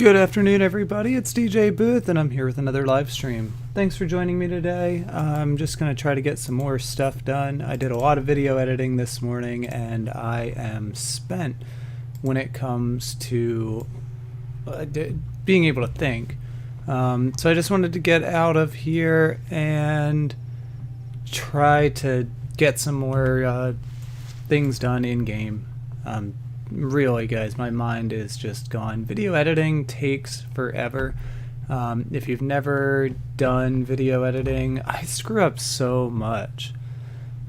Good afternoon, everybody. It's DJ Booth, and I'm here with another live stream. Thanks for joining me today. I'm just going to try to get some more stuff done. I did a lot of video editing this morning, and I am spent when it comes to being able to think. So I just wanted to get out of here and try to get some more things done in-game. Really, guys, my mind is just gone. Video editing takes forever. If you've never done video editing, I screw up so much.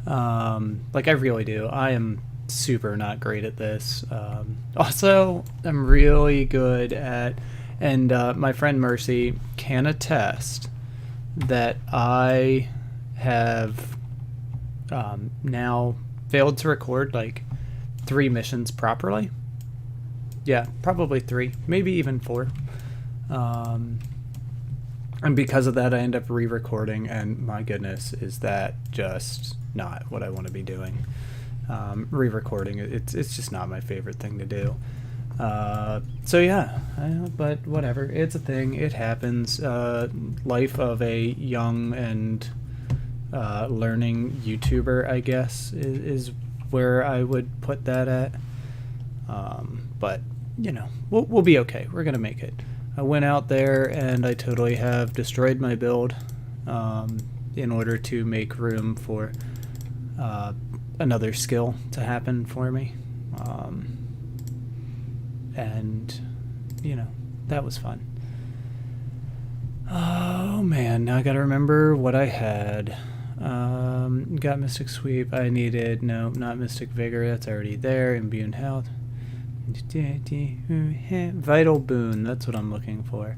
Like, I really do. I am super not great at this. Also, I'm really good at, and my friend Mercy can attest, that I have now failed to record, like, 3 missions properly. Yeah, probably 3, maybe even 4. And because of that, I end up re-recording, and my goodness, is that just not what I want to be doing. Re-recording, it's just not my favorite thing to do. So yeah, but whatever, it's a thing, it happens. Life of a young and learning YouTuber, I guess, is where I would put that at. But you know, we'll be okay. We're gonna make it. I went out there and I totally have destroyed my build in order to make room for another skill to happen for me. And you know, that was fun. Oh man, now I gotta remember what I had. Got Mystic Sweep. I needed, no, not Mystic Vigor, that's already there. Immune Health. Vital Boon, that's what I'm looking for.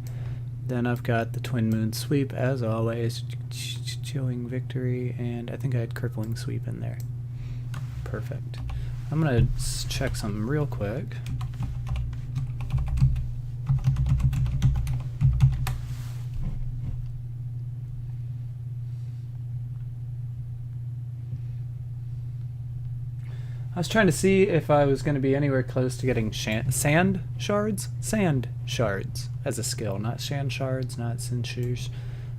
Then I've got the Twin Moon Sweep, as always. Chilling Victory, and I think I had Crippling Sweep in there. Perfect. I'm gonna check something real quick. I was trying to see if I was going to be anywhere close to getting sand shards? Sand shards as a skill, not sand shards, not cinchers.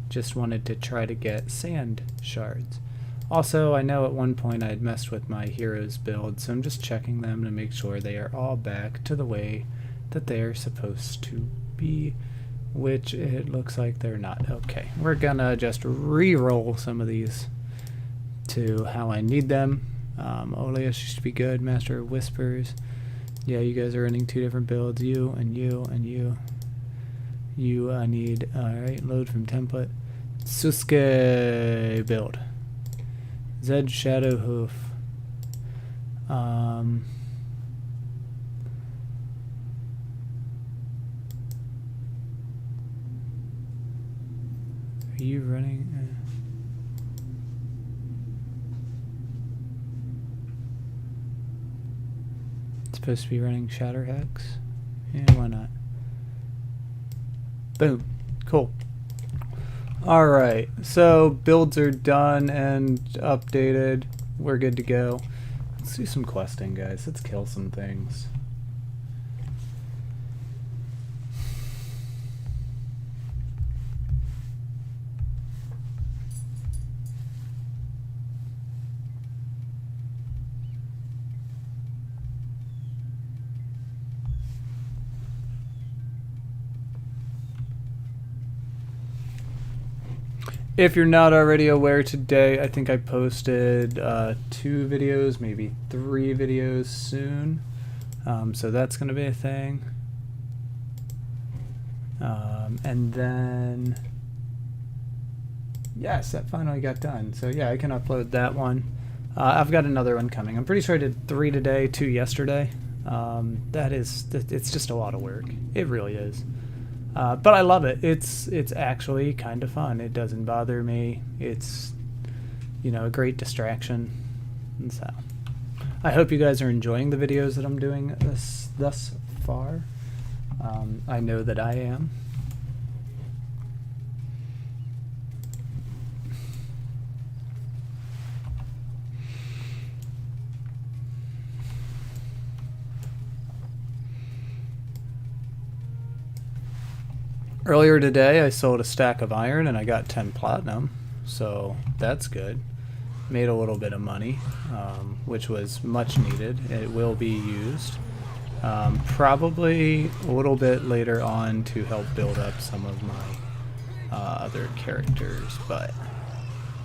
Just wanted to try to get sand shards. Also, I know at one point I had messed with my heroes build, so I'm just checking them to make sure they are all back to the way that they are supposed to be, which it looks like they're not. Okay, we're gonna just re-roll some of these to how I need them. Oleus used to be good. Master of Whispers. Yeah, you guys are running 2 different builds. You and you and you. You need, alright, load from template. Suske build. Zed Shadow Hoof. Are you running? Supposed to be running Shatter Hex? Yeah, why not? Boom. Cool. Alright, so builds are done and updated. We're good to go. Let's do some questing, guys. Let's kill some things. If you're not already aware, today I think I posted 2 videos, maybe 3 videos soon. So that's going to be a thing. And then, yes, that finally got done. So yeah, I can upload that one. I've got another one coming. I'm pretty sure I did 3 today, 2 yesterday. It's just a lot of work. It really is. But I love it. It's actually kind of fun. It doesn't bother me. It's, you know, a great distraction. And so, I hope you guys are enjoying the videos that I'm doing thus far. I know that I am. Earlier today I sold a stack of iron and I got 10 platinum, so that's good. Made a little bit of money, which was much needed. It will be used probably a little bit later on to help build up some of my other characters,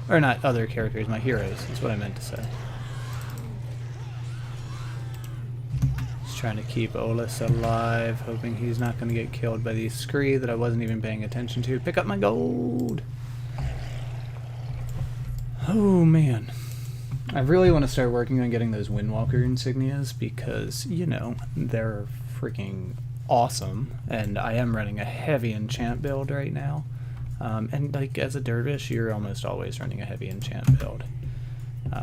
or not other characters, my heroes is what I meant to say. Just trying to keep Olus alive, hoping he's not going to get killed by these Scree that I wasn't even paying attention to. Pick up my gold! Oh man. I really want to start working on getting those Windwalker insignias because, you know, they're freaking awesome, and I am running a heavy enchant build right now. And like as a dervish, you're almost always running a heavy enchant build.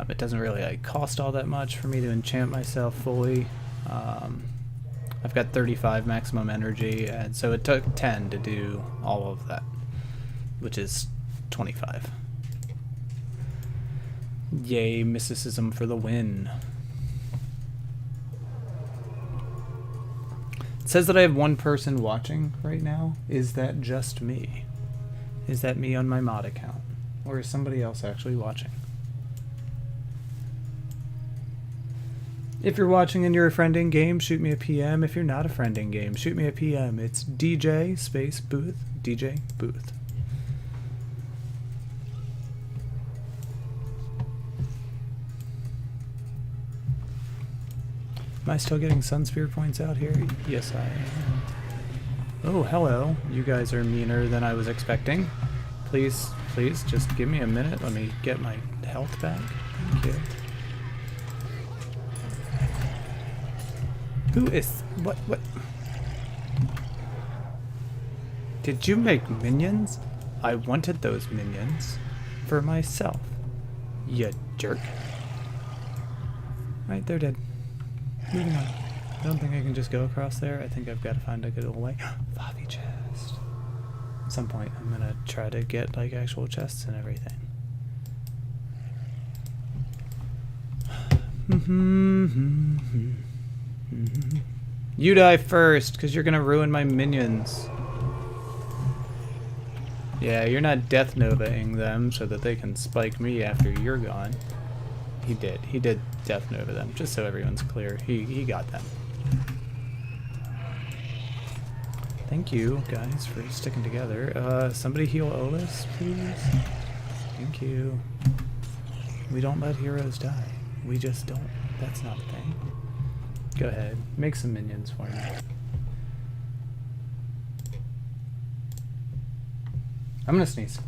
It doesn't really like cost all that much for me to enchant myself fully. I've got 35 maximum energy, and so it took 10 to do all of that, which is 25. Yay, mysticism for the win. It says that I have one person watching right now. Is that just me? Is that me on my mod account? Or is somebody else actually watching? If you're watching and you're a friend in game, shoot me a PM. If you're not a friend in game, shoot me a PM. It's DJ space Booth. DJ Booth. Am I still getting Sunspear points out here? Yes, I am. Oh, hello. You guys are meaner than I was expecting. Please, please, just give me a minute. Let me get my health back. Thank you. Who is... What? Did you make minions? I wanted those minions for myself. You jerk. Right, they're dead. Moving on. I don't think I can just go across there. I think I've got to find a good old way. Floppy chest. At some point, I'm gonna try to get like actual chests and everything. You die first, because you're gonna ruin my minions. Yeah, you're not Death Nova-ing them so that they can spike me after you're gone. He did Death Nova them, just so everyone's clear. He got them. Thank you, guys, for sticking together. Somebody heal Olus, please? Thank you. We don't let heroes die. We just don't. That's not a thing. Go ahead. Make some minions for me. I'm gonna sneeze.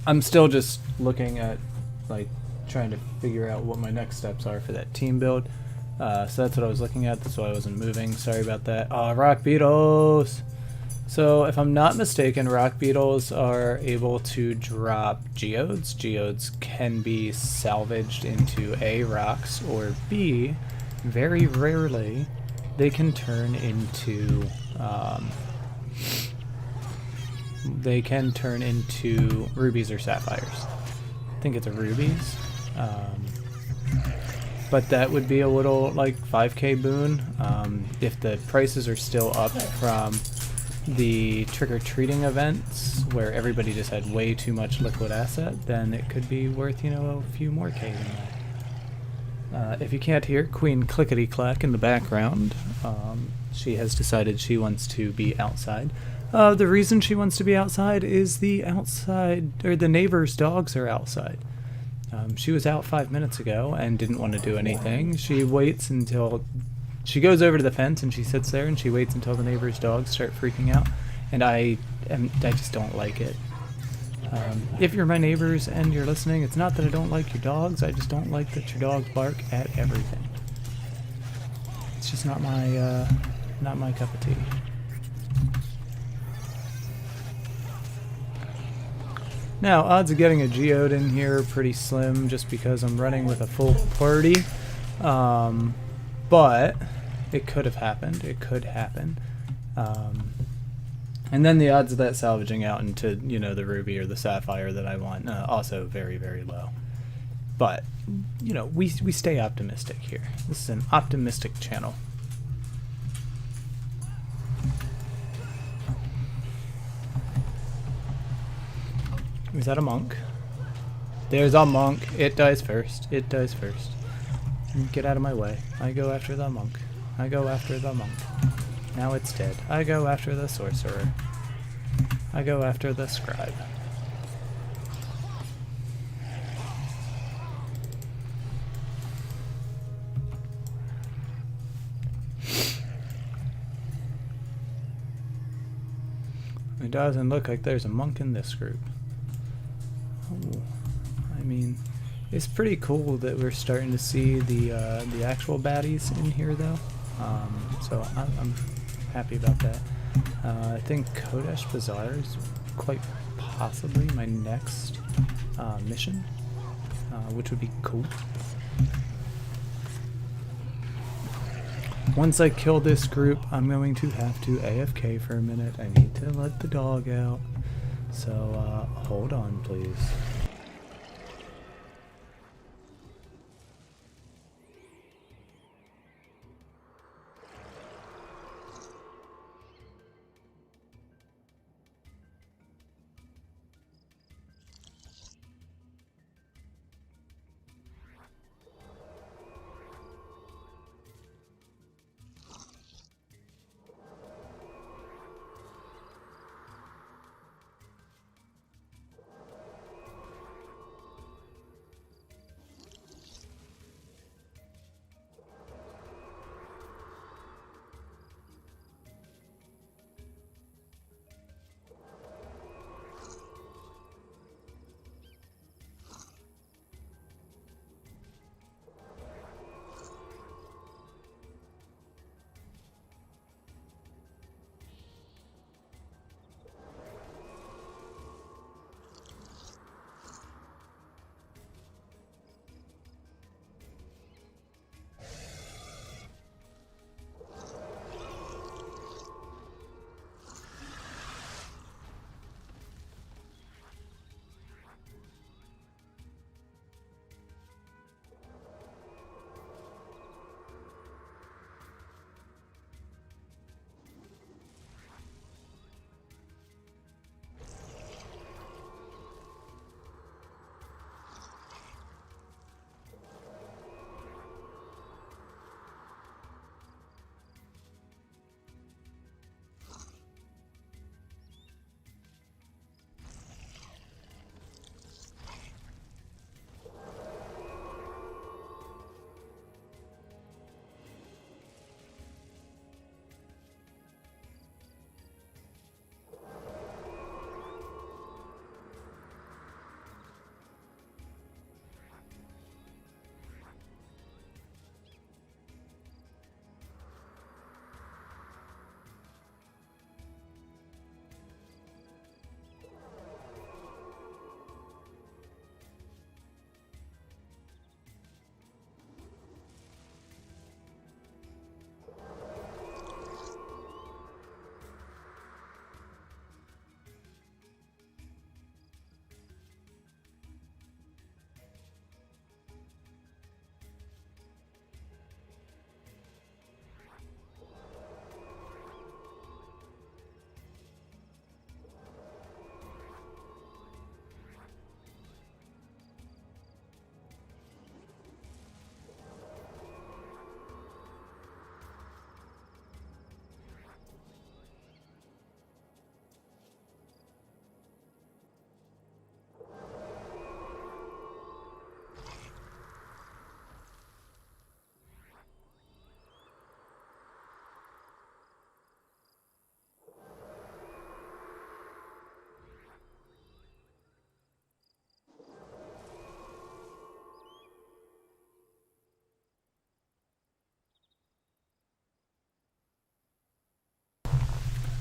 I'm still just looking at, like, trying to figure out what my next steps are for that team build. So that's what I was looking at. That's why I wasn't moving. Sorry about that. Rock beetles! So if I'm not mistaken, rock beetles are able to drop geodes. Geodes can be salvaged into A, rocks, or B, very rarely, they can turn into rubies or sapphires. I think it's a rubies. But that would be a little like 5k boon. If the prices are still up from the trick-or-treating events where everybody just had way too much liquid asset, then it could be worth, you know, a few more K than that. If you can't hear Queen Clickety Clack in the background, she has decided she wants to be outside. The reason she wants to be outside is the outside, or the neighbor's dogs are outside. She was out 5 minutes ago and didn't want to do anything. She waits until she goes over to the fence and she sits there and she waits until the neighbor's dogs start freaking out. And I just don't like it. If you're my neighbors and you're listening, it's not that I don't like your dogs. I just don't like that your dogs bark at everything. It's just not my cup of tea. Now, odds of getting a geode in here are pretty slim just because I'm running with a full party. But it could have happened. It could happen. And then the odds of that salvaging out into, you know, the ruby or the sapphire that I want, also very, very low. But, you know, we stay optimistic here. This is an optimistic channel. Is that a monk? There's a monk. It dies first. It dies first. Get out of my way. I go after the monk. I go after the monk. Now it's dead. I go after the sorcerer. I go after the scribe. It doesn't look like there's a monk in this group. Oh, I mean, it's pretty cool that we're starting to see the actual baddies in here, though. So I'm happy about that. I think Kodesh Bazaar is quite possibly my next mission, which would be cool. Once I kill this group, I'm going to have to AFK for a minute. I need to let the dog out. So, hold on, please.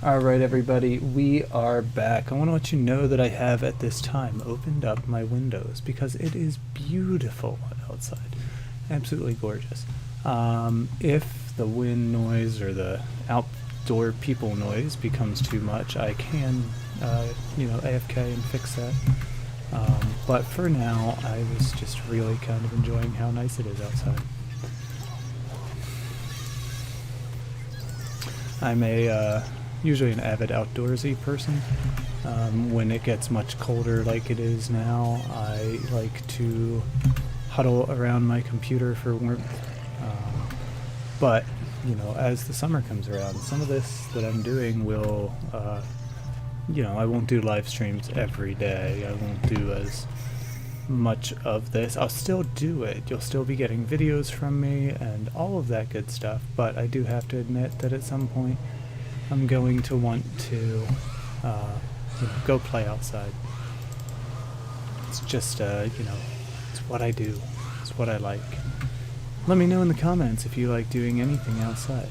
Alright everybody, we are back. I want to let you know that I have at this time opened up my windows because it is beautiful outside. Absolutely gorgeous. If the wind noise or the outdoor people noise becomes too much, I can, AFK and fix that. But for now, I was just really kind of enjoying how nice it is outside. I'm usually an avid outdoorsy person. When it gets much colder like it is now, I like to huddle around my computer for warmth. But, as the summer comes around, some of this that I'm doing will, I won't do live streams every day. I won't do as much of this. I'll still do it. You'll still be getting videos from me and all of that good stuff, but I do have to admit that at some point I'm going to want to go play outside. It's just it's what I do. It's what I like. Let me know in the comments if you like doing anything outside.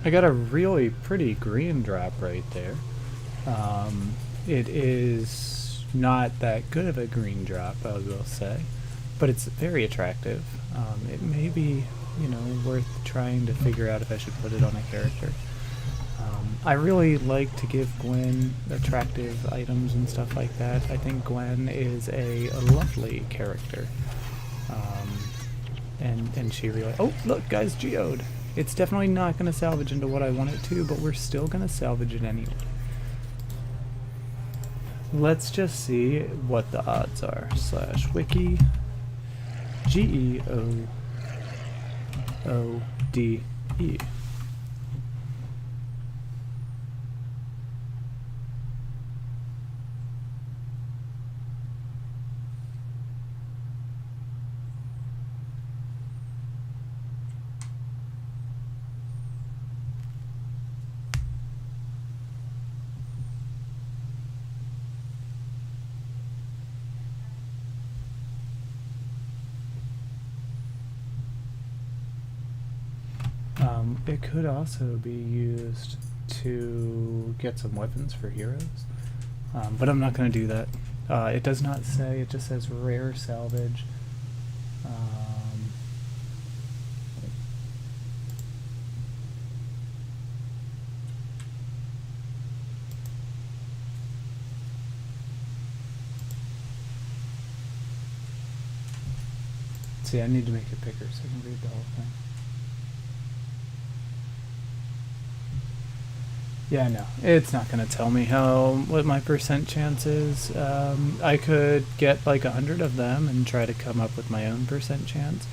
I got a really pretty green drop right there. It is not that good of a green drop, I will say, but it's very attractive. It may be, worth trying to figure out if I should put it on a character. I really like to give Gwen attractive items and stuff like that. I think Gwen is a lovely character. And she really... Oh, look, guys, geode! It's definitely not going to salvage into what I want it to, but we're still going to salvage it anyway. Let's just see what the odds are. /wiki GEOODE. It could also be used to get some weapons for heroes, but I'm not going to do that. It does not say, it just says rare salvage. See, I need to make it bigger so I can read the whole thing. Yeah, no, it's not going to tell me what my percent chance is. I could get like 100 of them and try to come up with my own percent chance,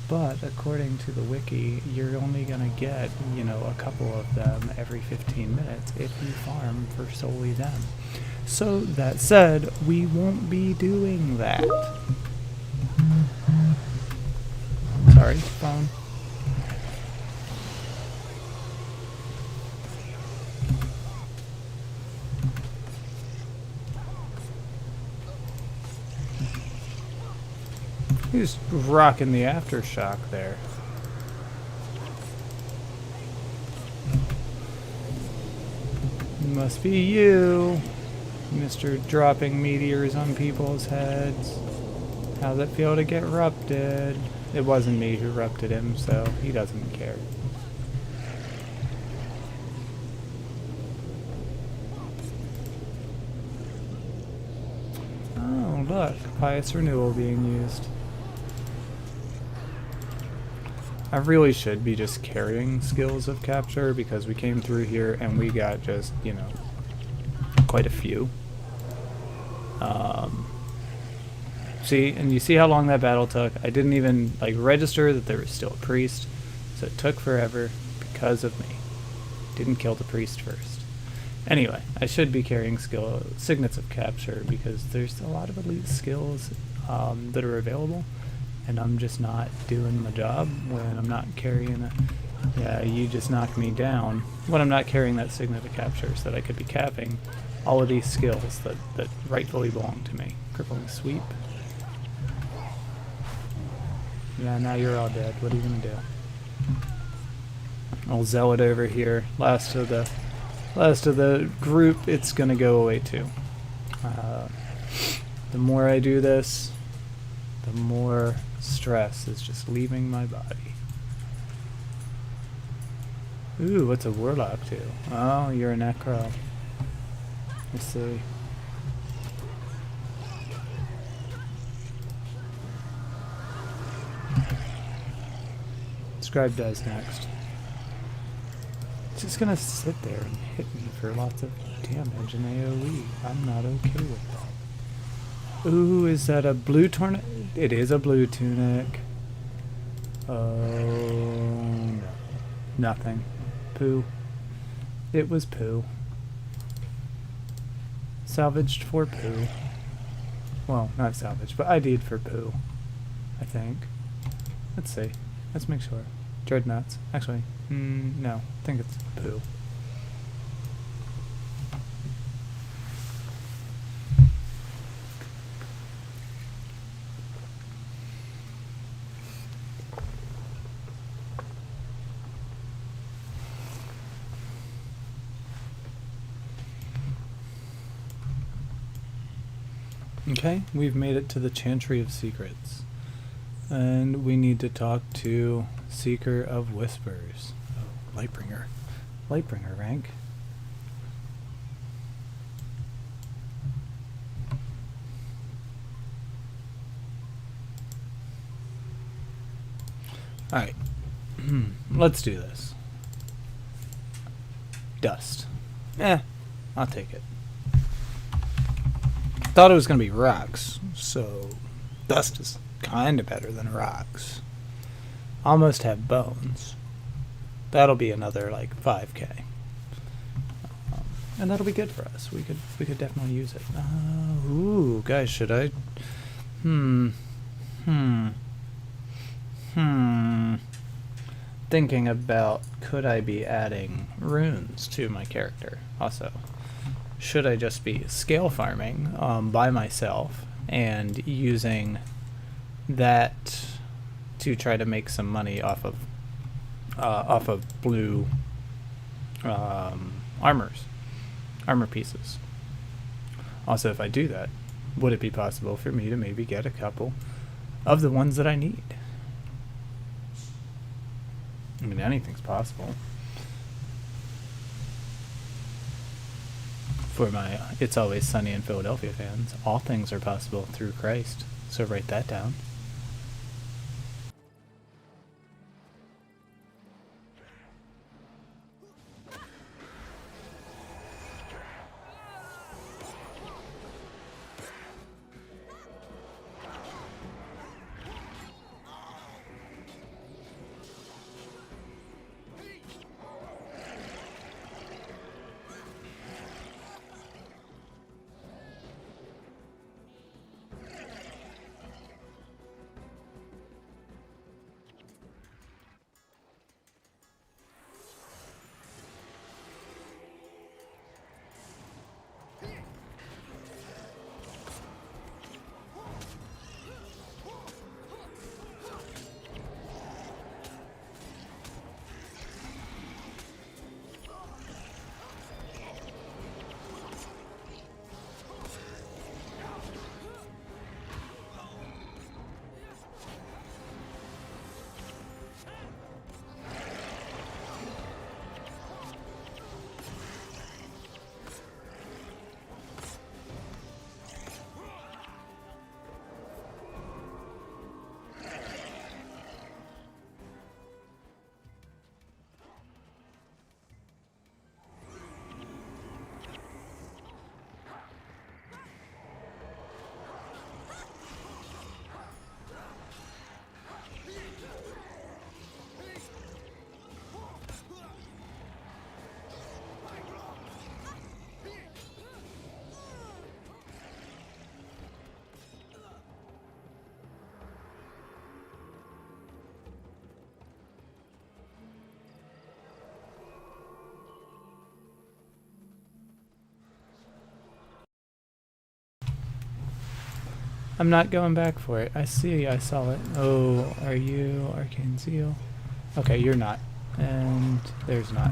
but according to the wiki, you're only going to get, a couple of them every 15 minutes if you farm for solely them. So that said, we won't be doing that. Sorry, phone. He's rocking the aftershock there. Must be you, Mr. Dropping meteors on people's heads. How's it feel to get rupted? It wasn't me who rupted him, so he doesn't care. Oh, look, pious renewal being used. I really should be just carrying skills of capture because we came through here and we got just, quite a few. See, and you see how long that battle took? I didn't even, register that there was still a priest, so it took forever because of me. Didn't kill the priest first. Anyway, I should be carrying signets of capture because there's a lot of elite skills that are available, and I'm just not doing my job when I'm not carrying it. Yeah, you just knocked me down when I'm not carrying that signet of capture, so that I could be capping all of these skills that rightfully belong to me. Crippling sweep. Yeah, now you're all dead. What are you gonna do? Old Zealot over here, last of the group. It's gonna go away too. The more I do this, the more stress is just leaving my body. Ooh, what's a warlock do? Oh, you're a necro. Let's see. Scribe does next. It's just gonna sit there and hit me for lots of damage and AoE. I'm not okay with that. Ooh, is that a blue tunic? It is a blue tunic. Oh, no. Nothing. Poo. It was poo. Salvaged for poo. Well, not salvaged, but ID'd for poo, I think. Let's see. Let's make sure. Dreadnoughts. Actually, no. I think it's poo. Okay, we've made it to the Chantry of Secrets. And we need to talk to Seeker of Whispers. Oh, Lightbringer. Lightbringer rank. Alright. Let's do this. Dust. I'll take it. Thought it was going to be rocks, so dust is kind of better than rocks. Almost have bones. That'll be another like 5k, and that'll be good for us. We could definitely use it. Ooh, guys, should I? Thinking about, could I be adding runes to my character? Also, should I just be scale farming by myself and using that to try to make some money off of blue armor pieces? Also, if I do that, would it be possible for me to maybe get a couple of the ones that I need? I mean, anything's possible. For my It's Always Sunny in Philadelphia fans, all things are possible through Christ. So write that down. I'm not going back for it. I saw it. Oh, are you Arcane Zeal? Okay, you're not. And there's not.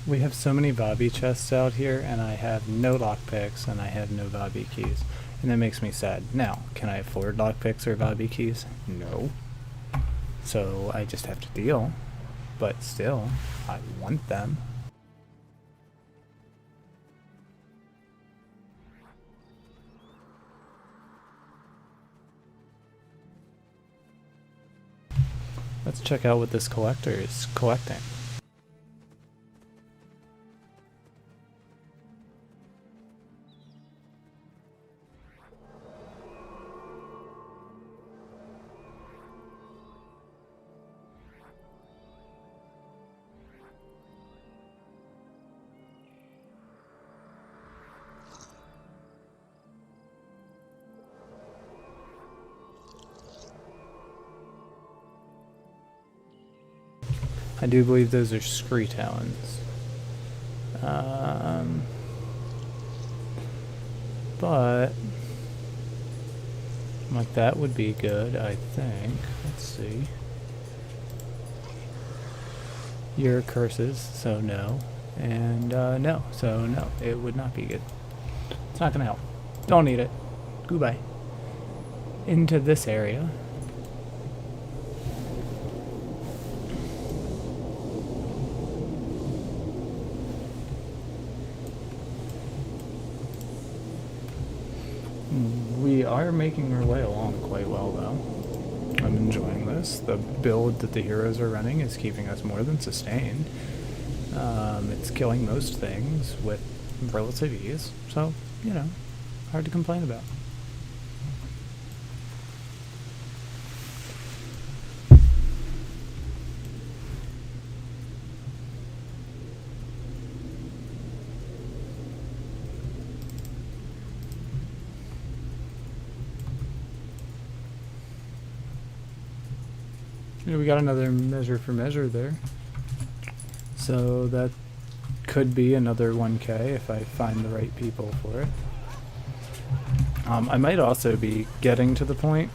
We have so many Bobby chests out here, and I have no lockpicks, and I have no Bobby keys. And that makes me sad. Now, can I afford lockpicks or Bobby keys? No. So I just have to deal. But still, I want them. Let's check out what this collector is collecting. I do believe those are Scree Talons. But like that would be good, I think. Let's see. Your curses, so no. And no, so no, it would not be good. It's not gonna help. Don't need it. Goodbye. Into this area. We are making our way along quite well, though. I'm enjoying this. The build that the heroes are running is keeping us more than sustained. It's killing most things with relative ease, so, you know, hard to complain about. We got another measure for measure there. So that could be another 1K if I find the right people for it. I might also be getting to the point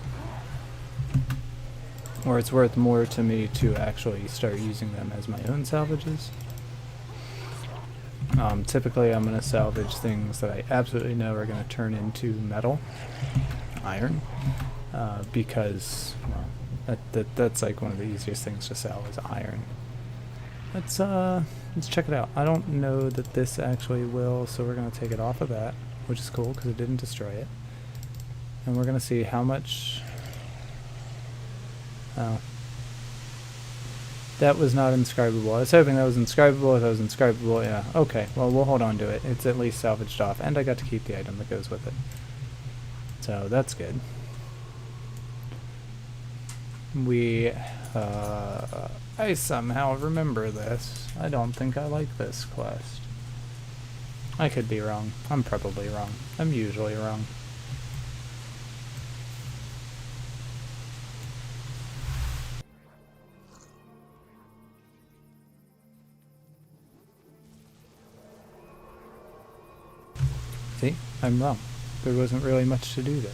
where it's worth more to me to actually start using them as my own salvages. Typically I'm going to salvage things that I absolutely know are going to turn into metal, iron, because, well, that's like one of the easiest things to sell is iron. Let's check it out. I don't know that this actually will, so we're going to take it off of that, which is cool because it didn't destroy it. And we're going to see how much... Oh. That was not inscribable. I was hoping that was inscribable. If that was inscribable, yeah. Okay, well, we'll hold on to it. It's at least salvaged off, and I got to keep the item that goes with it. So, that's good. I somehow remember this. I don't think I like this quest. I could be wrong. I'm probably wrong. I'm usually wrong. See? I'm wrong. There wasn't really much to do there.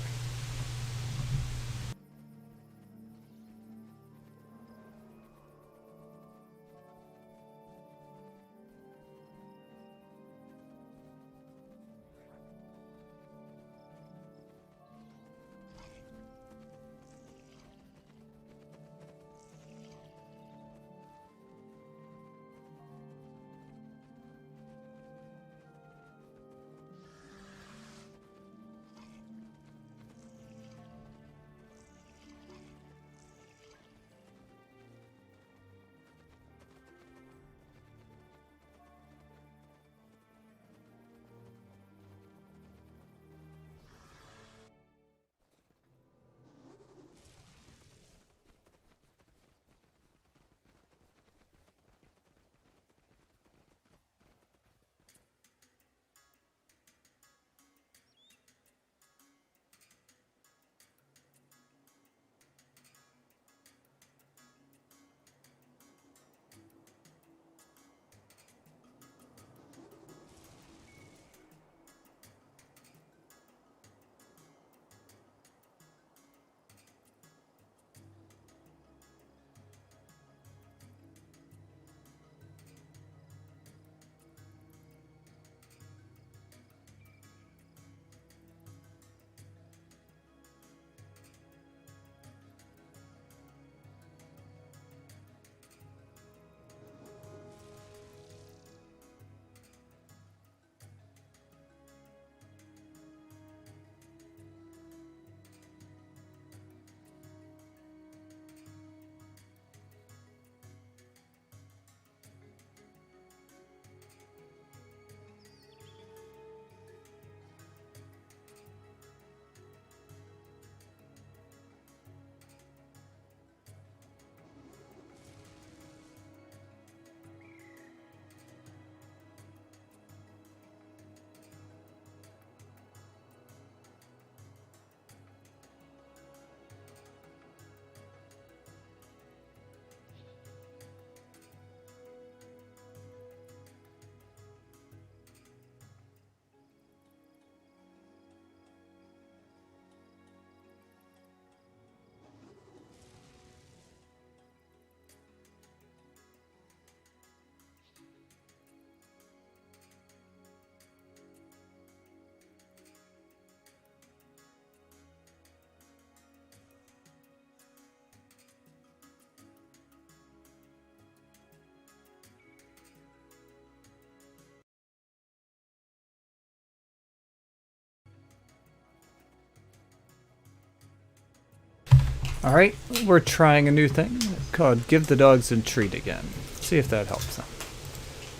Alright, we're trying a new thing called Give the Dogs a Treat again. See if that helps them.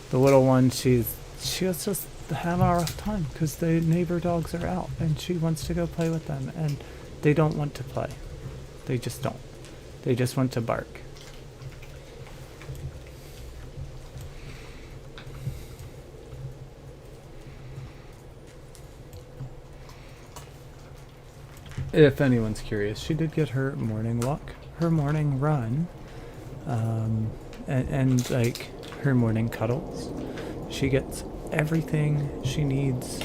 The little one, she was just having a rough time because the neighbor dogs are out and she wants to go play with them and they don't want to play. They just don't. They just want to bark. If anyone's curious, she did get her morning walk, her morning run, And like her morning cuddles. She gets everything she needs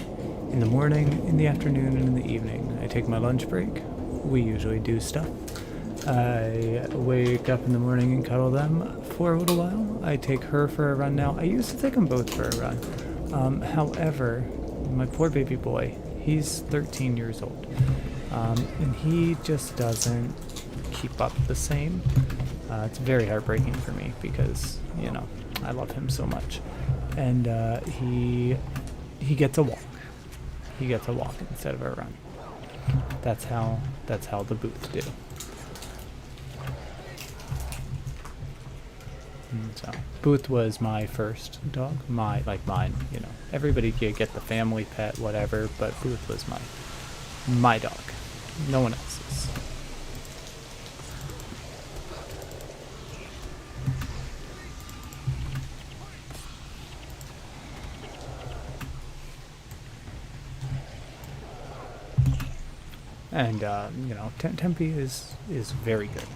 in the morning, in the afternoon, and in the evening. I take my lunch break. We usually do stuff. I wake up in the morning and cuddle them for a little while. I take her for a run now. I used to take them both for a run. However, my poor baby boy, he's 13 years old. And he just doesn't keep up the same. It's very heartbreaking for me because, you know, I love him so much. And he gets a walk. He gets a walk instead of a run. That's how the Booth do. And so Booth was my first dog, mine, you know. Everybody could get the family pet, whatever, but Booth was my dog. No one else's. And you know, Tempe is very good.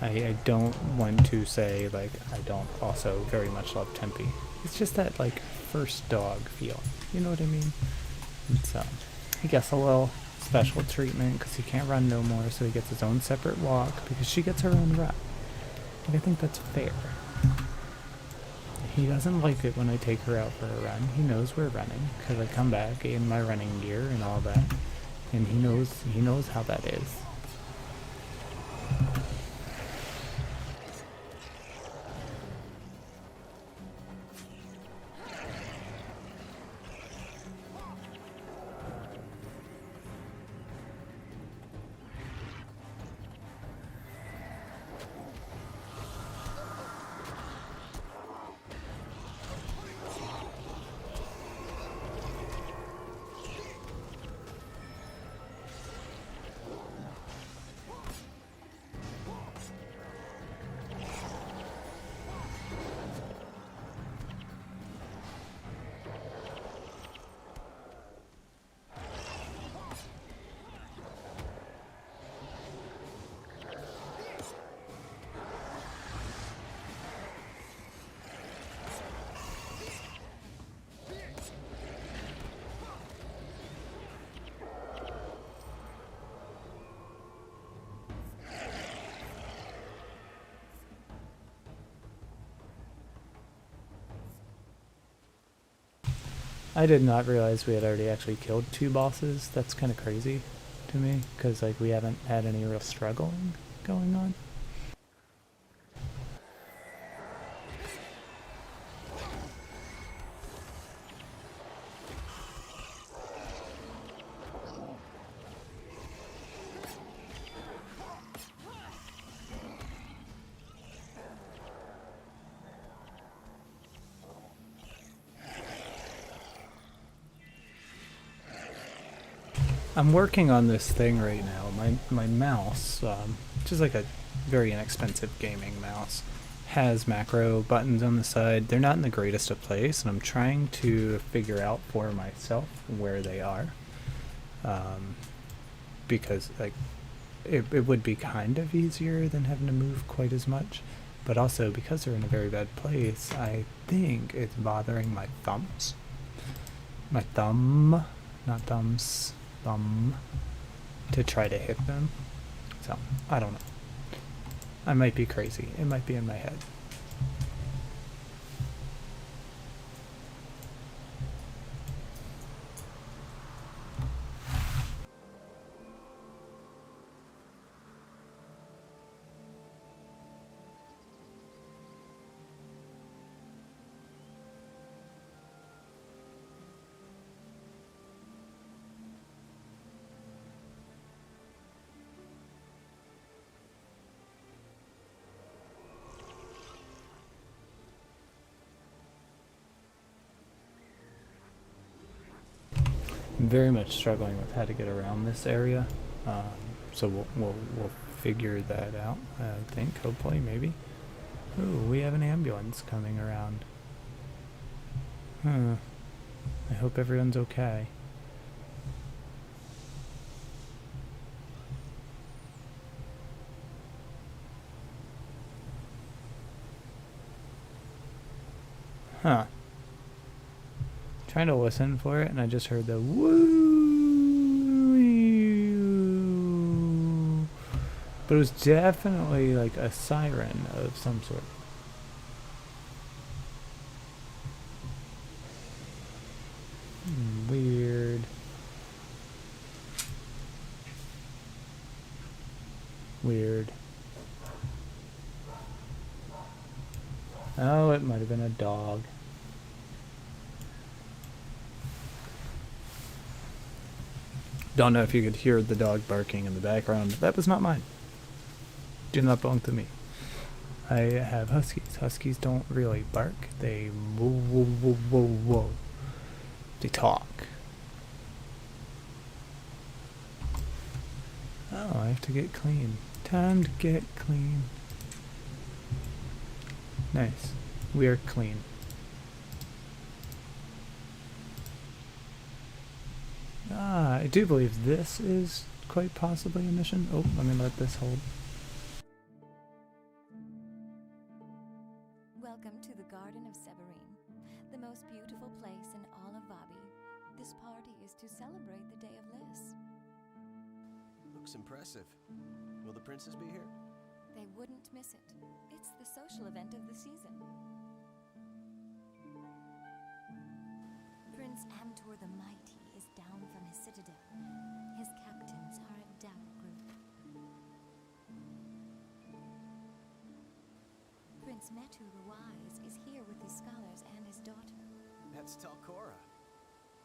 I don't want to say like I don't also very much love Tempe. It's just that like first dog feel. You know what I mean? It's he gets a little special treatment because he can't run no more, so he gets his own separate walk because she gets her own run. And I think that's fair. He doesn't like it when I take her out for a run. He knows we're running because I come back in my running gear and all that, and he knows how that is. I did not realize we had already actually killed 2 bosses. That's kind of crazy to me, because like we haven't had any real struggling going on. I'm working on this thing right now. My mouse, which is like a very inexpensive gaming mouse, has macro buttons on the side. They're not in the greatest of place, and I'm trying to figure out for myself where they are. Because like it would be kind of easier than having to move quite as much, but also because they're in a very bad place, I think it's bothering my thumbs. My thumb, not thumbs. Thumb to try to hit them. So, I don't know. I might be crazy. It might be in my head. I'm very much struggling with how to get around this area, so we'll figure that out. I think, hopefully, maybe. Ooh, we have an ambulance coming around. I hope everyone's okay. Huh. Trying to listen for it, and I just heard the woo. But it was definitely like a siren of some sort. Weird. Weird. Oh, it might have been a dog. Don't know if you could hear the dog barking in the background. That was not mine. Do not belong to me. I have huskies. Huskies don't really bark. They whoa, whoa, whoa, whoa, whoa. They talk. Oh, I have to get clean. Time to get clean. Nice. We are clean. Ah, I do believe this is quite possibly a mission. Oh, let me let this hold. Welcome to the Garden of Severine, the most beautiful place in all of Vabi. This party is to celebrate the Day of Liss. Looks impressive. Will the princess be here? They wouldn't miss it. It's the social event of the season. Prince Amtor the Mighty is down from his citadel. His captains are a Dao group. Prince Metu the Wise is here with his scholars and his daughter. That's Talcora.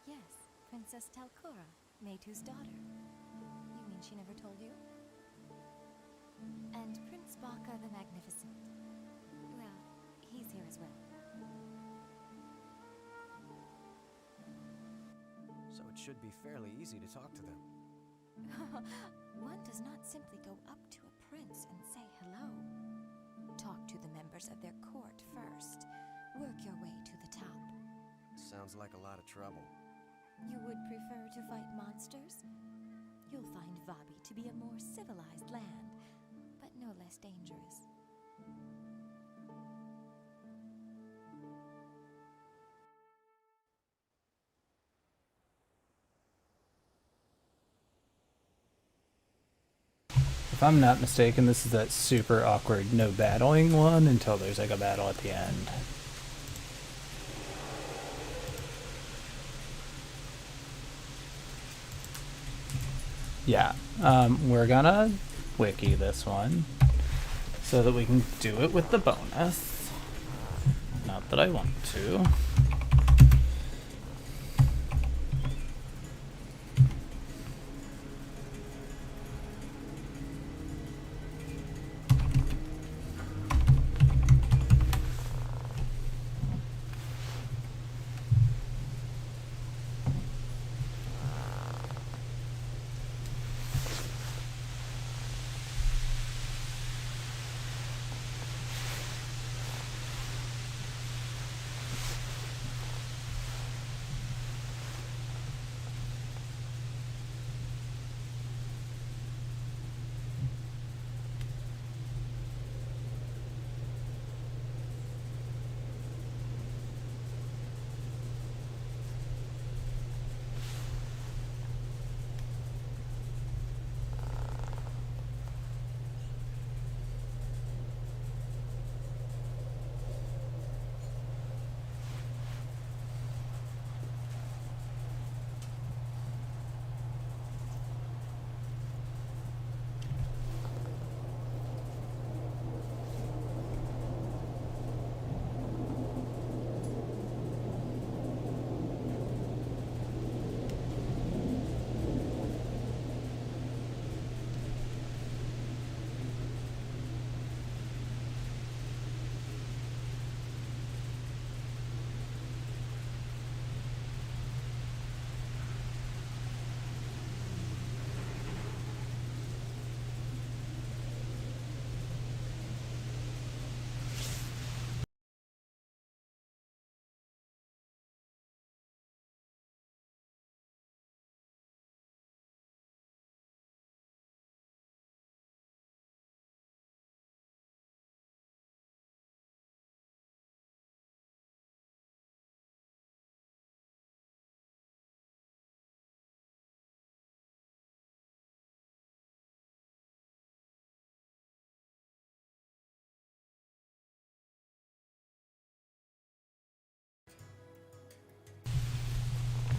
Yes, Princess Talcora, Metu's daughter. You mean she never told you? And Prince Baka the Magnificent. Well, he's here as well. So it should be fairly easy to talk to them. One does not simply go up to a prince and say hello. Talk to the members of their court first. Work your way to the top. Sounds like a lot of trouble. You would prefer to fight monsters? You'll find Vabi to be a more civilized land, but no less dangerous. If I'm not mistaken, this is that super awkward no battling one until there's like a battle at the end. Yeah, we're gonna wiki this one so that we can do it with the bonus. Not that I want to.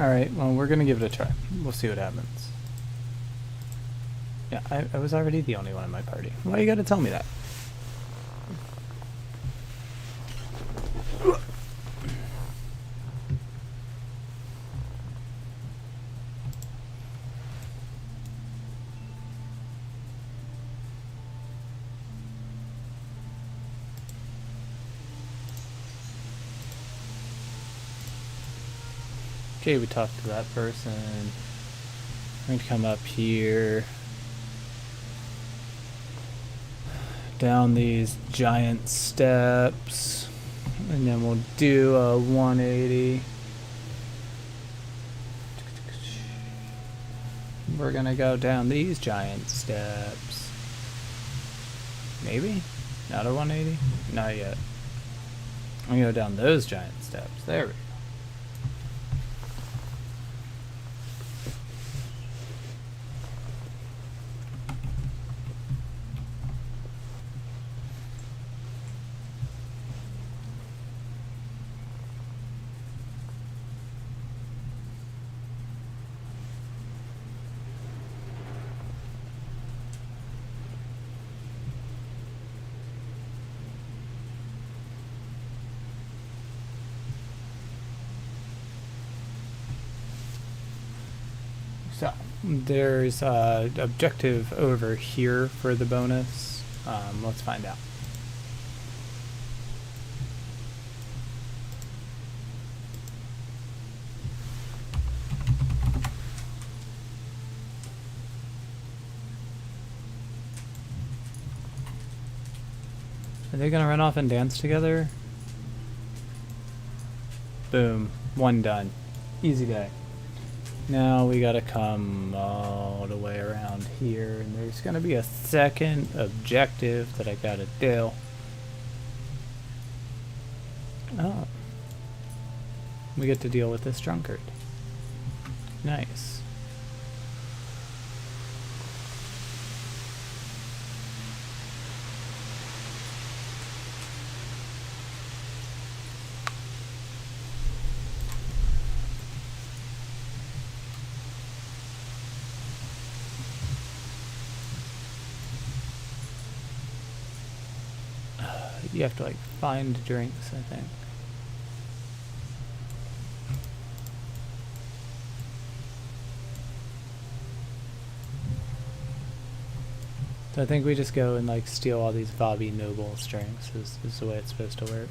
Alright, well, we're gonna give it a try. We'll see what happens. Yeah, I was already the only one in my party. Why you gotta tell me that? Okay, we talked to that person. We're going to come up here. Down these giant steps. And then we'll do a 180. We're going to go down these giant steps. Maybe? Not a 180? Not yet. I'm going to go down those giant steps. There we go. So, there's objective over here for the bonus. Let's find out. Are they gonna run off and dance together? Boom. One done. Easy day. Now we gotta come all the way around here, and there's gonna be a second objective that I gotta do. Oh. We get to deal with this drunkard. Nice. You have to like find drinks, I think. So I think we just go and like steal all these Bobby Noble's drinks is the way it's supposed to work.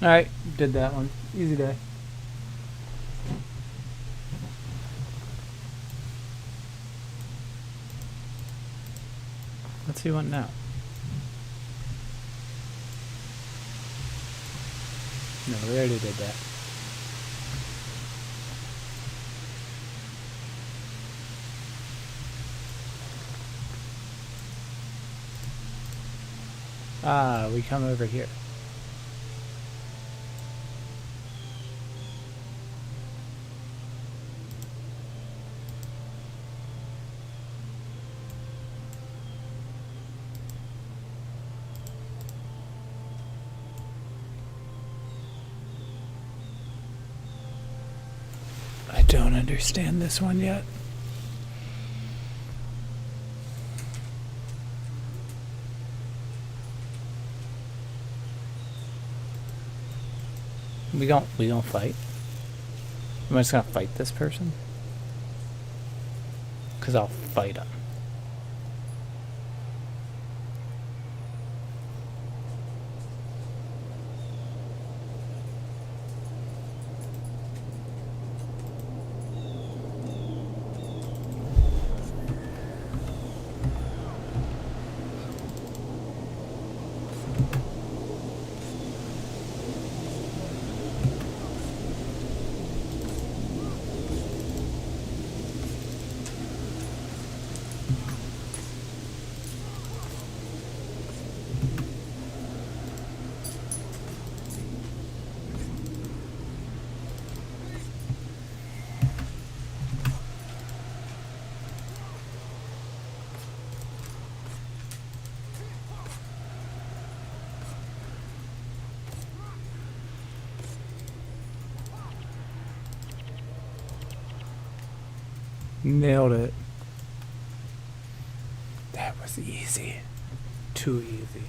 Alright, did that one. Easy day. Let's see what now. No, we already did that. Ah, we come over here. I don't understand this one yet. We don't fight. Am I just gonna fight this person? 'Cause I'll fight him. Nailed it. That was easy. Too easy.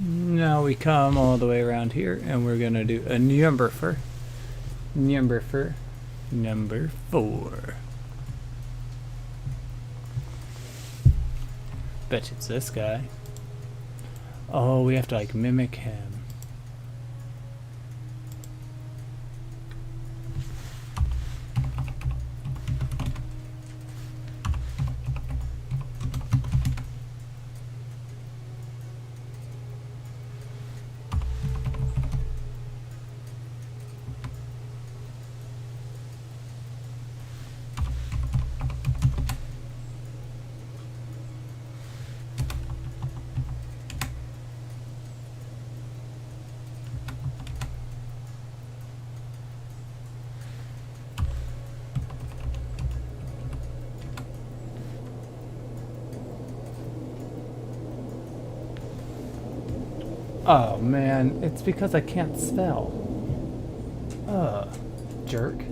Now we come all the way around here and we're gonna do a number 4. Number 4. Number 4. Bet it's this guy. Oh, we have to like mimic him. Oh man, it's because I can't spell. Jerk.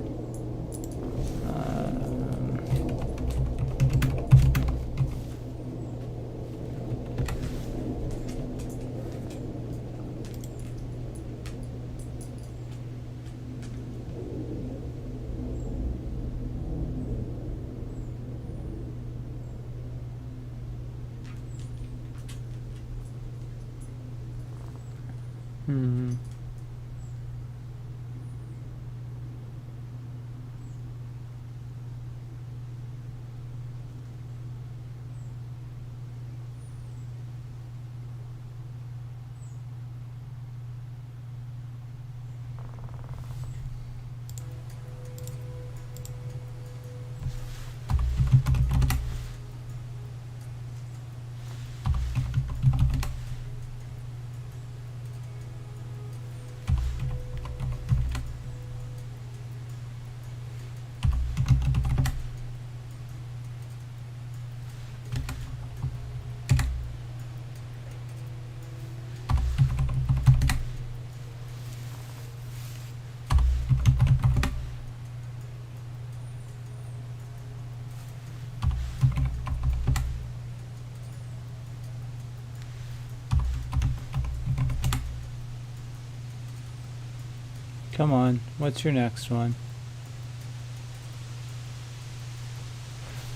Come on, what's your next one?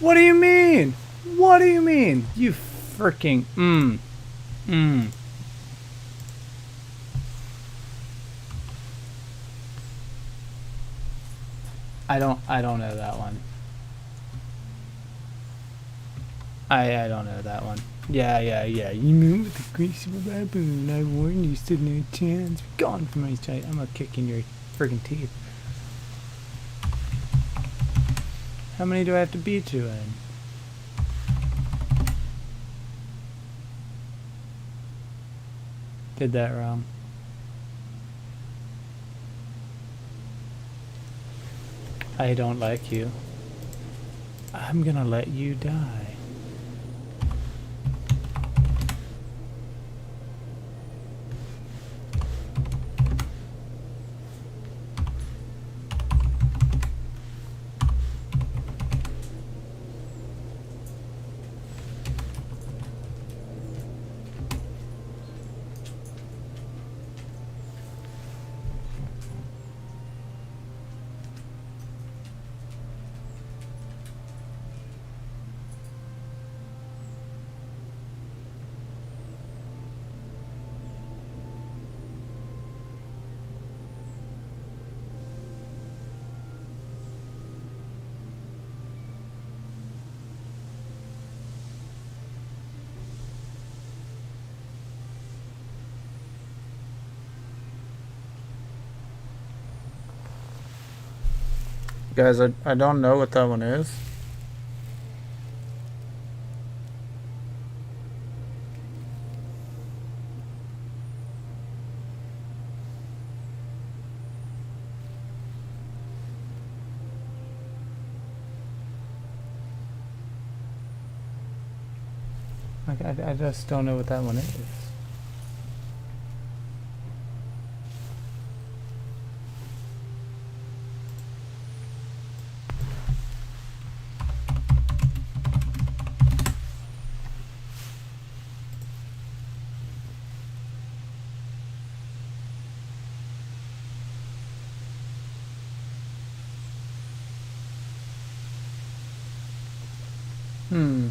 What do you mean? What do you mean? You freaking I don't know that one. I don't know that one. Yeah. You move with the greasy baboon. I warned you, stood no chance. Gone from my sight. I'm gonna kick in your friggin' teeth. How many do I have to beat you in? Did that wrong. I don't like you. I'm gonna let you die. Guys, I don't know what that one is. I just don't know what that one is. Hmm.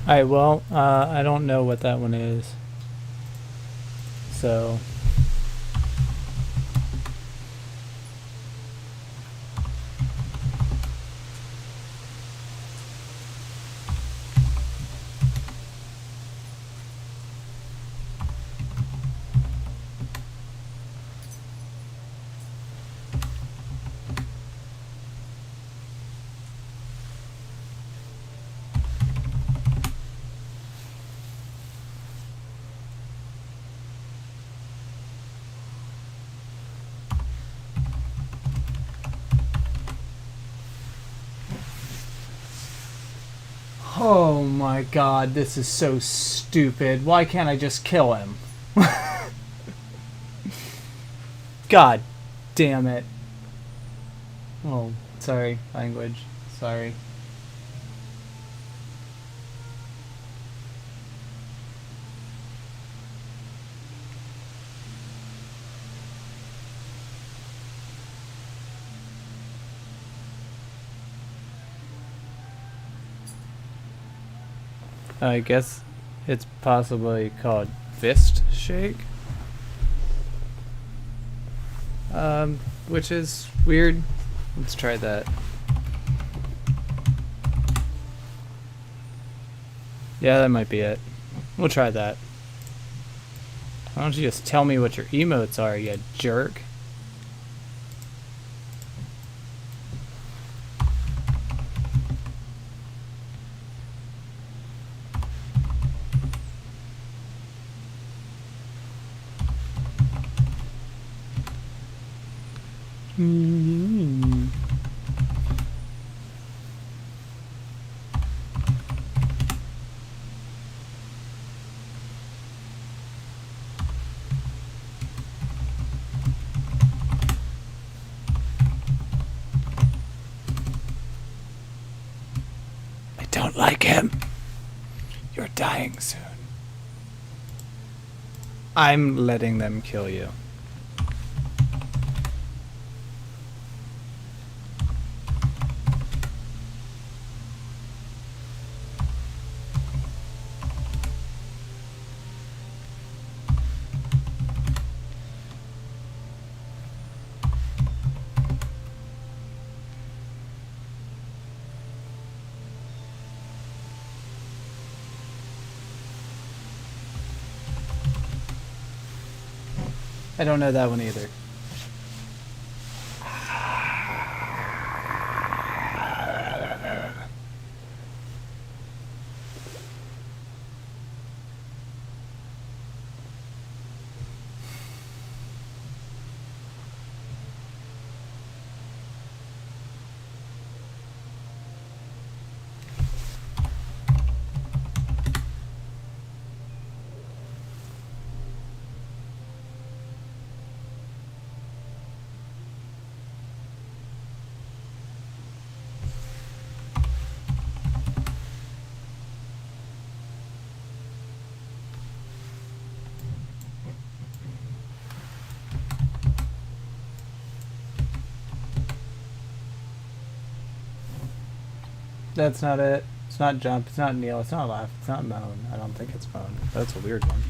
Alright, well, I don't know what that one is. So... Oh my god, this is so stupid. Why can't I just kill him? God damn it. Oh, sorry, language. Sorry. I guess it's possibly called fist shake. Which is weird. Let's try that. Yeah, that might be it. We'll try that. Why don't you just tell me what your emotes are, you jerk? I don't like him. You're dying soon. I'm letting them kill you. I don't know that one either. That's not it. Let's not jump, it's not kneel, it's not laugh, it's not moan. I don't think it's moan. That's a weird one.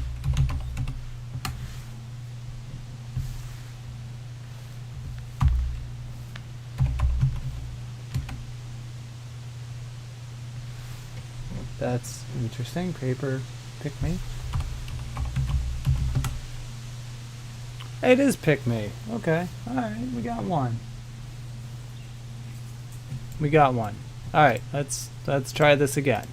That's interesting. Paper, pick me. It is pick me. Okay. Alright, we got one. We got one. Alright, let's try this again.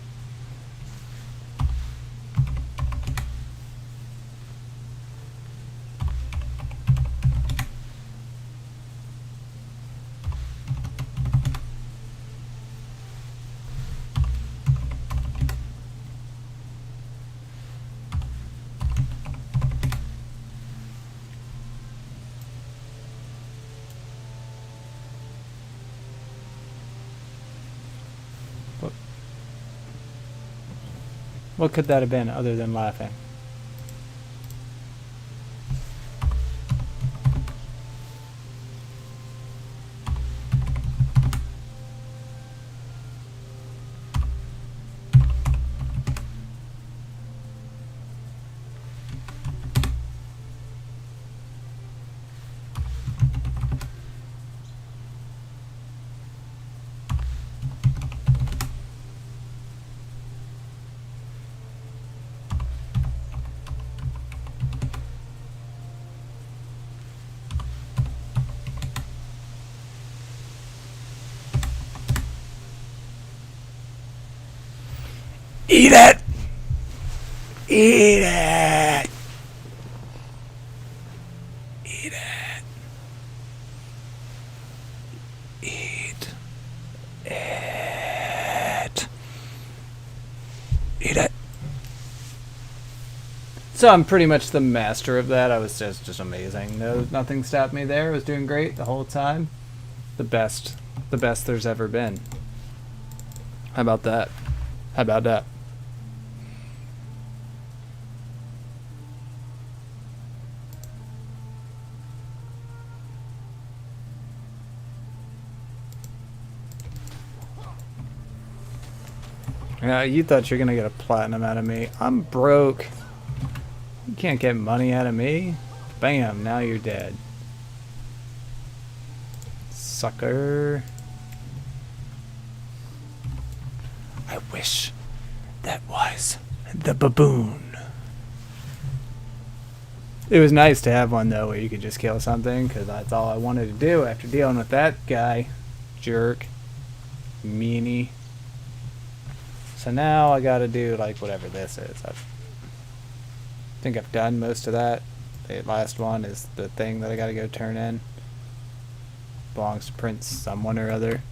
What could that have been other than laughing? Eat it! Eat it! Eat it. Eat it. Eat it. So I'm pretty much the master of that. I was just amazing. Nothing stopped me there. I was doing great the whole time. The best there's ever been. How about that? How about that? Yeah, you thought you're gonna get a platinum out of me. I'm broke. You can't get money out of me. Bam, now you're dead. Sucker. I wish that was the baboon. It was nice to have one though where you could just kill something, because that's all I wanted to do after dealing with that guy. Jerk. Meanie. So now I gotta do like whatever this is. I think I've done most of that. The last one is the thing that I gotta go turn in. Belongs to Prince someone or other.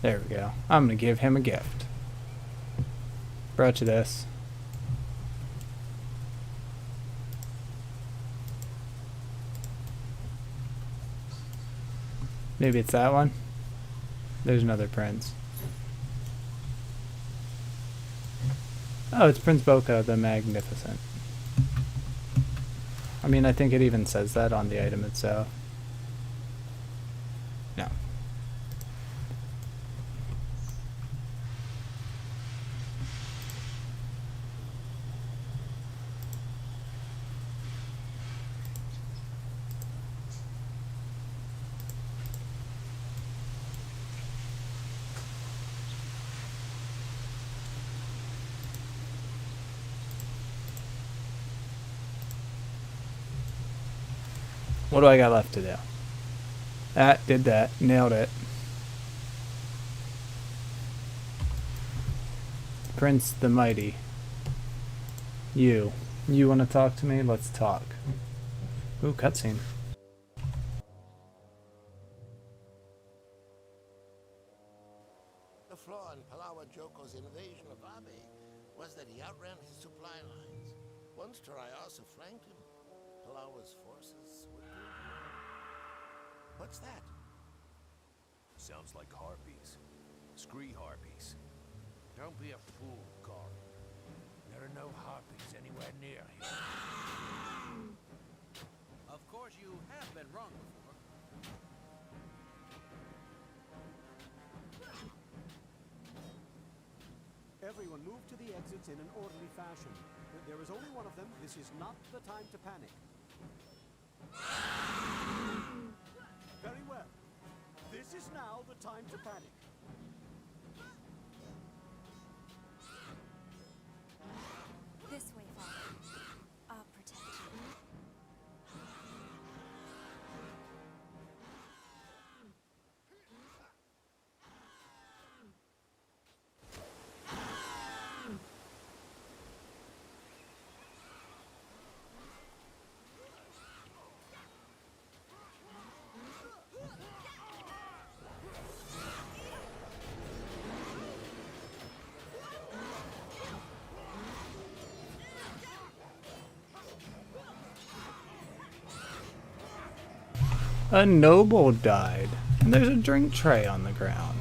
There we go. I'm gonna give him a gift. Brought you this. Maybe it's that one. There's another prince. Oh, it's Prince Boko the Magnificent. I mean, I think it even says that on the item itself. No. What do I got left to do? That, did that, nailed it. Prince the Mighty. You want to talk to me? Let's talk. Ooh, cutscene. The flaw in Palawa Joko's invasion of Abe was that he outran his supply lines. Once Tarayasa flanked him, Palawa's forces were doomed. What's that? Sounds like harpies. Scree harpies. Don't be a fool, Gord. There are no harpies anywhere near here. Of course, you have been wrong before. Everyone move to the exits in an orderly fashion. There is only one of them. This is not the time to panic. Very well. This is now the time to panic. This way, Father. I'll protect you. A noble died, and there's a drink tray on the ground.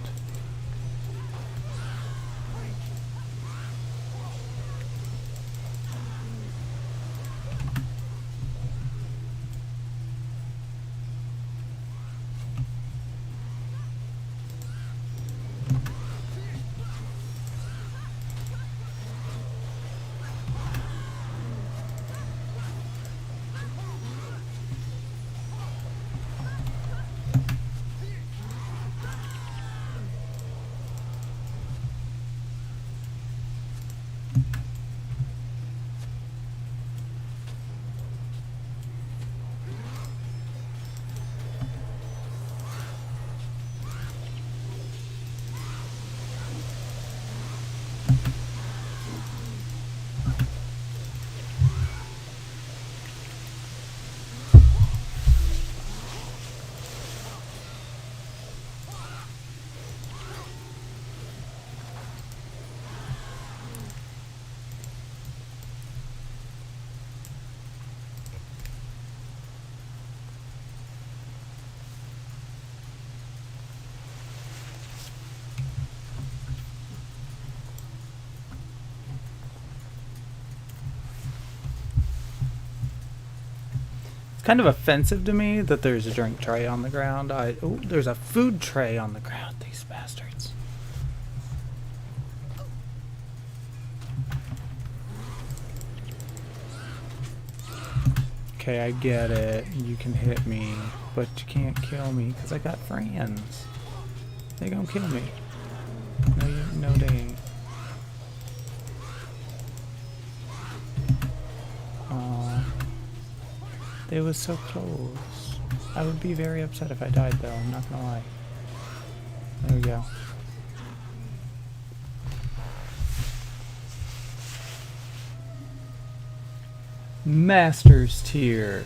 Kind of offensive to me that there's a drink tray on the ground. Oh, there's a food tray on the ground. These bastards. Okay, I get it. You can hit me, but you can't kill me because I got friends. They gonna kill me. No, they ain't. They was so close. I would be very upset if I died though, I'm not gonna lie. There we go. Master's tier.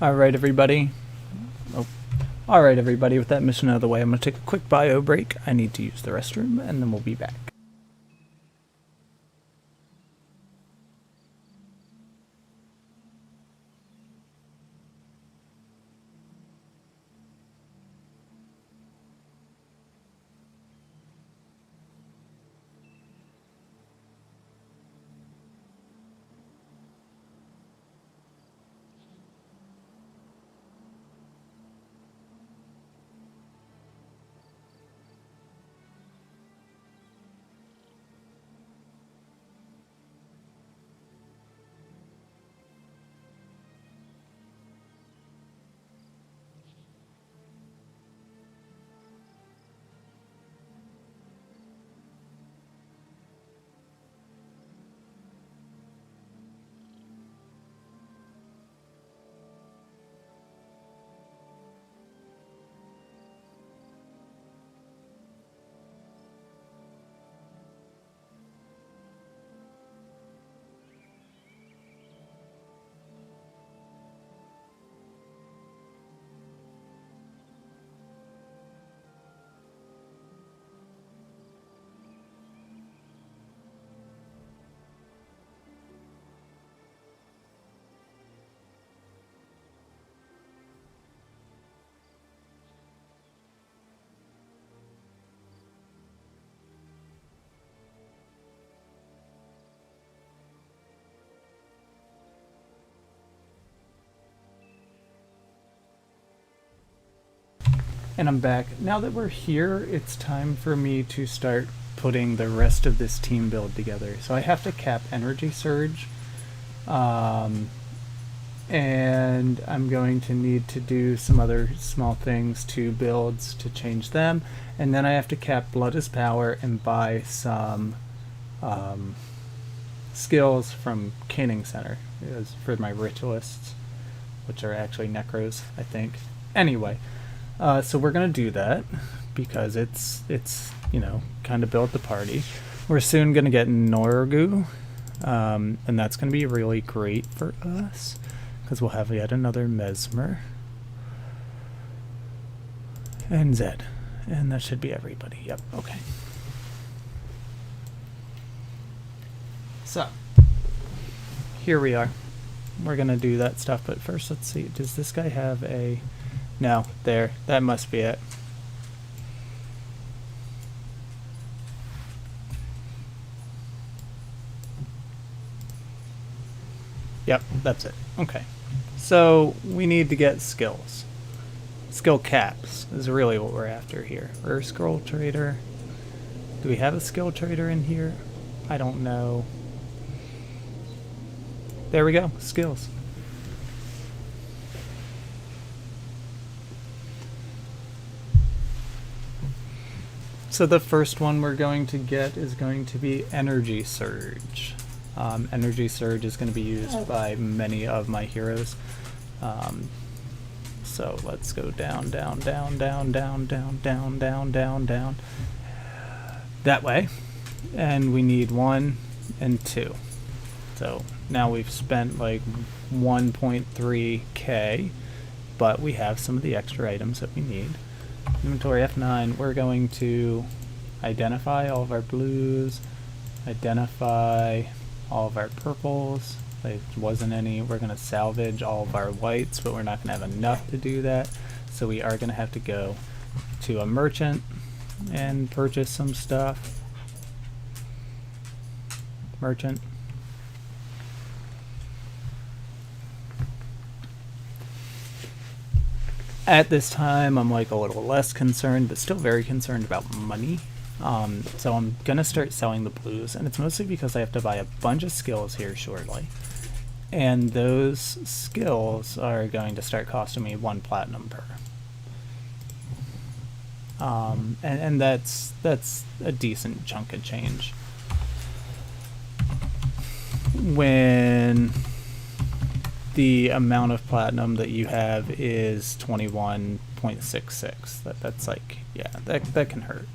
Alright, everybody. Alright, everybody, with that mission out of the way, I'm going to take a quick bio break. I need to use the restroom, and then we'll be back. And I'm back. Now that we're here, it's time for me to start putting the rest of this team build together. So I have to cap Energy Surge. And I'm going to need to do some other small things to builds to change them. And then I have to cap Blood is Power and buy some skills from Caning Center for my ritualists, which are actually necros, I think. Anyway. So we're gonna do that because it's you know, kind of build the party. We're soon gonna get Norgu, and that's gonna be really great for us because we'll have yet another Mesmer and Zed, and that should be everybody. Yep. Okay. So here we are. We're gonna do that stuff, but first let's see. Does this guy have a? No, there. That must be it. Yep, that's it. Okay. So we need to get skills. Skill caps is really what we're after here. Rare scroll trader. Do we have a skill trader in here? I don't know. There we go. Skills. So the first one we're going to get is going to be Energy Surge. Energy Surge is going to be used by many of my heroes. So let's go down, down, down, down, down, down, down, down, down, down. That way. And we need 1 and 2. So now we've spent like 1.3k, but we have some of the extra items that we need. Inventory F9, we're going to identify all of our blues, identify all of our purples. There wasn't any. We're going to salvage all of our whites, but we're not going to have enough to do that. So we are going to have to go to a merchant and purchase some stuff. Merchant. At this time, I'm like a little less concerned, but still very concerned about money. So I'm going to start selling the blues, and it's mostly because I have to buy a bunch of skills here shortly. And those skills are going to start costing me 1 platinum per. And that's a decent chunk of change. When the amount of platinum that you have is 21.66. That's like, yeah, that can hurt.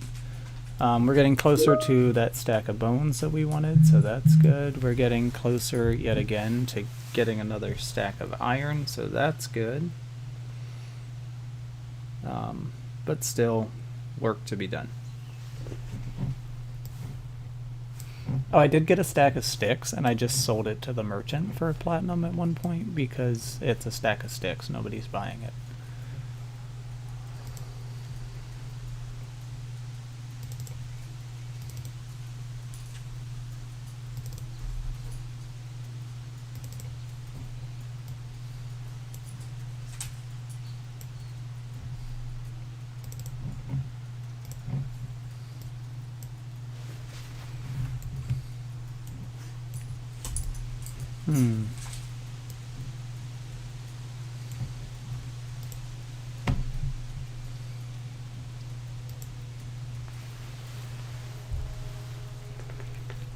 We're getting closer to that stack of bones that we wanted, so that's good. We're getting closer yet again to getting another stack of iron, so that's good. But still, work to be done. Oh, I did get a stack of sticks, and I just sold it to the merchant for platinum at one point because it's a stack of sticks. Nobody's buying it.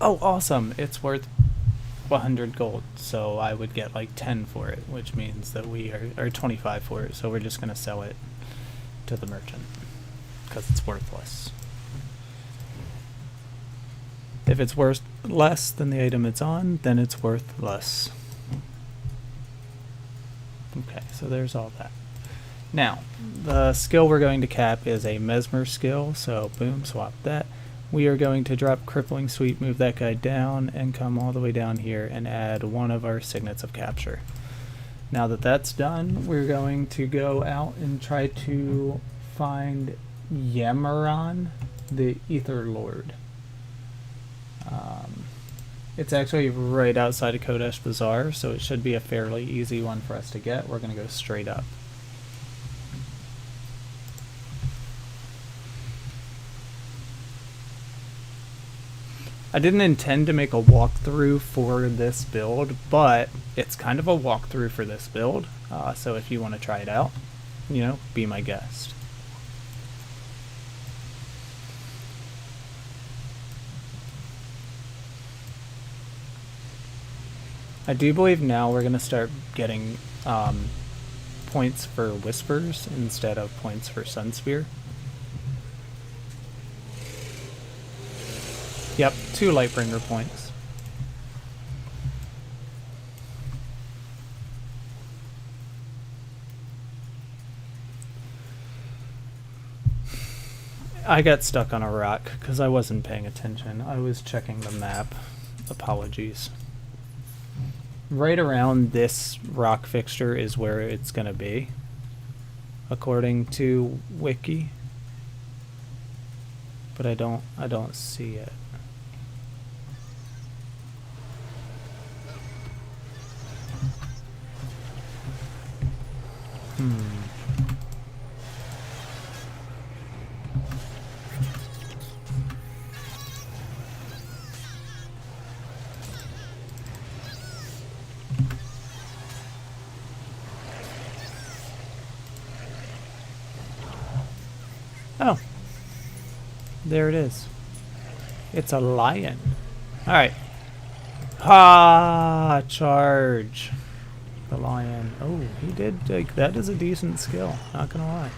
Oh, awesome. It's worth 100 gold, so I would get like 10 for it, which means that we are 25 for it, so we're just going to sell it to the merchant because it's worthless. If it's worth less than the item it's on, then it's worth less. Okay, so there's all that. Now, the skill we're going to cap is a Mesmer skill, so boom, swap that. We are going to drop Crippling Sweep, move that guy down, and come all the way down here and add one of our Signets of Capture. Now that that's done, we're going to go out and try to find Yamaran, the Ether Lord. It's actually right outside of Kodesh Bazaar, so it should be a fairly easy one for us to get. We're going to go straight up. I didn't intend to make a walkthrough for this build, but it's kind of a walkthrough for this build. So if you want to try it out, you know, be my guest. I do believe now we're going to start getting points for Whispers instead of points for Sunspear. Yep, 2 Lightbringer points. I got stuck on a rock because I wasn't paying attention. I was checking the map. Apologies. Right around this rock fixture is where it's going to be, according to Wiki. But I don't see it. Oh, there it is. It's a lion. All right. Ha! Charge. The lion. Oh, he did. That is a decent skill. Not gonna lie.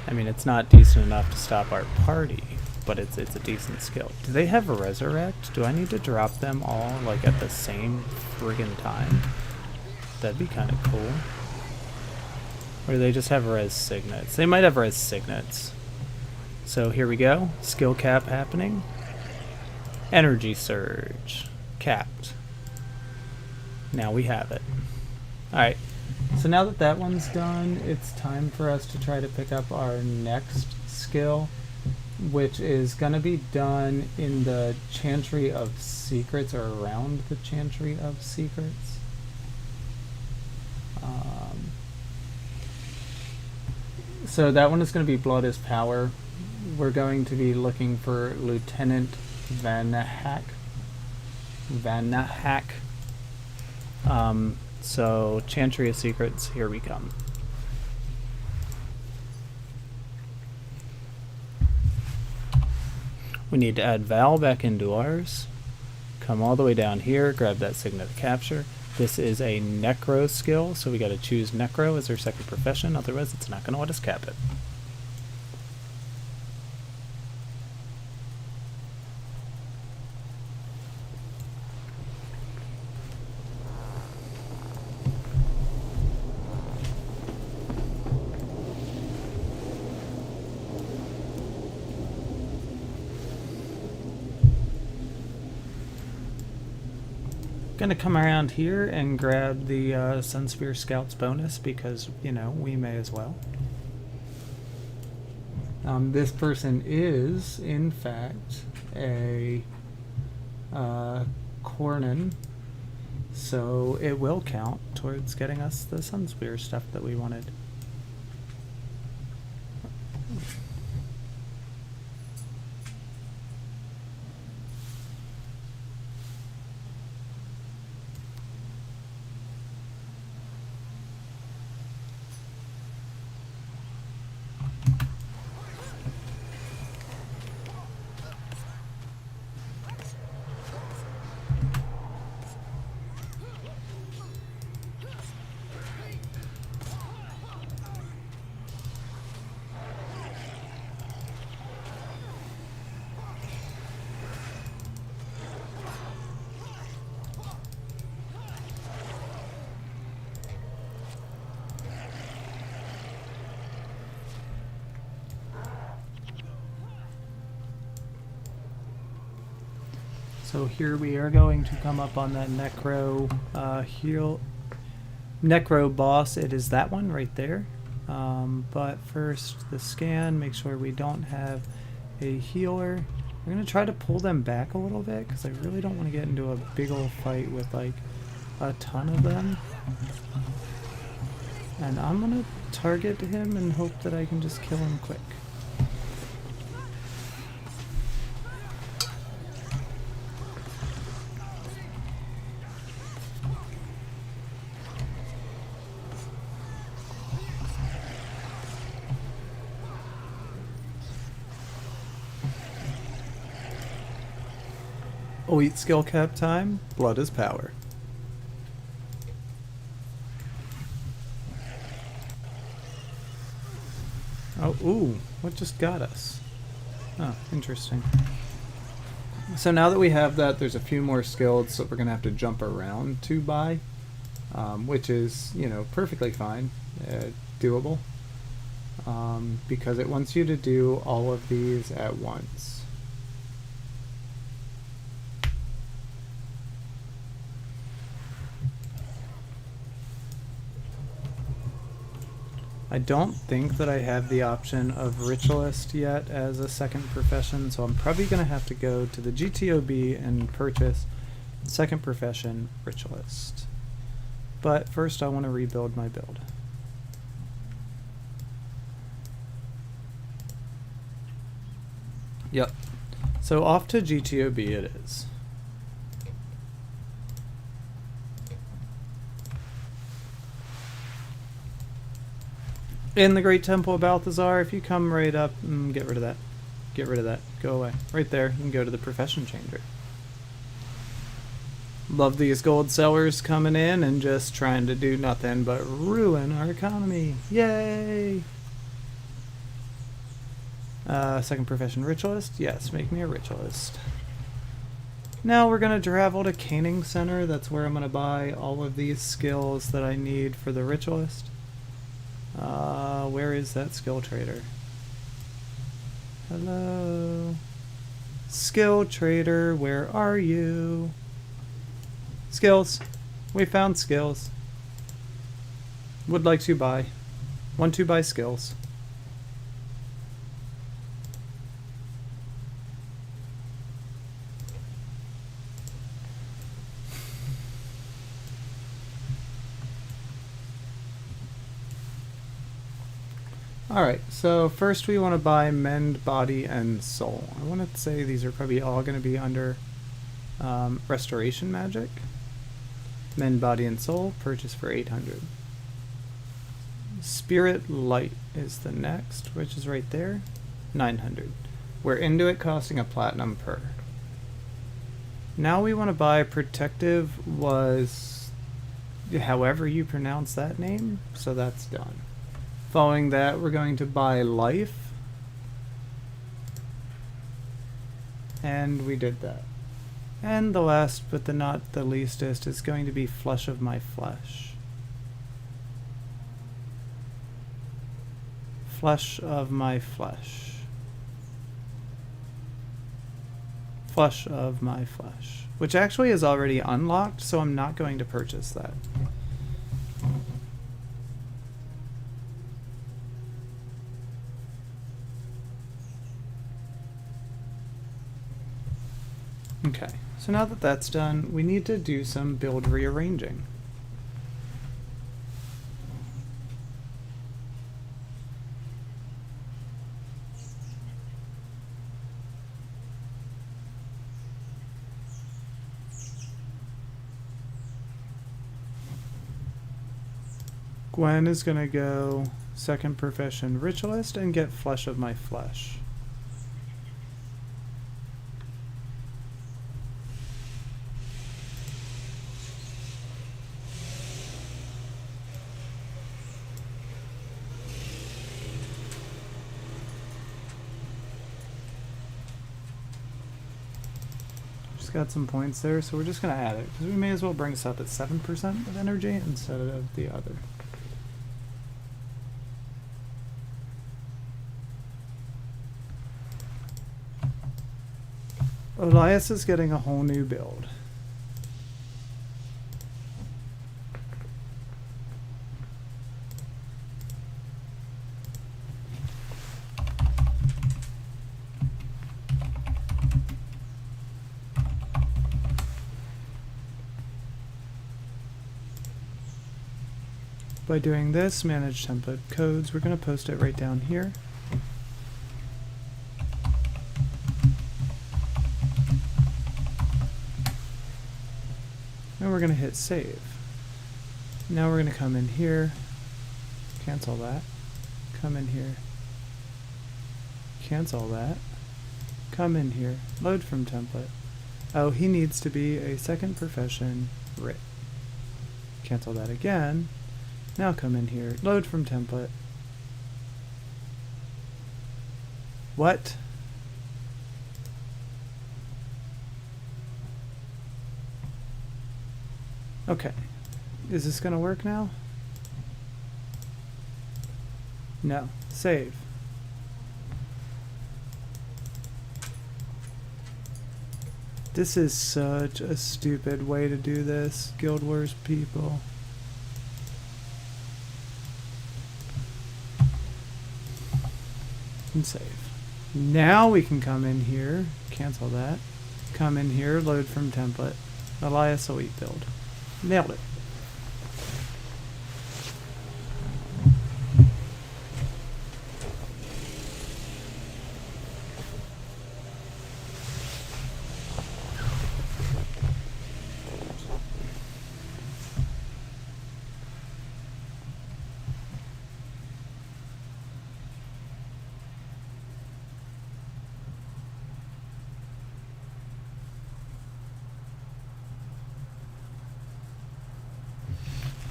I mean, it's not decent enough to stop our party, but it's a decent skill. Do they have a resurrect? Do I need to drop them all like at the same friggin' time? That'd be kind of cool. Or do they just have res signets? They might have res signets. So here we go. Skill cap happening. Energy surge. Capped. Now we have it. Alright. So now that that one's done, it's time for us to try to pick up our next skill, which is going to be done in the Chantry of Secrets, or around the Chantry of Secrets. So that one is going to be Blood is Power. We're going to be looking for Lieutenant Vanahak. So Chantry of Secrets, here we come. We need to add Val back into ours. Come all the way down here, grab that Signet of Capture. This is a Necro skill, so we got to choose Necro as our second profession, otherwise it's not going to let us cap it. Gonna come around here and grab the Sunspear Scouts bonus because, you know, we may as well. This person is, in fact, a Cornan, so it will count towards getting us the Sunspear stuff that we wanted. So here we are going to come up on that Necro Necro boss. It is that one right there. But first, the scan, make sure we don't have a healer. We're going to try to pull them back a little bit because I really don't want to get into a big old fight with like a ton of them. And I'm gonna target him and hope that I can just kill him quick. Elite skill cap time. Blood is power. Oh, ooh, what just got us? Oh, interesting. So now that we have that, there's a few more skills that we're going to have to jump around to buy, which is, you know, perfectly fine, doable, because it wants you to do all of these at once. I don't think that I have the option of Ritualist yet as a second profession, so I'm probably going to have to go to the GTOB and purchase second profession Ritualist. But first I want to rebuild my build. Yep. So off to GTOB it is. In the Great Temple of Balthazar, if you come right up, get rid of that. Get rid of that. Go away. Right there, you can go to the Profession Changer. Love these gold sellers coming in and just trying to do nothing but ruin our economy. Yay! Second Profession Ritualist? Yes, make me a Ritualist. Now we're going to travel to Caning Center. That's where I'm going to buy all of these skills that I need for the Ritualist. Where is that skill trader? Hello? Skill trader, where are you? Skills. We found skills. Would like to buy. Want to buy skills. Alright, so first we want to buy Mend, Body, and Soul. I want to say these are probably all going to be under Restoration Magic. Mend, Body, and Soul, purchase for 800. Spirit Light is the next, which is right there, 900. We're into it costing a platinum per. Now we want to buy Protective was however you pronounce that name, so that's done. Following that, we're going to buy Life. And we did that. And the last but not the leastest is going to be Flesh of My Flesh. Flesh of My Flesh. Flesh of My Flesh. Which actually is already unlocked, so I'm not going to purchase that. Okay, so now that that's done, we need to do some build rearranging. Gwen is going to go second profession Ritualist and get Flesh of My Flesh. Got some points there, so we're just going to add it, because we may as well bring us up at 7% of energy instead of the other. Elias is getting a whole new build. by doing this, manage template codes. We're going to post it right down here. And we're going to hit save. Now we're going to come in here, cancel that, come in here, cancel that, come in here, load from template. Oh, he needs to be a second profession writ. Cancel that again. Now come in here, load from template. What? Okay. Is this gonna work now? No. Save. This is such a stupid way to do this, Guild Wars people. And save. Now we can come in here, cancel that, come in here, load from template, Elias Elite build. Nailed it.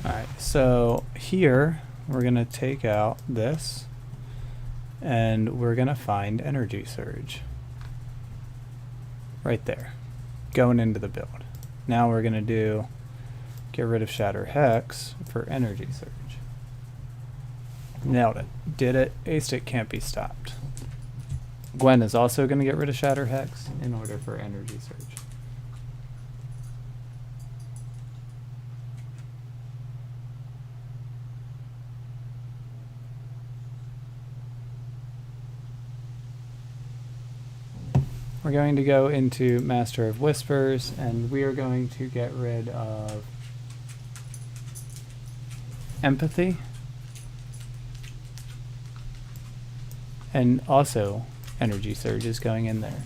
Alright, so here we're going to take out this and we're going to find Energy Surge. Right there. Going into the build. Now we're going to get rid of Shatter Hex for Energy Surge. Nailed it. Did it. Aced it, can't be stopped. Gwen is also going to get rid of Shatter Hex in order for Energy Surge. We're going to go into Master of Whispers, and we are going to get rid of Empathy. And also, Energy Surge is going in there.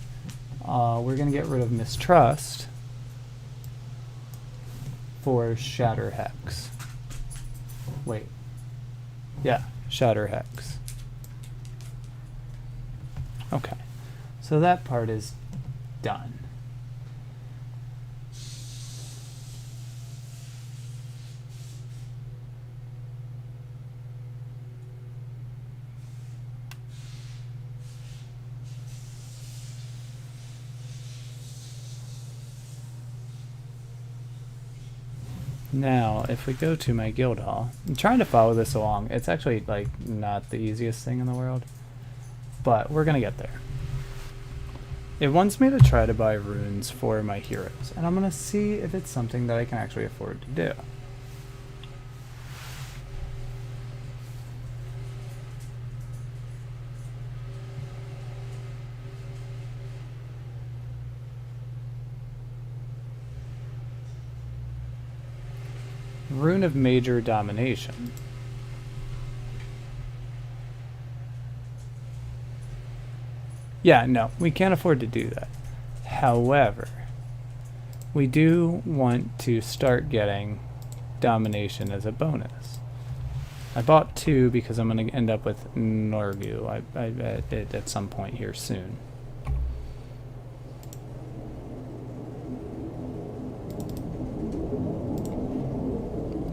We're going to get rid of Mistrust for Shatter Hex. Wait. Yeah, Shatter Hex. Okay. So that part is done. Now, if we go to my guild hall, I'm trying to follow this along. It's actually like not the easiest thing in the world, but we're gonna get there. It wants me to try to buy runes for my heroes, and I'm going to see if it's something that I can actually afford to do. Rune of Major Domination. Yeah, no, we can't afford to do that. However, we do want to start getting domination as a bonus. I bought 2 because I'm going to end up with Norgu at some point here soon.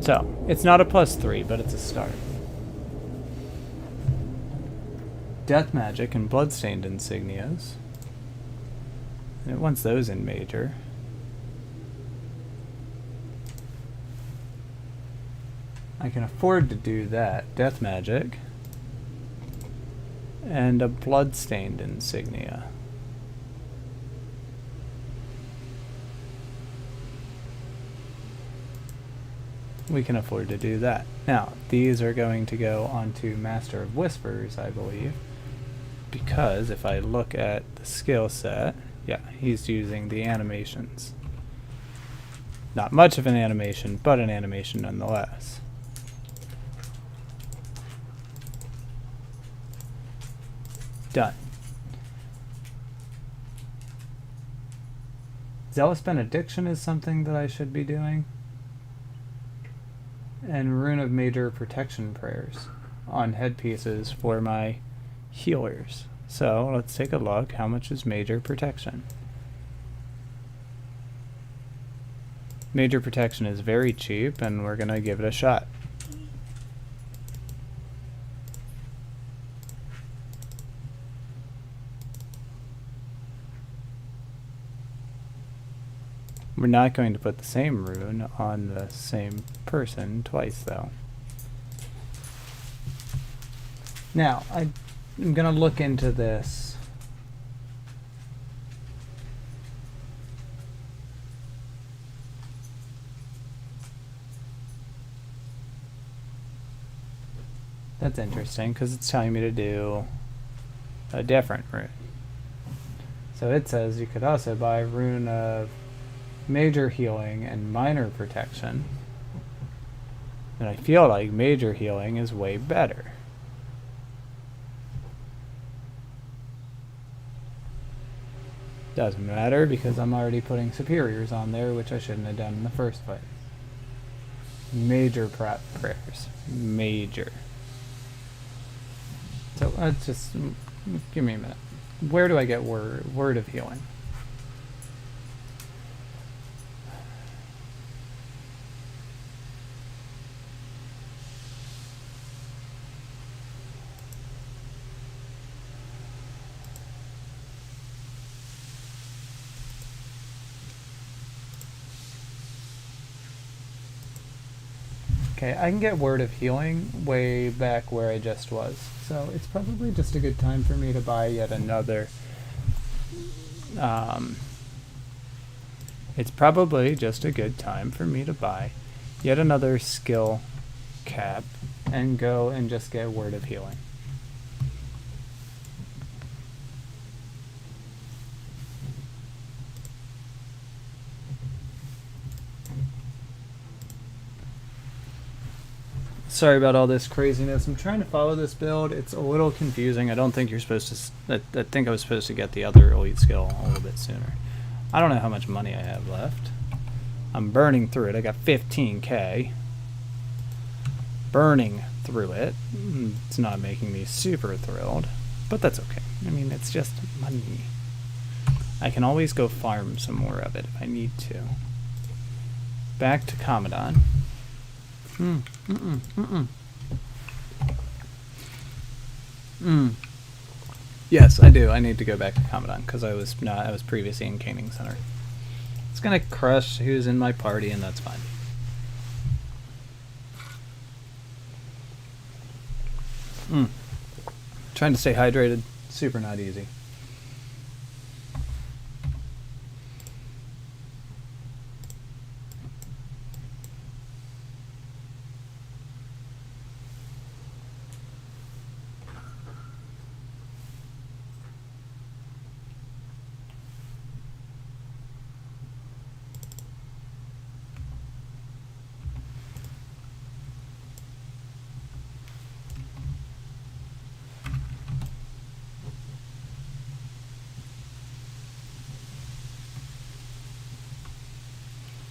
So, it's not a +3, but it's a start. Death Magic and Bloodstained insignias. And it wants those in Major. I can afford to do that. Death Magic. And a Bloodstained insignia. We can afford to do that. Now, these are going to go onto Master of Whispers, I believe. Because if I look at the skill set, yeah, he's using the animations. Not much of an animation, but an animation nonetheless. Done. Zealous Benediction is something that I should be doing. And Rune of Major Protection Prayers on headpieces for my healers. So let's take a look. How much is Major Protection? Major Protection is very cheap, and we're gonna give it a shot. We're not going to put the same rune on the same person twice, though. Now, I'm going to look into this. That's interesting, because it's telling me to do a different rune. So it says you could also buy a rune of Major Healing and Minor Protection. And I feel like Major Healing is way better. Doesn't matter because I'm already putting superiors on there, which I shouldn't have done in the first place. Major prayers. Major. So let's just give me a minute. Where do I get word of healing? Okay, I can get word of healing way back where I just was. So it's probably just a good time for me to buy yet another. It's probably just a good time for me to buy yet another skill cap and go and just get word of healing. Sorry about all this craziness. I'm trying to follow this build. It's a little confusing. I don't think you're supposed to... I think I was supposed to get the other elite skill a little bit sooner. I don't know how much money I have left. I'm burning through it. I got 15k. Burning through it. It's not making me super thrilled. But that's okay. I mean, it's just money. I can always go farm some more of it if I need to. Back to Commandant. Yes, I do. I need to go back to Commandant because I was previously in Caning Center. It's gonna crush who's in my party, and that's fine. Trying to stay hydrated, super not easy.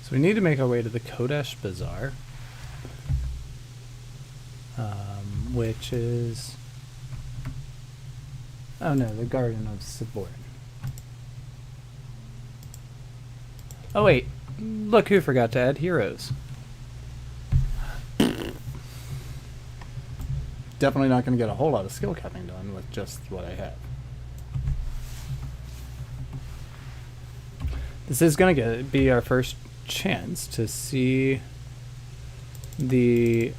So we need to make our way to the Kodesh Bazaar, which is... Oh no, the Garden of Sibourn. Oh wait, look who forgot to add heroes. Definitely not going to get a whole lot of skill capping done with just what I have. This is going to be our first chance to see the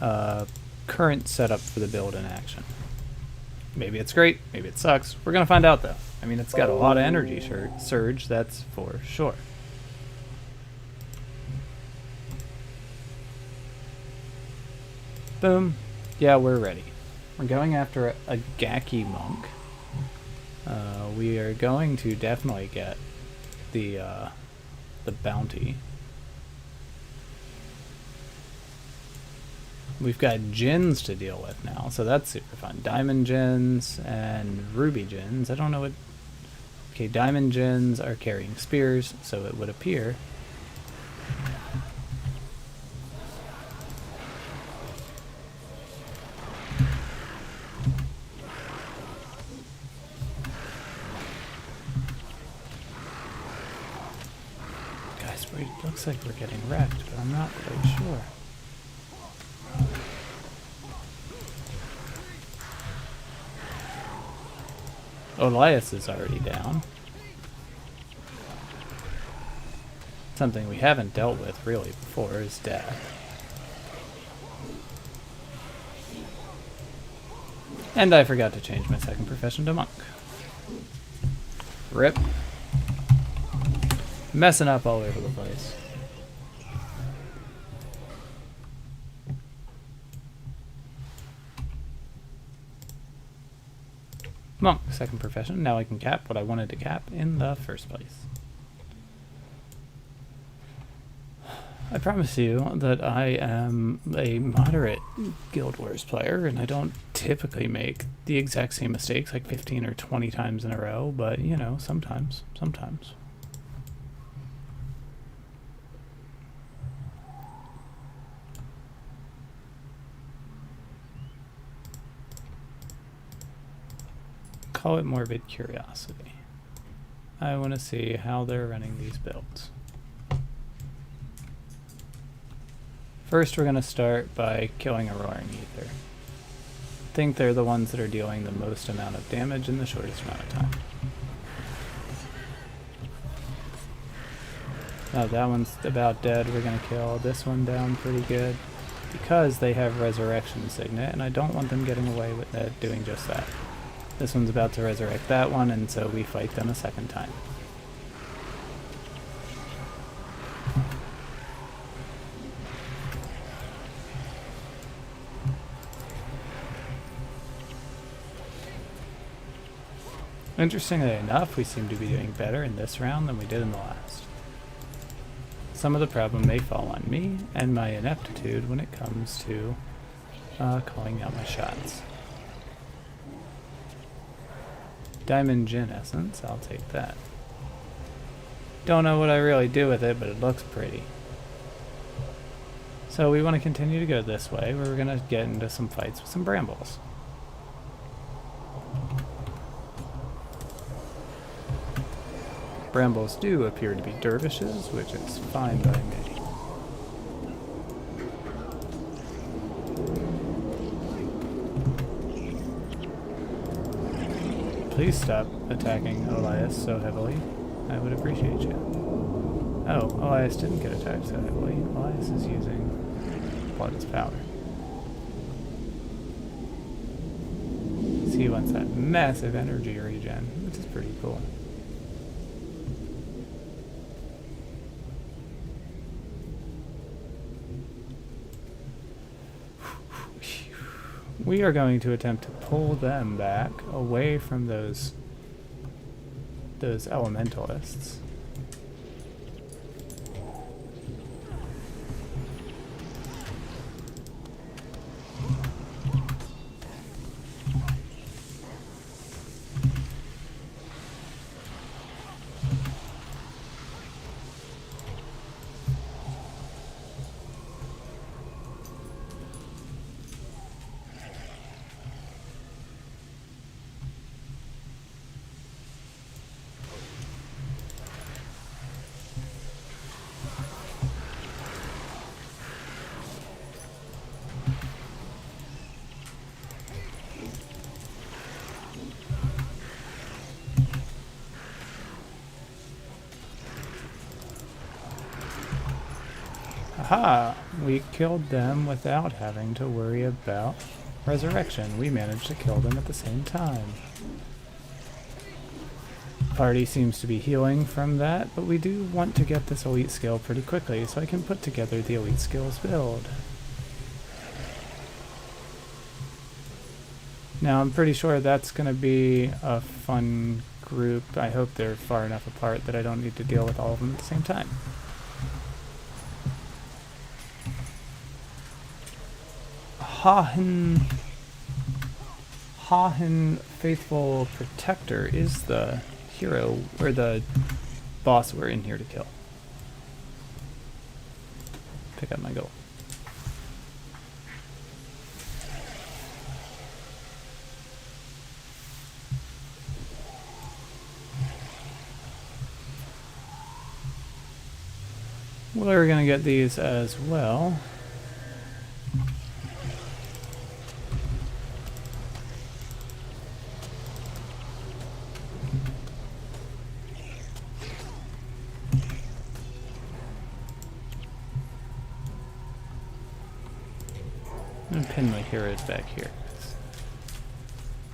current setup for the build in action. Maybe it's great, maybe it sucks. We're gonna find out though. I mean, it's got a lot of energy surge, that's for sure. Boom. Yeah, we're ready. We're going after a Gaki monk. We are going to definitely get the bounty. we've got Djinns to deal with now, so that's super fun. Diamond Djinns and Ruby Djinns. I don't know what... Okay, Diamond Djinns are carrying spears, so it would appear... Guys, it looks like we're getting wrecked, but I'm not quite sure. Elias is already down. Something we haven't dealt with really before is death. And I forgot to change my second profession to monk. Rip. Messing up all over the place. Monk, second profession. Now I can cap what I wanted to cap in the first place. I promise you that I am a moderate Guild Wars player, and I don't typically make the exact same mistakes like 15 or 20 times in a row, but, you know, sometimes. Call it morbid curiosity. I want to see how they're running these builds. First, we're going to start by killing a Roaring Ether. I think they're the ones that are dealing the most amount of damage in the shortest amount of time. Oh, that one's about dead. We're going to kill this one down pretty good because they have Resurrection Signet, and I don't want them getting away with doing just that. This one's about to resurrect that one, and so we fight them a second time. Interestingly enough, we seem to be doing better in this round than we did in the last. Some of the problem may fall on me and my ineptitude when it comes to calling out my shots. Diamond Djinn Essence, I'll take that. Don't know what I really do with it, but it looks pretty. So we want to continue to go this way, where we're going to get into some fights with some brambles. Brambles do appear to be dervishes, which is fine by me. Please stop attacking Elias so heavily. I would appreciate you. Oh, Elias didn't get attacked so heavily. Elias is using Blood as power. So he wants that massive energy regen, which is pretty cool. We are going to attempt to pull them back away from those elementalists. Aha! We killed them without having to worry about resurrection. We managed to kill them at the same time. Party seems to be healing from that, but we do want to get this elite skill pretty quickly so I can put together the elite skills build. Now I'm pretty sure that's going to be a fun group. I hope they're far enough apart that I don't need to deal with all of them at the same time. Hahen Faithful Protector is the hero, or the boss we're in here to kill. Pick up my gold. We're gonna get these as well. I'm gonna pin my heroes back here.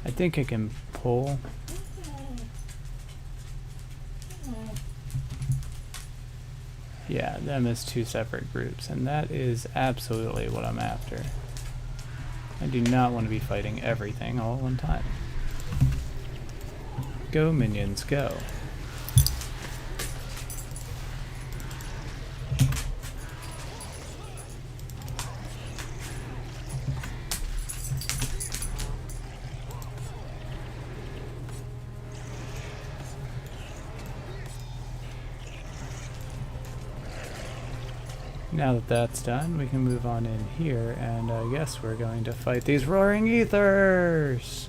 I think I can pull. Yeah, them as two separate groups, and that is absolutely what I'm after. I do not want to be fighting everything all at one time. Go, minions, go. Now that that's done, we can move on in here, and I guess we're going to fight these roaring ethers!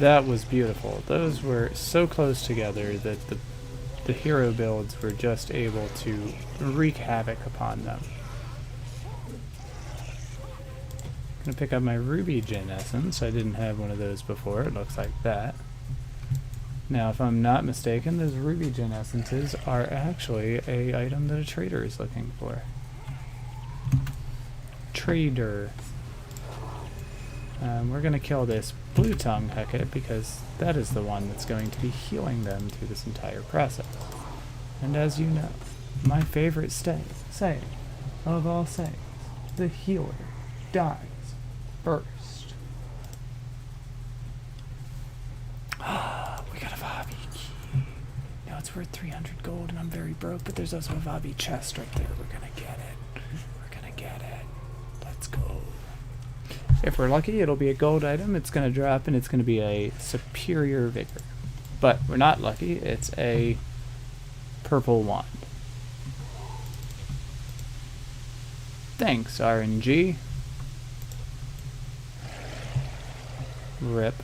That was beautiful. Those were so close together that the hero builds were just able to wreak havoc upon them. I'm gonna pick up my ruby gin essence. I didn't have one of those before. It looks like that. Now, if I'm not mistaken, those ruby gin essences are actually a item that a trader is looking for. Trader. We're gonna kill this blue tongue Hecate because that is the one that's going to be healing them through this entire process. And as you know, my favorite saying of all sayings, the healer dies first. We got a Vavi key. Now it's worth 300 gold and I'm very broke, but there's also a Vavi chest right there. We're gonna get it. We're gonna get it. Let's go. If we're lucky, it'll be a gold item. It's going to drop, and it's going to be a superior vigor. But we're not lucky. It's a purple wand. Thanks, RNG. Rip.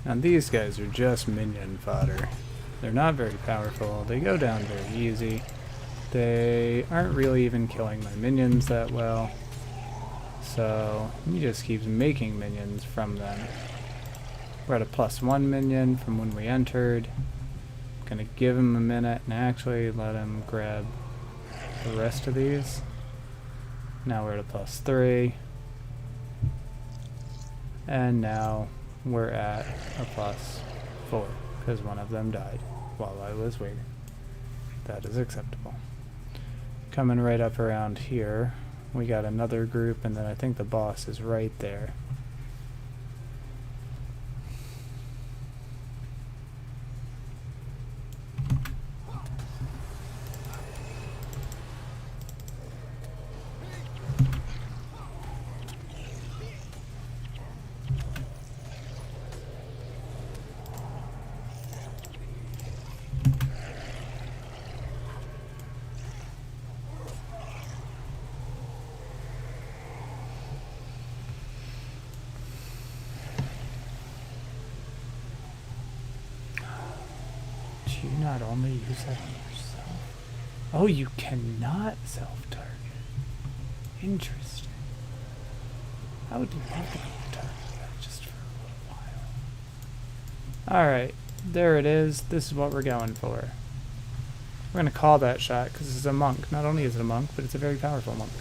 Now these guys are just minion fodder. They're not very powerful, they go down very easy. They aren't really even killing my minions that well. So he just keeps making minions from them. We're at a +1 minion from when we entered. Gonna give him a minute and actually let him grab the rest of these. Now we're at a +3. And now we're at a +4 because one of them died while I was waiting. That is acceptable. Coming right up around here, we got another group, and then I think the boss is right there. Do you not only use that on yourself? Oh, you cannot self-target. Interesting. I would love to be able to target that just for a little while. Alright, there it is. This is what we're going for. We're going to call that shot because it's a monk. Not only is it a monk, but it's a very powerful monk.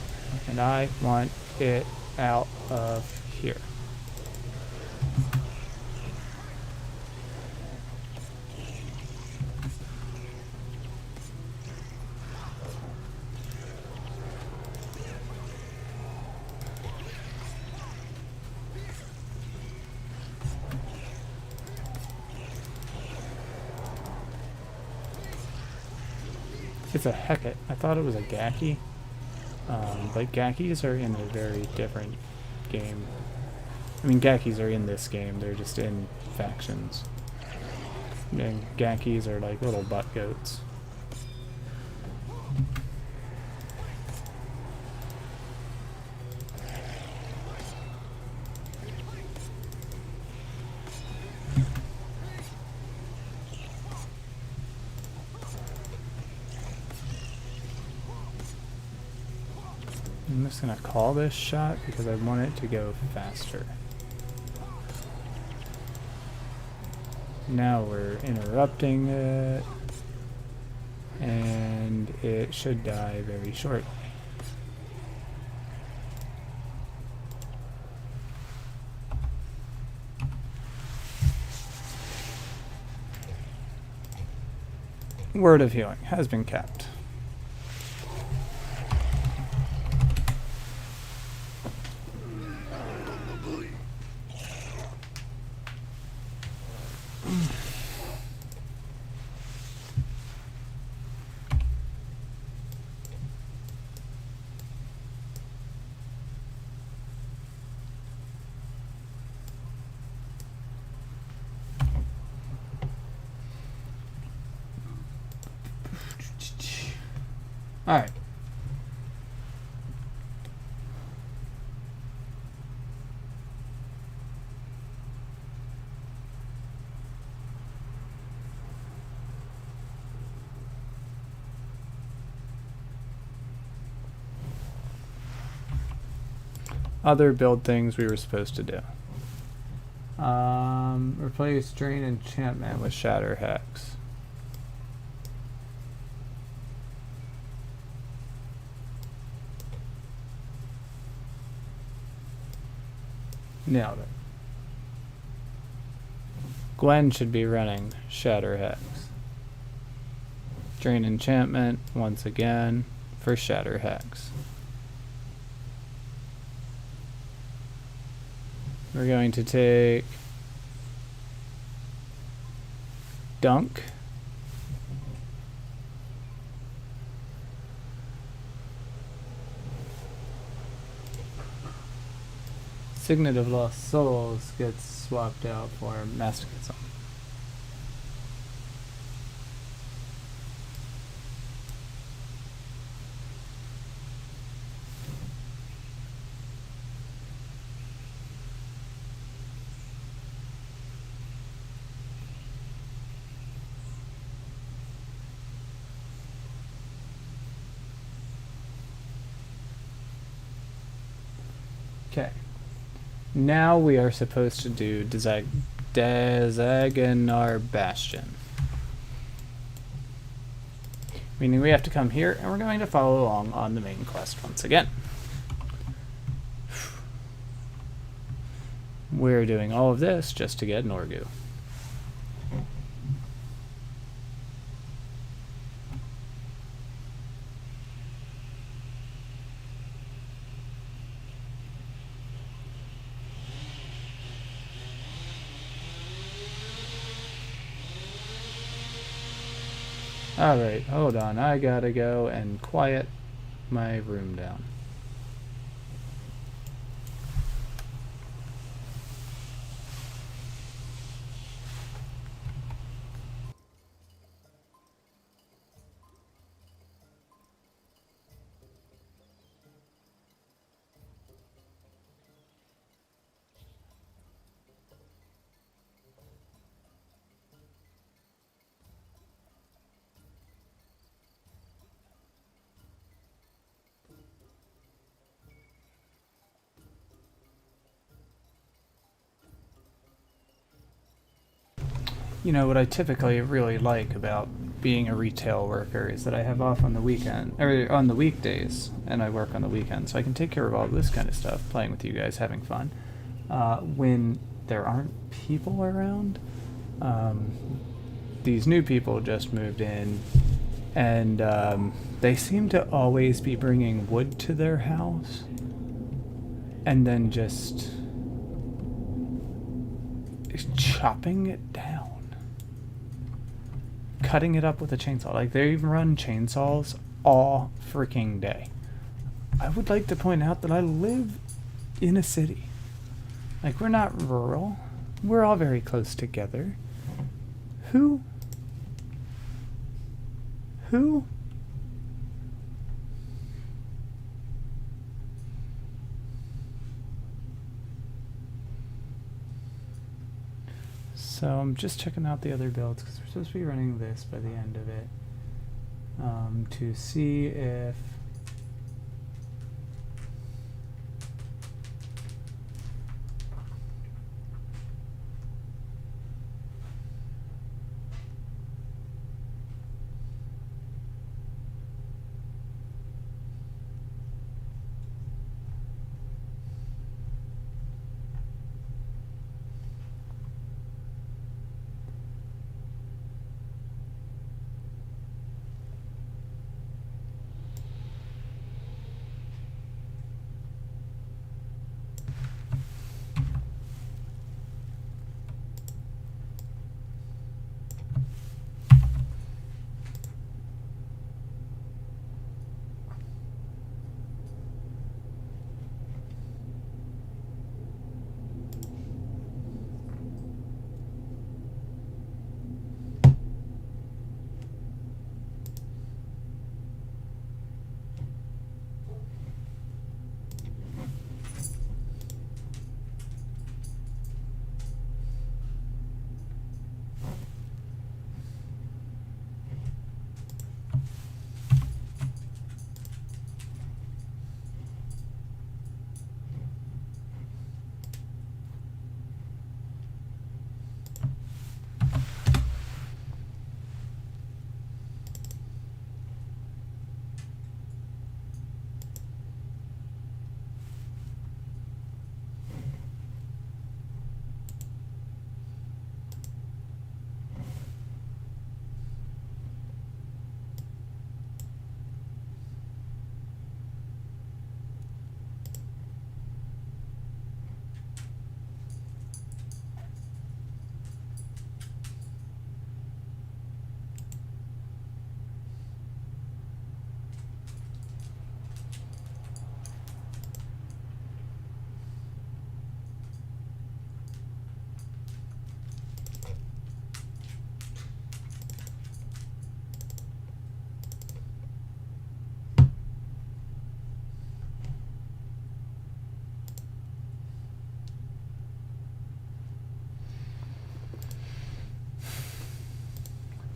And I want it out of here. It's a Hecate. I thought it was a Gaki. But Gakis are in a very different game. I mean, Gakis are in this game. They're just in factions. And Gakis are like little butt goats. I'm just gonna call this shot because I want it to go faster. Now we're interrupting it, and it should die very shortly. Word of healing has been kept. All right. Other build things we were supposed to do. Replace Drain Enchantment with Shatter Hex. Nailed it. Gwen should be running Shatter Hex. Drain Enchantment once again for Shatter Hex. We're going to take Dunk. Signet of Lost Souls gets swapped out for Masochism. Okay. Now we are supposed to do Dazagonar Bastion. Meaning we have to come here, and we're going to follow along on the main quest once again. We're doing all of this just to get Norgu. Alright, hold on. I gotta go and quiet my room down. you know, what I typically really like about being a retail worker is that I have off on the weekend, or on the weekdays, and I work on the weekends, so I can take care of all this kind of stuff, playing with you guys, having fun. When there aren't people around, these new people just moved in, and they seem to always be bringing wood to their house, and then just chopping it down, cutting it up with a chainsaw. Like, they run chainsaws all freaking day. I would like to point out that I live in a city. Like, we're not rural. We're all very close together. Who? So I'm just checking out the other builds because we're supposed to be running this by the end of it, to see if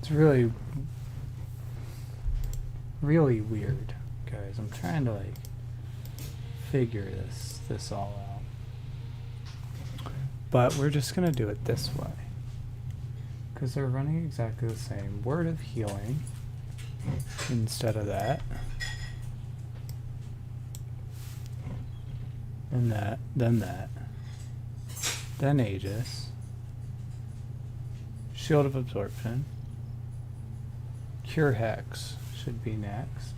it's really, really weird, guys. I'm trying to like figure this all out, but we're just gonna do it this way because they're running exactly the same. Word of healing instead of that, and that, then Aegis, Shield of Absorption. Cure Hex should be next.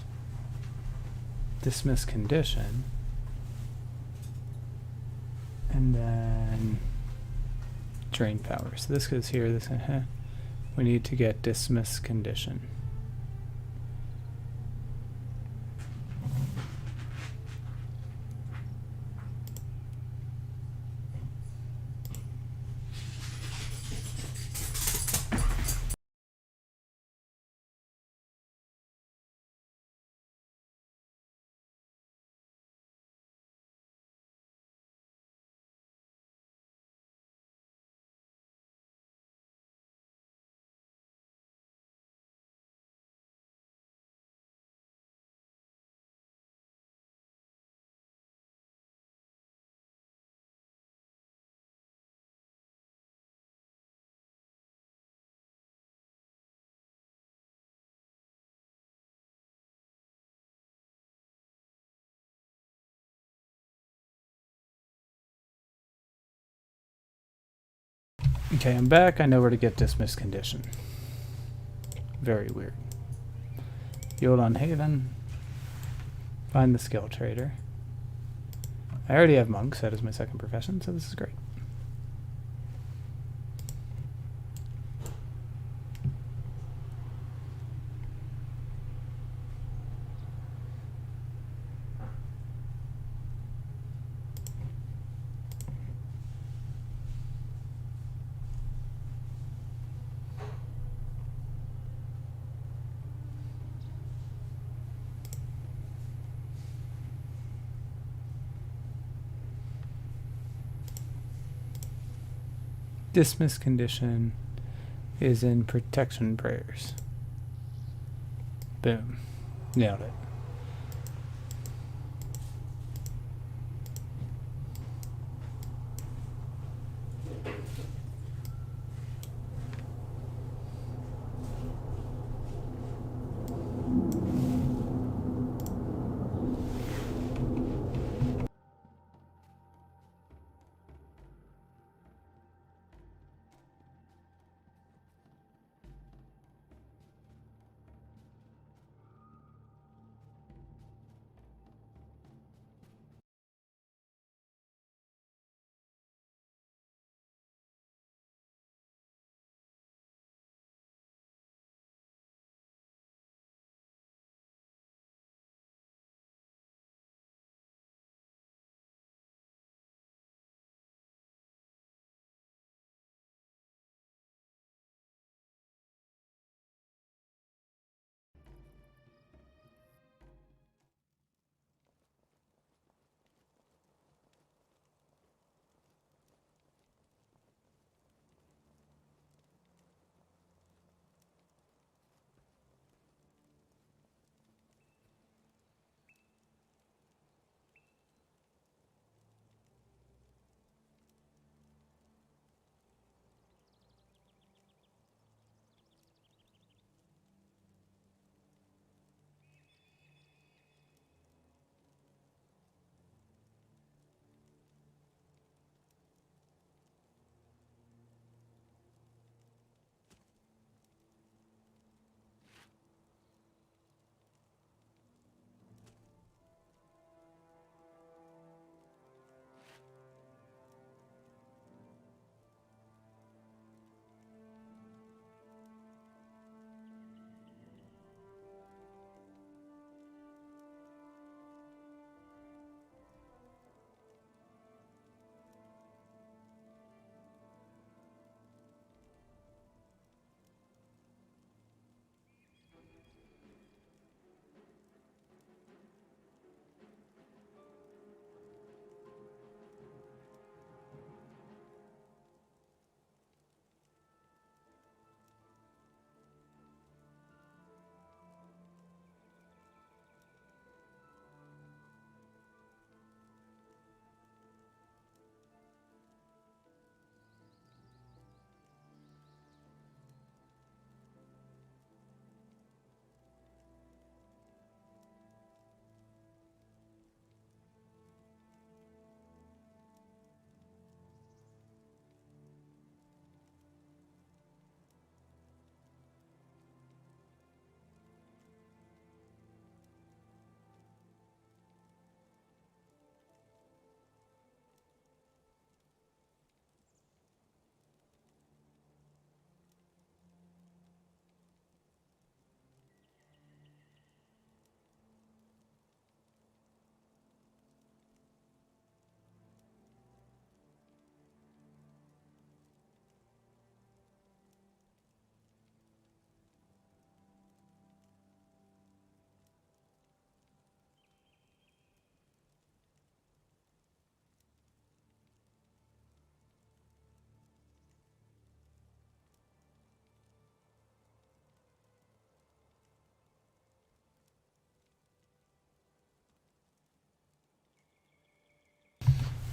Dismiss Condition. And then Drain Power. So this goes here. This we need to get Dismiss Condition. Okay, I'm back. I know where to get dismiss condition. Very weird. Yolon Haven. Find the skill trader. I already have monks. That is my second profession, so this is great. Dismiss condition is in protection prayers. Boom. Nailed it.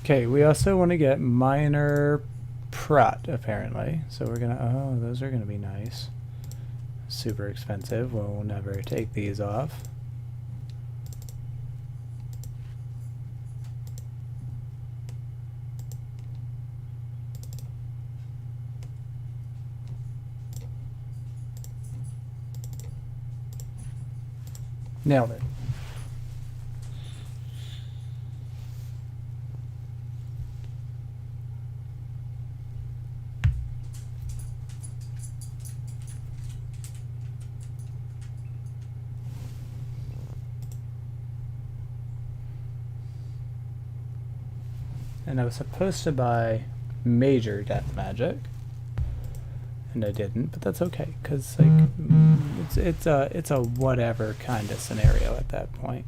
Okay, we also want to get minor prot, apparently. So we're gonna, oh, those are gonna be nice. Super expensive. We'll never take these off. Nailed it. And I was supposed to buy major death magic, and I didn't, but that's okay, because like it's a whatever kind of scenario at that point.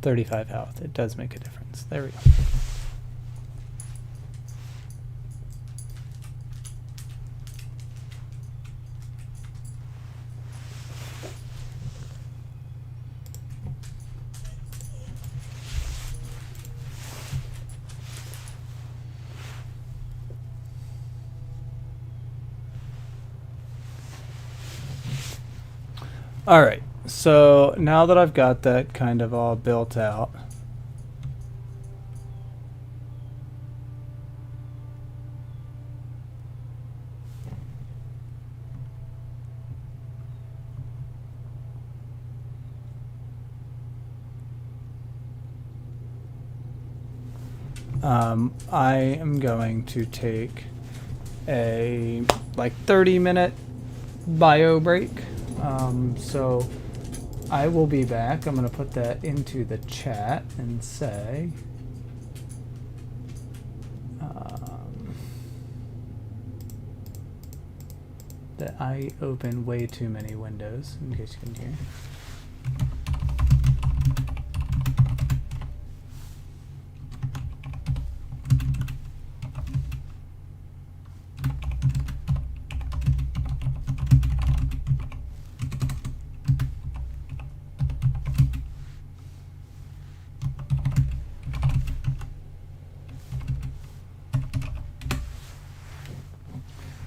35 health, it does make a difference. There we go. Alright, so now that I've got that kind of all built out, I am going to take a like 30-minute bio break. So I will be back. I'm going to put that into the chat and say that I opened way too many windows, in case you can hear.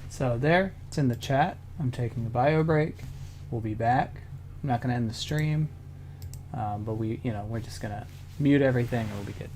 So there, it's in the chat. I'm taking a bio break. We'll be back. I'm not going to end the stream, but we're just going to mute everything and we'll be good.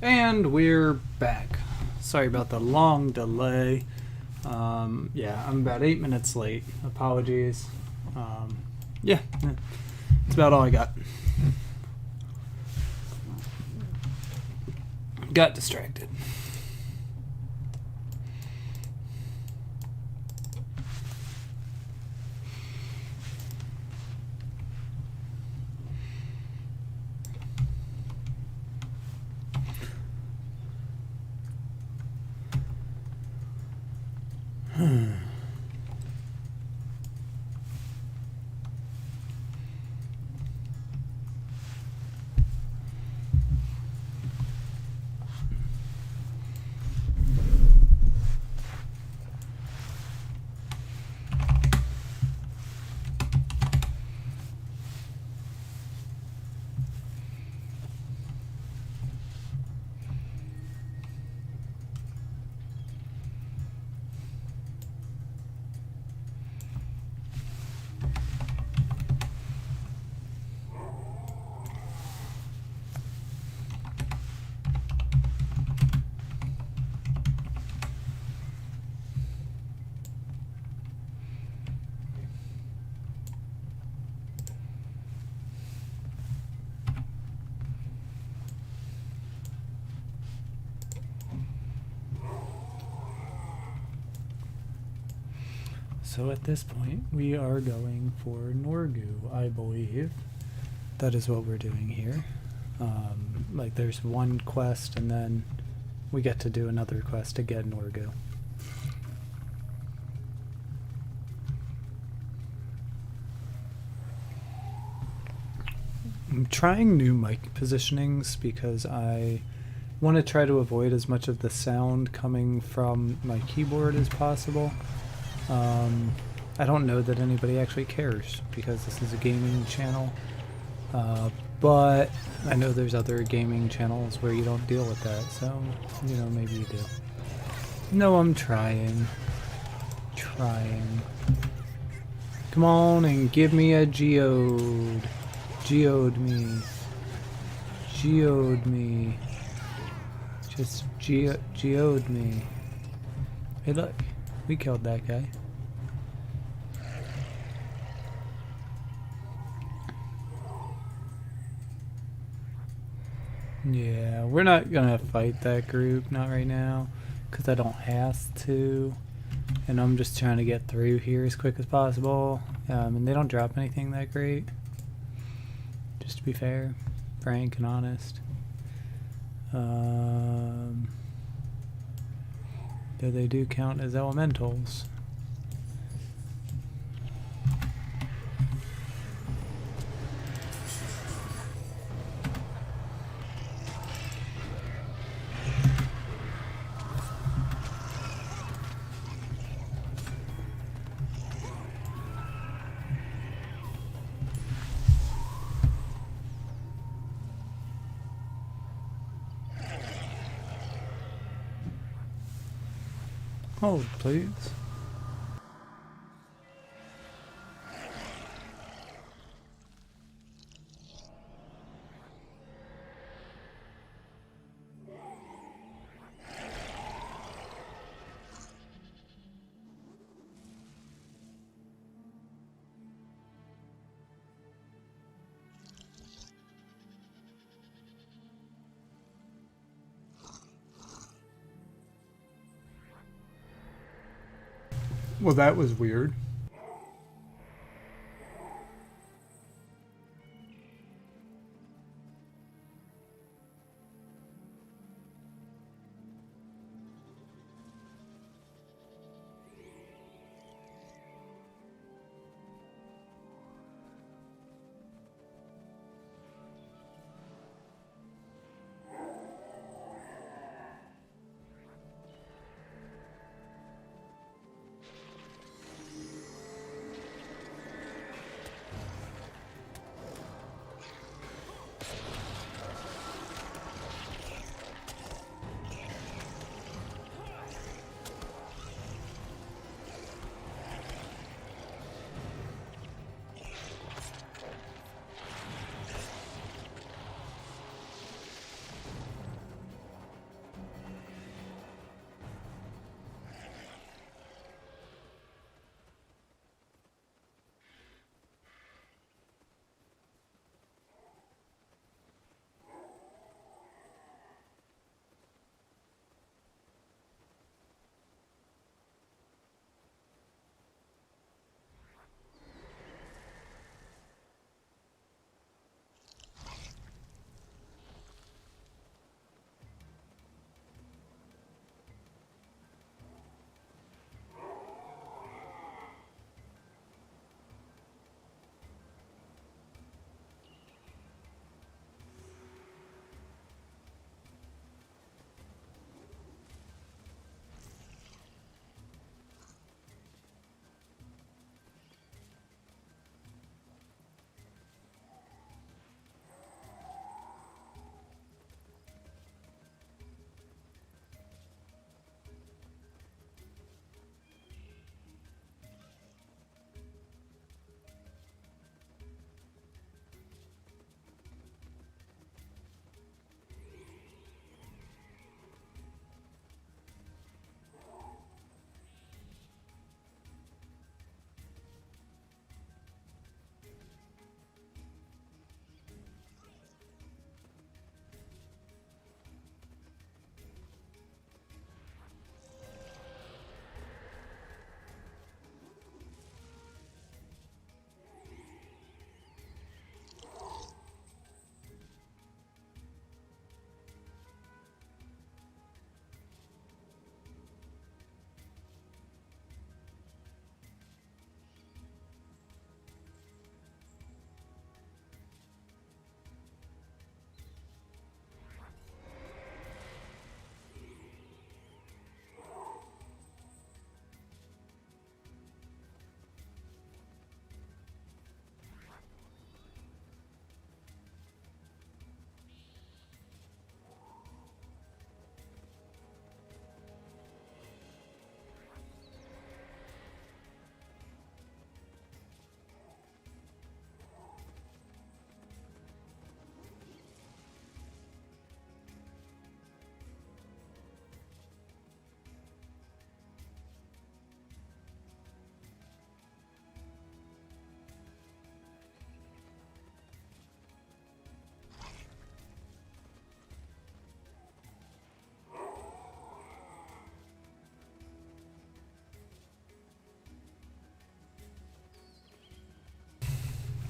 And we're back. Sorry about the long delay. Yeah, I'm about 8 minutes late. Apologies. Yeah, that's about all I got. Got distracted. So at this point, we are going for Norgu, I believe. That is what we're doing here. Like there's one quest and then we get to do another quest to get Norgu. I'm trying new mic positionings because I want to try to avoid as much of the sound coming from my keyboard as possible. I don't know that anybody actually cares because this is a gaming channel, but I know there's other gaming channels where you don't deal with that, so, you know, maybe you do. No, I'm trying. Come on and give me a geode. Geode me. Geode me. Just geode me. Hey look, we killed that guy. Yeah, we're not gonna fight that group, not right now, because I don't have to, and I'm just trying to get through here as quick as possible, and they don't drop anything that great, just to be fair, frank and honest. Though they do count as elementals. Hold, please. Well, that was weird.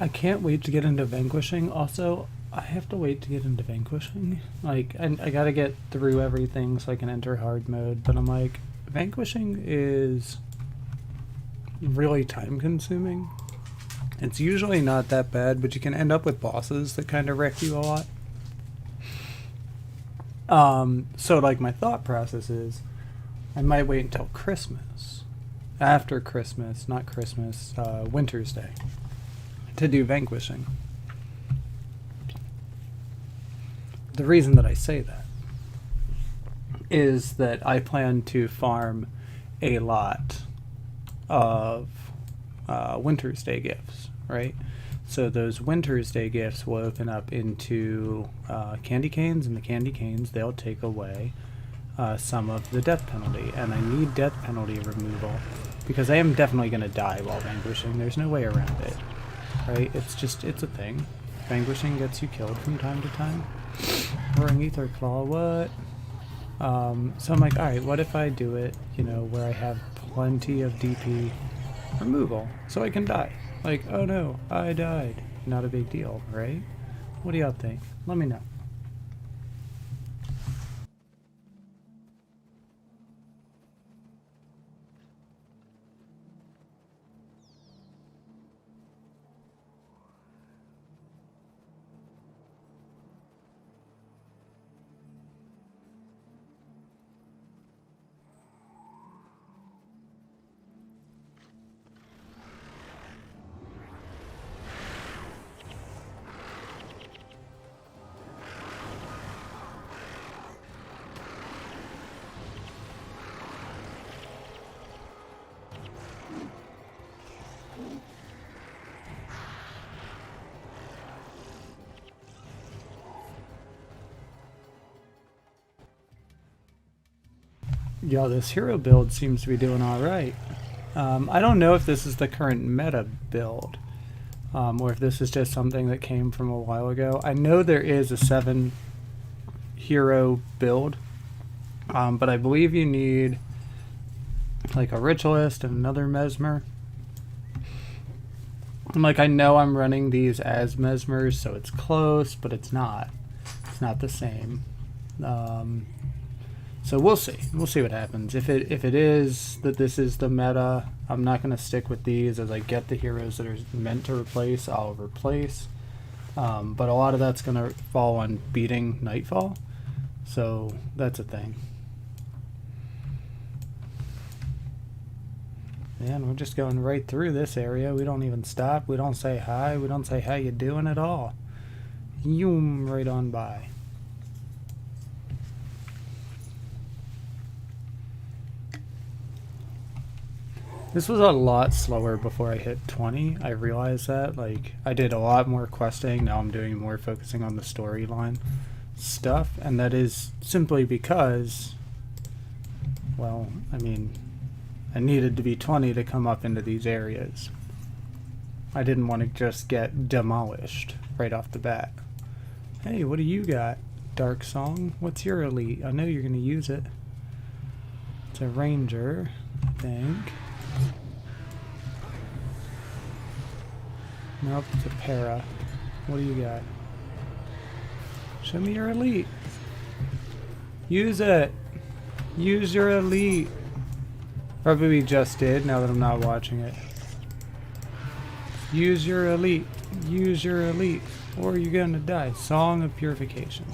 I can't wait to get into Vanquishing. Also, I have to wait to get into Vanquishing. Like, I gotta get through everything so I can enter hard mode, but I'm like, Vanquishing is really time consuming. It's usually not that bad, but you can end up with bosses that kind of wreck you a lot. So like my thought process is, I might wait until Christmas, after Christmas, not Christmas, Winter's Day, to do Vanquishing. The reason that I say that is that I plan to farm a lot of Winter's Day gifts, right? So those Winter's Day gifts will open up into candy canes, and the candy canes, they'll take away some of the death penalty. And I need death penalty removal because I am definitely going to die while Vanquishing. There's no way around it, right? It's a thing. Vanquishing gets you killed from time to time. Roaring Ether Claw, what? So I'm like, alright, what if I do it, you know, where I have plenty of DP removal so I can die? Like, oh no, I died. Not a big deal, right? What do y'all think? Let me know. Yeah, this hero build seems to be doing alright. I don't know if this is the current meta build, or if this is just something that came from a while ago. I know there is a 7 hero build, but I believe you need like a ritualist and another mesmer. And like, I know I'm running these as mesmers, so it's close, but it's not. It's not the same. So we'll see. We'll see what happens. If it is that this is the meta, I'm not going to stick with these. As I get the heroes that are meant to replace, I'll replace. But a lot of that's going to fall on beating Nightfall. So that's a thing. Man, we're just going right through this area. We don't even stop. We don't say hi. We don't say how you doing at all. Yoom, right on by. This was a lot slower before I hit 20. I realized that. Like, I did a lot more questing. Now I'm doing more focusing on the storyline stuff. And that is simply because, well, I mean, I needed to be 20 to come up into these areas. I didn't want to just get demolished right off the bat. Hey, what do you got? Dark Song? What's your elite? I know you're going to use it. It's a ranger, I think. Nope, it's a para. What do you got? Show me your elite. Use it. Use your elite. Probably just did, now that I'm not watching it. Use your elite. Use your elite. Or you're gonna die. Song of Purification.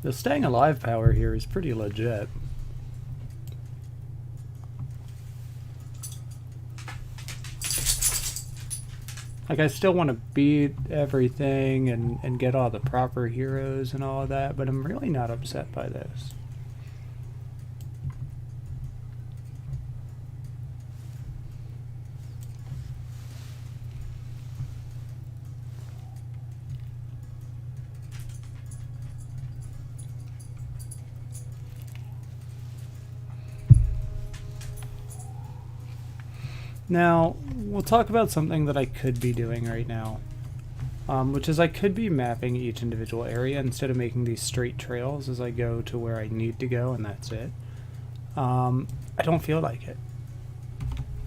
The staying alive power here is pretty legit. Like, I still want to beat everything and get all the proper heroes and all of that, but I'm really not upset by this. Now, we'll talk about something that I could be doing right now, which is I could be mapping each individual area instead of making these straight trails as I go to where I need to go, and that's it. I don't feel like it.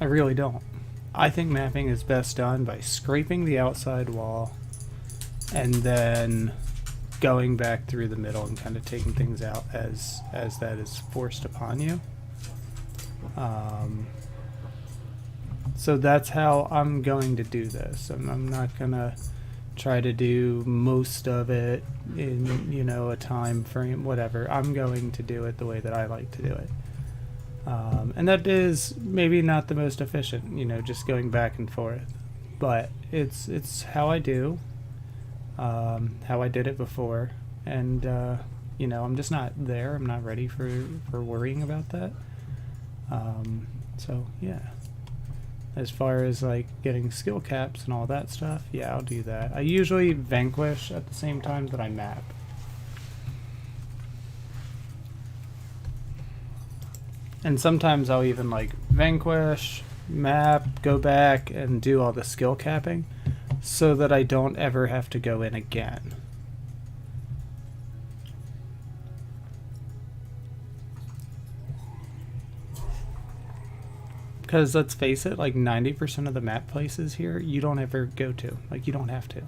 I really don't. I think mapping is best done by scraping the outside wall and then going back through the middle and kind of taking things out as that is forced upon you. So that's how I'm going to do this. I'm not gonna try to do most of it in, you know, a time frame, whatever. I'm going to do it the way that I like to do it. And that is maybe not the most efficient, you know, just going back and forth. But it's how I do, how I did it before. And, you know, I'm just not there. I'm not ready for worrying about that. So, yeah. As far as, like, getting skill caps and all that stuff, yeah, I'll do that. I usually vanquish at the same time that I map. And sometimes I'll even, like, vanquish, map, go back, and do all the skill capping so that I don't ever have to go in again. Because let's face it, like 90% of the map places here, you don't ever go to. Like, you don't have to.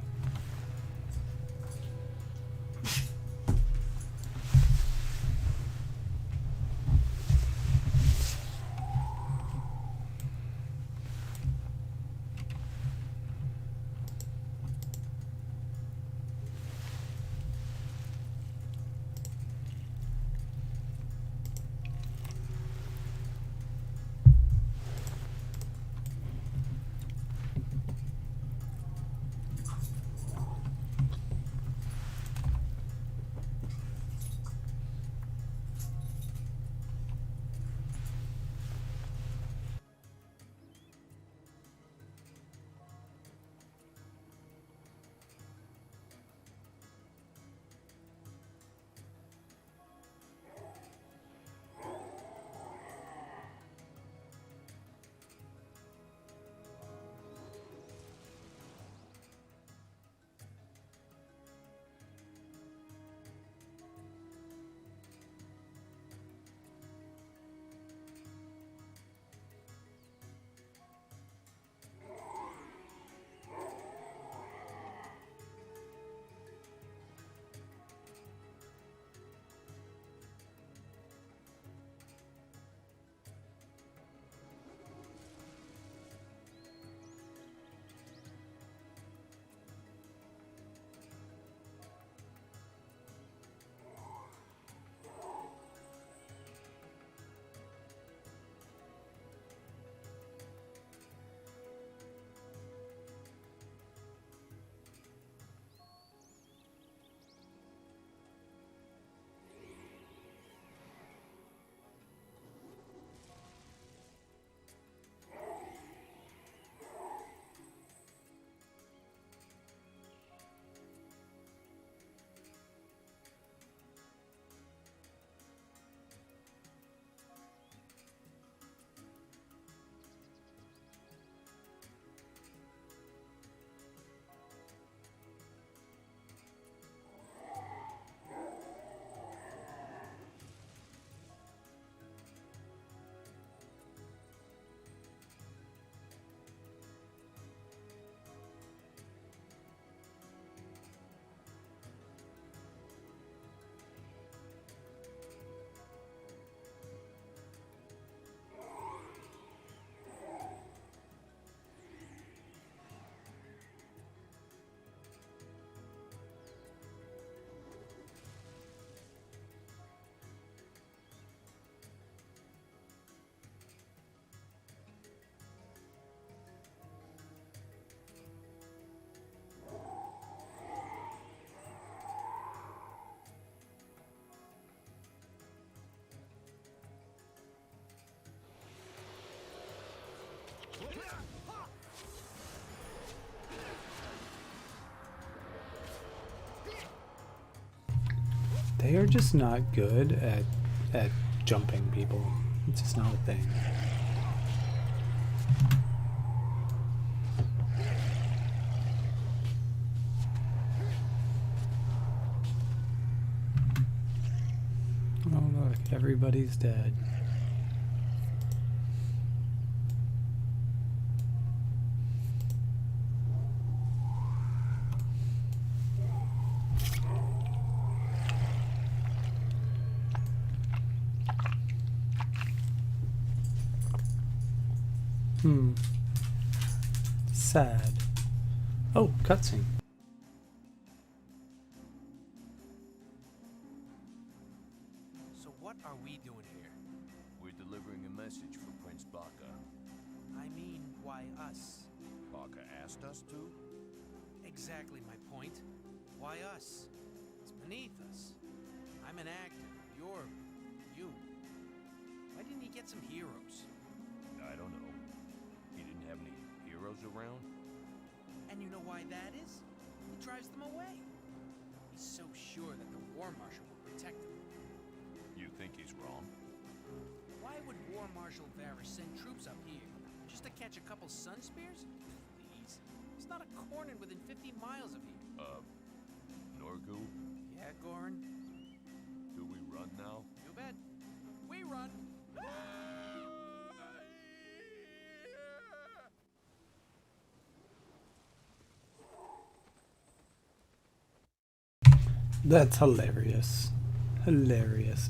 They are just not good at jumping people. It's just not a thing. Look, everybody's dead. Sad. Oh, cutscene. So what are we doing here? We're delivering a message for Prince Baka. I mean, why us? Baka asked us to? Exactly my point. Why us? It's beneath us. I'm an actor. You're... you. Why didn't he get some heroes? I don't know. He didn't have any heroes around? And you know why that is? He drives them away. He's so sure that the War Marshal will protect him. You think he's wrong? Why would War Marshal Varys send troops up here? Just to catch a couple sun spears? Please. There's not a Cornin within 50 miles of here. Norgu? Yeah, Goran? Do we run now? You bet. We run. That's hilarious. Hilarious.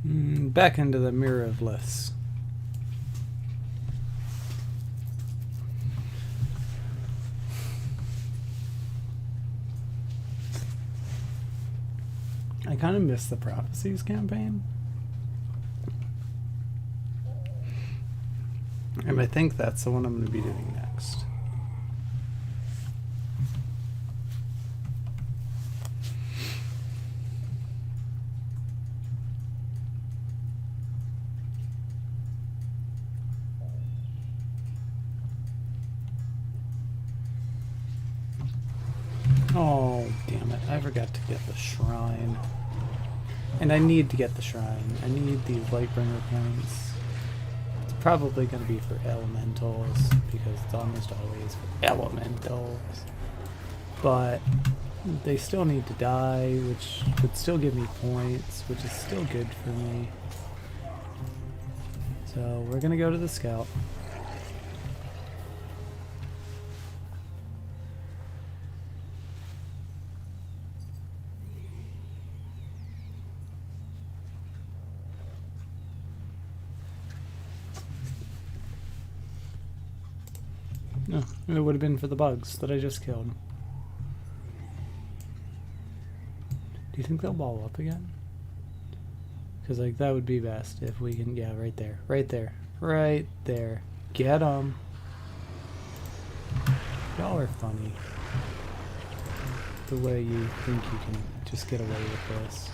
Back into the Mirror of Lys. I kind of miss the Prophecies campaign. And I think that's the one I'm going to be doing next. Oh, damn it. I forgot to get the shrine. And I need to get the shrine. I need these Lightbringer points. It's probably going to be for elementals, because it's almost always for elementals. But they still need to die, which would still give me points, which is still good for me. So we're going to go to the scout. No, it would have been for the bugs that I just killed. Do you think they'll ball up again? Because, like, that would be best if we can... Yeah, right there. Right there. Right there. Get them. Y'all are funny. The way you think you can just get away with this.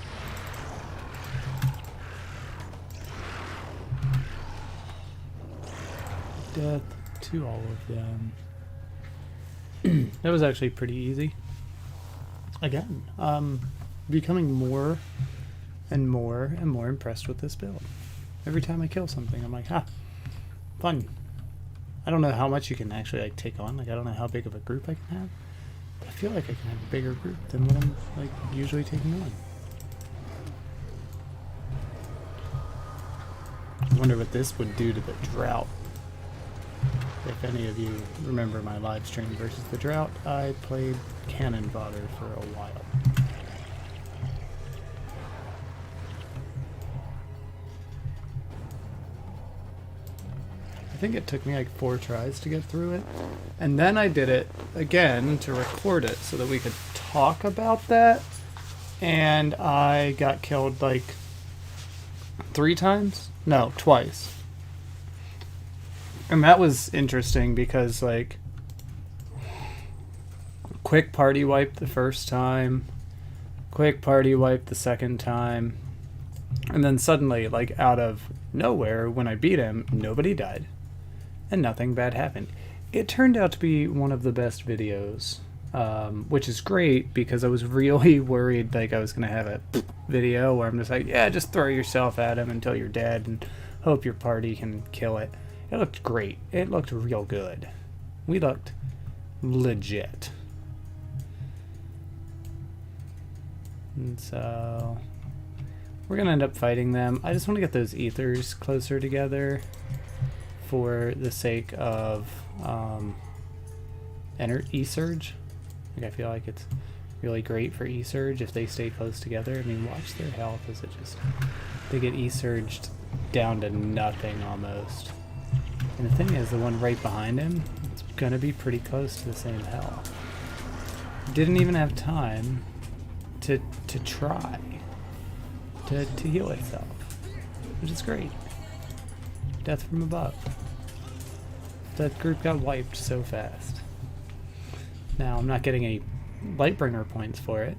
Death to all of them. That was actually pretty easy. Again, becoming more and more and more impressed with this build. Every time I kill something, I'm like, fun. I don't know how much you can actually like take on. Like, I don't know how big of a group I can have. But I feel like I can have a bigger group than what I'm like usually taking on. I wonder what this would do to the drought. If any of you remember my live stream versus the drought, I played cannon fodder for a while. I think it took me like 4 tries to get through it. And then I did it again to record it so that we could talk about that. And I got killed like 3 times? No, twice. And that was interesting because, like, quick party wipe the first time, quick party wipe the second time, and then suddenly, like, out of nowhere, when I beat him, nobody died, and nothing bad happened. It turned out to be one of the best videos which is great because I was really worried like I was gonna have a video where I'm just like, yeah, just throw yourself at him until you're dead and hope your party can kill it. It looked great. It looked real good. We looked legit. And so we're gonna end up fighting them. I just want to get those ethers closer together for the sake of E-Surge. Like, I feel like it's really great for E-Surge if they stay close together. I mean, watch their health as it just, they get E-Surged down to nothing almost. And the thing is, the one right behind him, it's gonna be pretty close to the same health. Didn't even have time to try to heal itself, which is great. Death from above. That group got wiped so fast. Now, I'm not getting any Lightbringer points for it,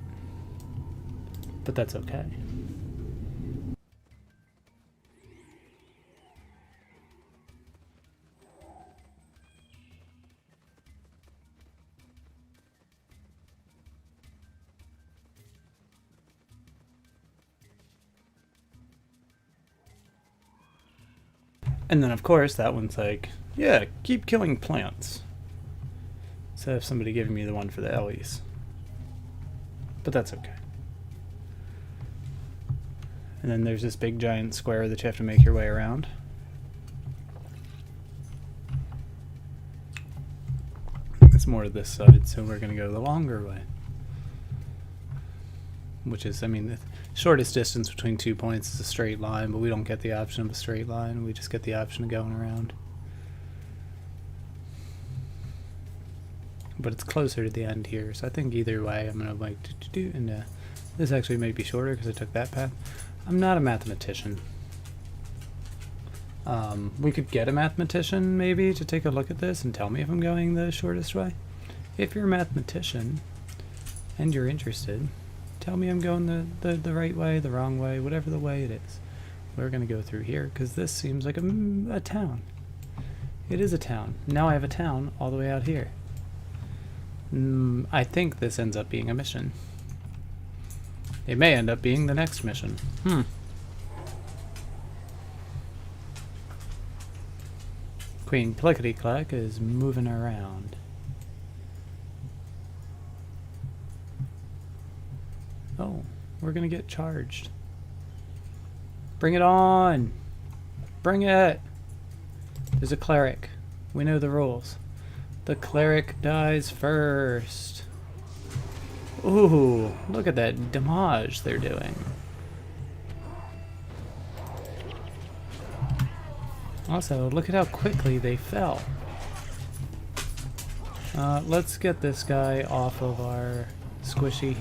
but that's okay. And then, of course, that one's like, yeah, keep killing plants. Instead of somebody giving me the one for the Ellies. But that's okay. And then there's this big giant square that you have to make your way around. It's more to this side, so we're going to go the longer way. Which is, I mean, the shortest distance between 2 points is a straight line, but we don't get the option of a straight line. We just get the option of going around. But it's closer to the end here, so I think either way I'm going to like to do, and this actually may be shorter because I took that path. I'm not a mathematician. We could get a mathematician maybe to take a look at this and tell me if I'm going the shortest way. If you're a mathematician and you're interested, tell me I'm going the right way, the wrong way, whatever the way it is. We're going to go through here because this seems like a town. It is a town. Now I have a town all the way out here. I think this ends up being a mission. It may end up being the next mission. Queen Clickety-Clack is moving around. Oh, we're gonna get charged. Bring it on! Bring it! There's a cleric. We know the rules. The cleric dies first. Ooh, look at that damage they're doing. Also, look at how quickly they fell. Let's get this guy off of our squishy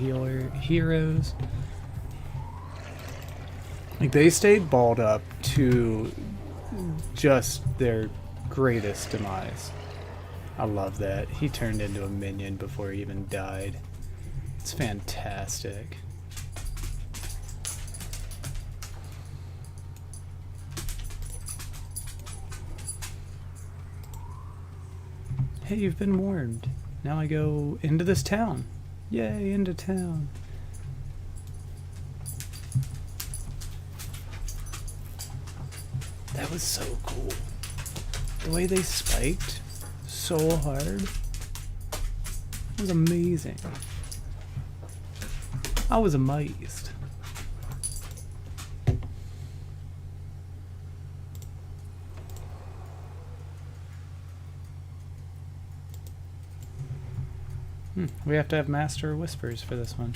heroes. Like, they stayed balled up to just their greatest demise. I love that. He turned into a minion before he even died. It's fantastic. Hey, you've been warned. Now I go into this town. Yay, into town. That was so cool. The way they spiked so hard. It was amazing. I was amazed. We have to have Master Whispers for this one.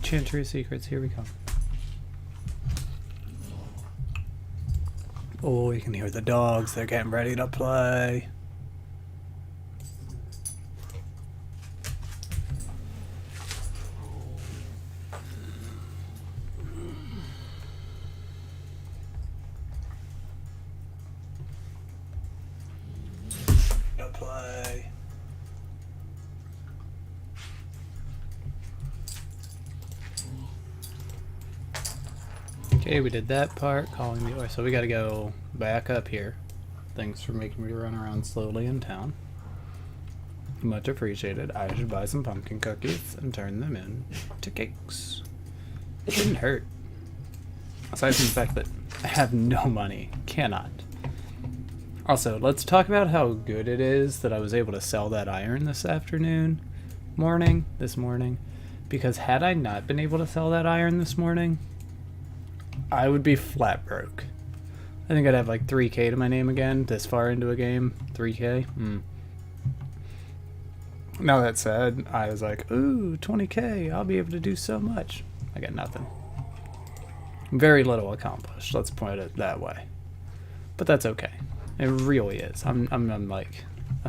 Chantry Secrets, here we come. Oh, you can hear the dogs. They're getting ready to play. To play. Okay, we did that part, calling the order. So we gotta go back up here. Thanks for making me run around slowly in town. Much appreciated. I should buy some pumpkin cookies and turn them into cakes. It didn't hurt. Aside from the fact that I have no money. Cannot. Also, let's talk about how good it is that I was able to sell that iron this morning. Because had I not been able to sell that iron this morning, I would be flat broke. I think I'd have like 3K to my name again this far into a game. 3K? Now that said, I was like, ooh, 20K, I'll be able to do so much. I got nothing. Very little accomplished, let's point it that way. But that's okay. It really is. I'm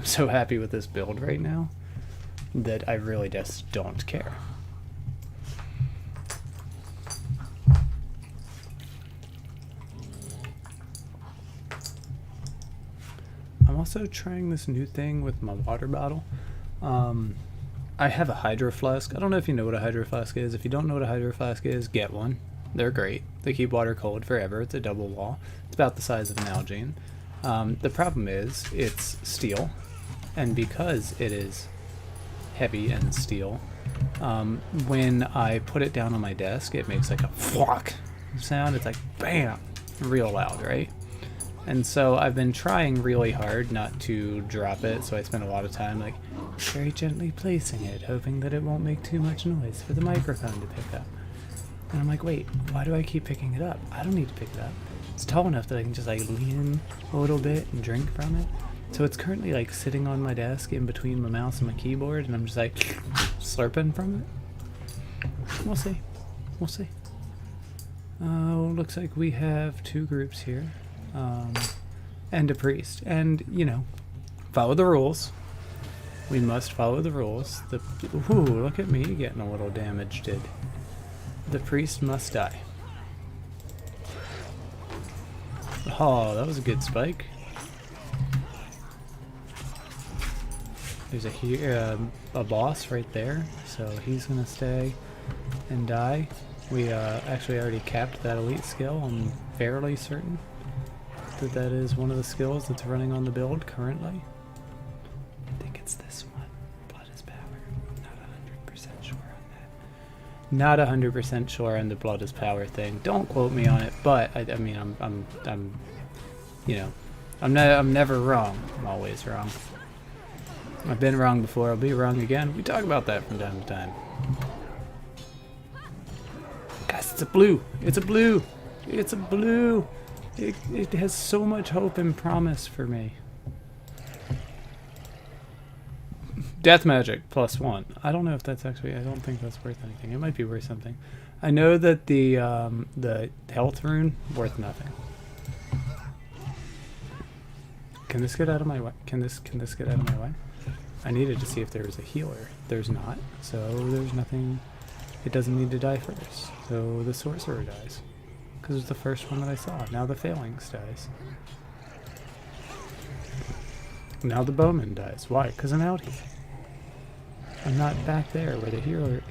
so happy with this build right now that I really just don't care. I'm also trying this new thing with my water bottle. I have a Hydro Flask. I don't know if you know what a Hydro Flask is. If you don't know what a Hydro Flask is, get one. They're great. They keep water cold forever. It's a double wall. It's about the size of an Nalgene. The problem is it's steel, and because it is heavy and steel, when I put it down on my desk, it makes like a thwack sound. It's like bam, real loud, right? And so I've been trying really hard not to drop it, so I spend a lot of time like very gently placing it, hoping that it won't make too much noise for the microphone to pick up. And I'm like, wait, why do I keep picking it up? I don't need to pick it up. It's tall enough that I can just like lean a little bit and drink from it. So it's currently like sitting on my desk in between my mouse and my keyboard, and I'm just like slurping from it. We'll see. We'll see. Looks like we have two groups here. And a priest. And, you know, follow the rules. We must follow the rules. Ooh, look at me getting a little damage did. The priest must die. Oh, that was a good spike. There's a boss right there, so he's gonna stay and die. We actually already capped that elite skill. I'm fairly certain that that is one of the skills that's running on the build currently. I think it's this one. Blood is power. Not 100% sure on that. Not 100% sure on the blood is power thing. Don't quote me on it, but I mean, I'm, you know, I'm never wrong. I'm always wrong. I've been wrong before. I'll be wrong again. We talk about that from time to time. Guys, it's a blue. It's a blue. It's a blue. It has so much hope and promise for me. Death magic +1. I don't know if that's actually. I don't think that's worth anything. It might be worth something. I know that the health rune worth nothing. Can this get out of my way? Can this get out of my way? I needed to see if there was a healer. There's not, so there's nothing. It doesn't need to die first. So the sorcerer dies. Because it's the first one that I saw. Now the phalanx dies. Now the bowman dies. Why? Because I'm out here. I'm not back there where the heroes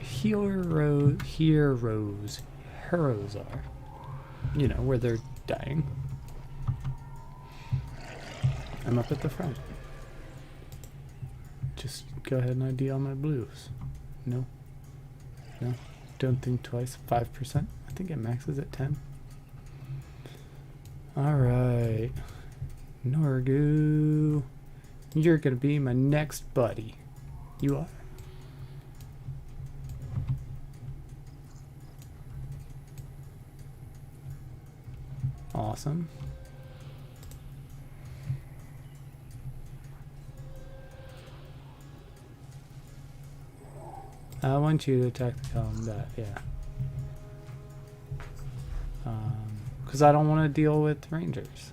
are. You know, where they're dying. I'm up at the front. Just go ahead and ID all my blues. No. No. Don't think twice. 5%. I think it maxes at 10. Alright. Norgu. You're gonna be my next buddy. You are. Awesome. I want you to attack the combat, yeah. Because I don't want to deal with rangers.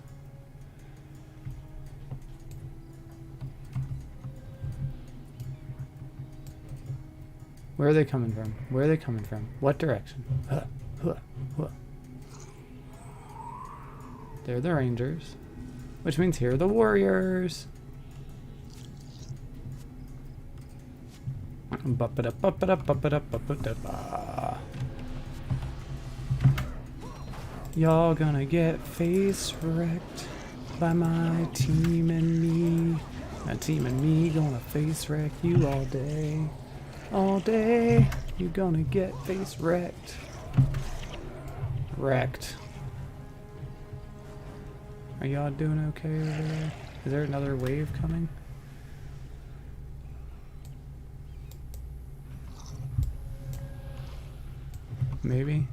Where are they coming from? Where are they coming from? What direction? They're the rangers. Which means here are the warriors. Y'all gonna get face wrecked by my team and me. My team and me gonna face wreck you all day. All day, you gonna get face wrecked. Wrecked. Are y'all doing okay over there? Is there another wave coming? Maybe.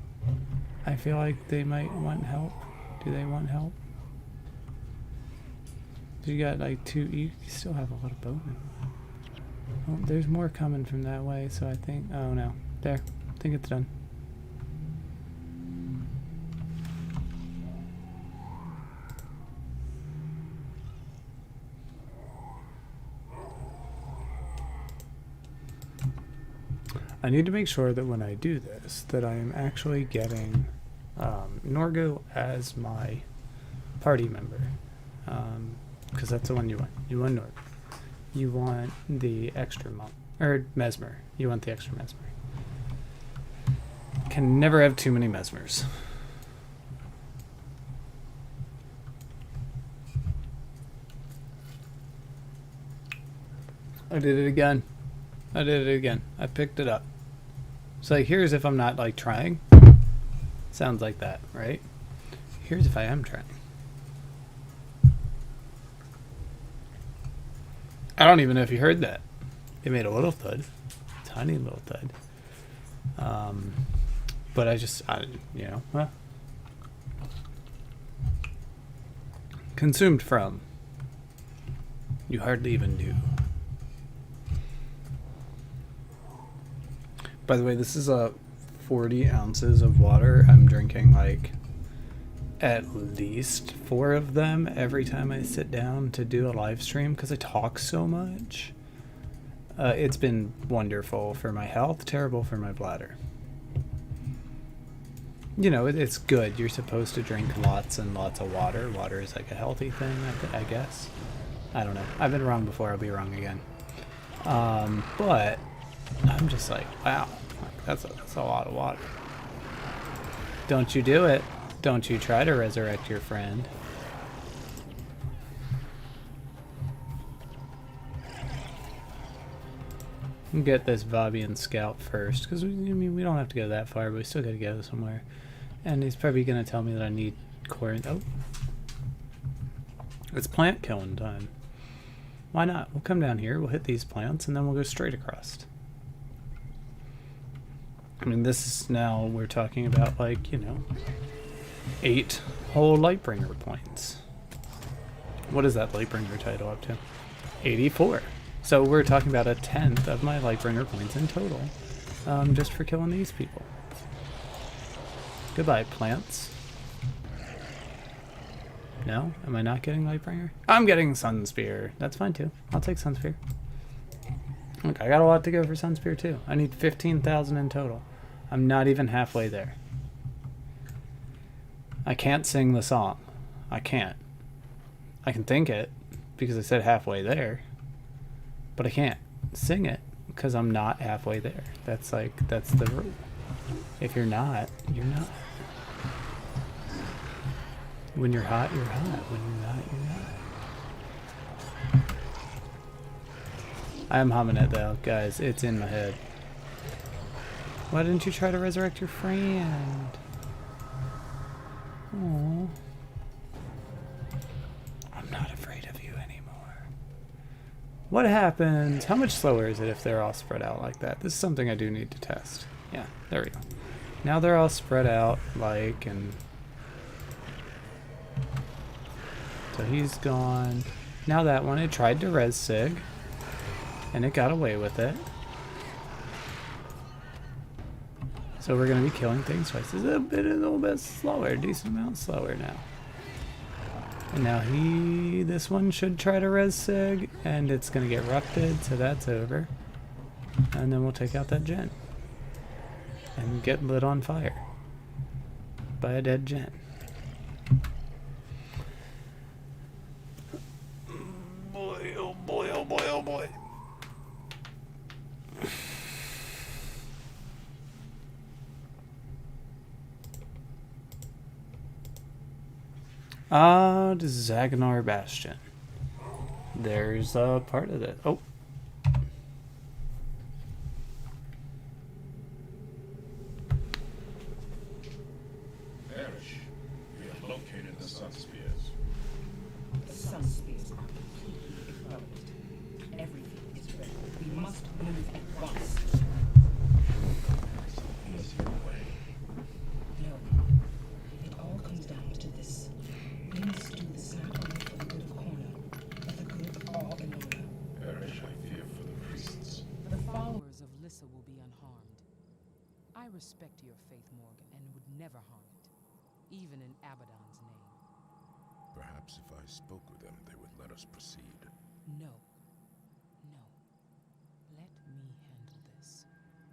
I feel like they might want help. Do they want help? You got like two. You still have a lot of bowmen. Oh, there's more coming from that way, so I think. Oh no. There. I think it's done. I need to make sure that when I do this, that I am actually getting Norgo as my party member. Because that's the one you want. You want Norgo. You want the extra monk. Or Mesmer. You want the extra Mesmer. Can never have too many Mesmers. I did it again. I did it again. I picked it up. So like, here's if I'm not like trying. Sounds like that, right? Here's if I am trying. I don't even know if you heard that. It made a little thud. Tiny little thud. But you know, well. Consumed from. You hardly even knew. By the way, this is 40 ounces of water. I'm drinking like at least 4 of them every time I sit down to do a live stream because I talk so much. It's been wonderful for my health, terrible for my bladder. You know, it's good. You're supposed to drink lots and lots of water. Water is like a healthy thing, I guess. I don't know. I've been wrong before. I'll be wrong again. But I'm just like, wow, that's a lot of water. Don't you do it. Don't you try to resurrect your friend. Get this Vabian scalp first, because I mean we don't have to go that far, but we still got to go somewhere. And he's probably gonna tell me that I need core. Oh, it's plant killing time. Why not? We'll come down here. We'll hit these plants, and then we'll go straight across. I mean, this is now we're talking about like 8 whole Lightbringer points. What is that Lightbringer title up to? 84. So we're talking about 1/10 of my Lightbringer points in total, just for killing these people. Goodbye, plants. No? Am I not getting Lightbringer? I'm getting Sunspear. That's fine too. I'll take Sunspear. Look, I got a lot to go for Sunspear too. I need 15,000 in total. I'm not even halfway there. I can't sing the song. I can't. I can think it because I said halfway there, but I can't sing it because I'm not halfway there. That's the rule. If you're not, you're not. When you're hot, you're hot. When you're not, you're not. I am humming it though, guys. It's in my head. Why didn't you try to resurrect your friend? Aww. I'm not afraid of you anymore. What happens? How much slower is it if they're all spread out like that? This is something I do need to test. Yeah, there we go. Now they're all spread out like, and so he's gone. Now that one, it tried to res Sig, and it got away with it. So we're going to be killing things twice. It's a little bit slower, decent amount slower now. And now this one should try to res Sig, and it's going to get rupted, so that's over. And then we'll take out that gen. And get lit on fire by a dead gen. Boy, oh boy, oh boy, oh boy. Ah, the Zagnar Bastion. there's a part of it. Oh. Parrish, we have located the Sun Spears. The Sun Spears are completely irrelevant. Everything is ready. We must move at once. Easier way. No. It all comes down to this. We must do this not only for the good of Corna, but the good of all Elona. Parrish, I fear for the priests. The followers of Lissa will be unharmed. I respect your faith, Morgan, and would never harm it, even in Abaddon's name. Perhaps if I spoke with them, they would let us proceed. No. No. Let me handle this.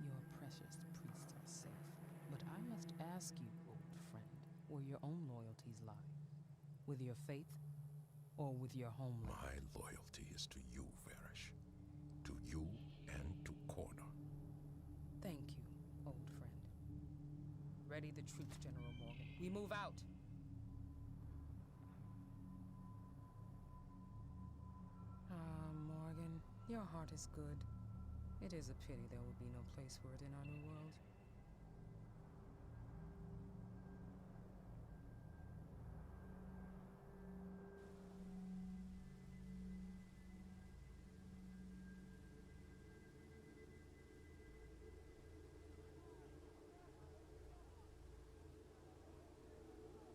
Your precious priests are safe. But I must ask you, old friend, where your own loyalties lie. With your faith, or with your homeland? My loyalty is to you, Varish. To you and to Corna. Thank you, old friend. Ready the troops, General Morgan. We move out! Ah, Morgan, your heart is good. It is a pity there will be no place for it in our new world.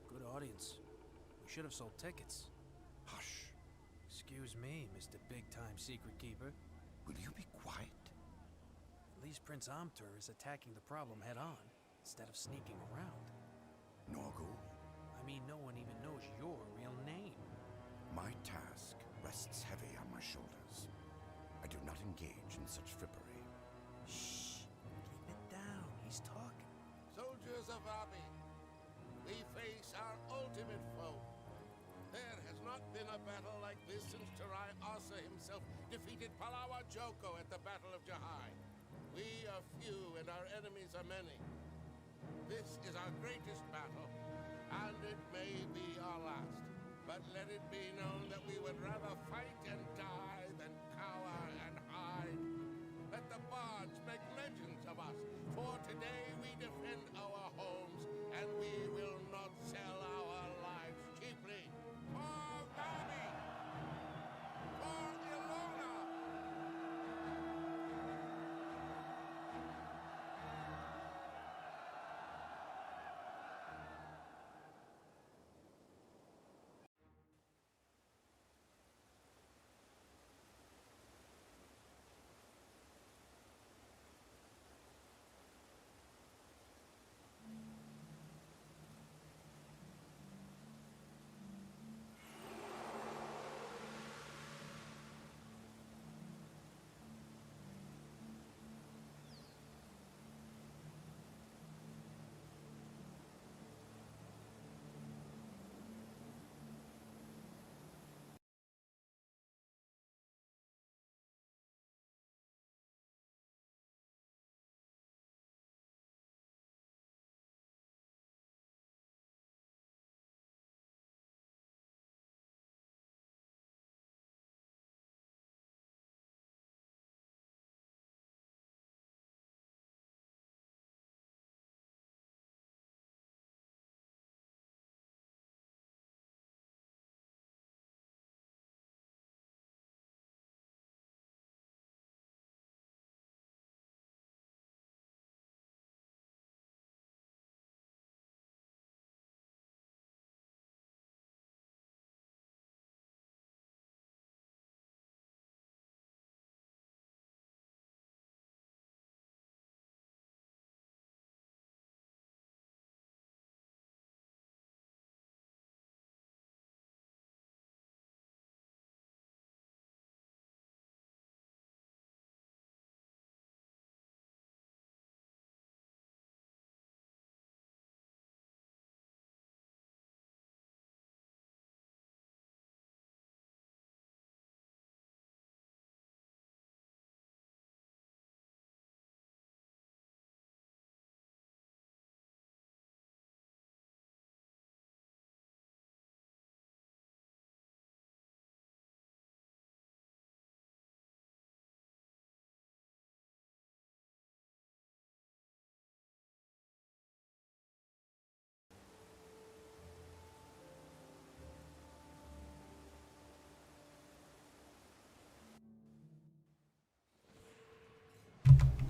Good audience. We should have sold tickets. Hush. Excuse me, Mr. Big-Time Secret Keeper. Will you be quiet? At least Prince Amtur is attacking the problem head-on, instead of sneaking around. Norgu, I mean, no one even knows your real name. my task rests heavy on my shoulders. I do not engage in such frippery. Shh! Keep it down. He's talking. Soldiers of Abi, we face our ultimate foe. There has not been a battle like this since Tarai Asa himself defeated Palawa Joko at the Battle of Jahai. We are few and our enemies are many. This is our greatest battle, and it may be our last. But let it be known that we would rather fight and die than cower and hide. Let the bards make legends of us, for today we defend our homes, and we will not sell our lives cheaply. For Gabi! For Elona!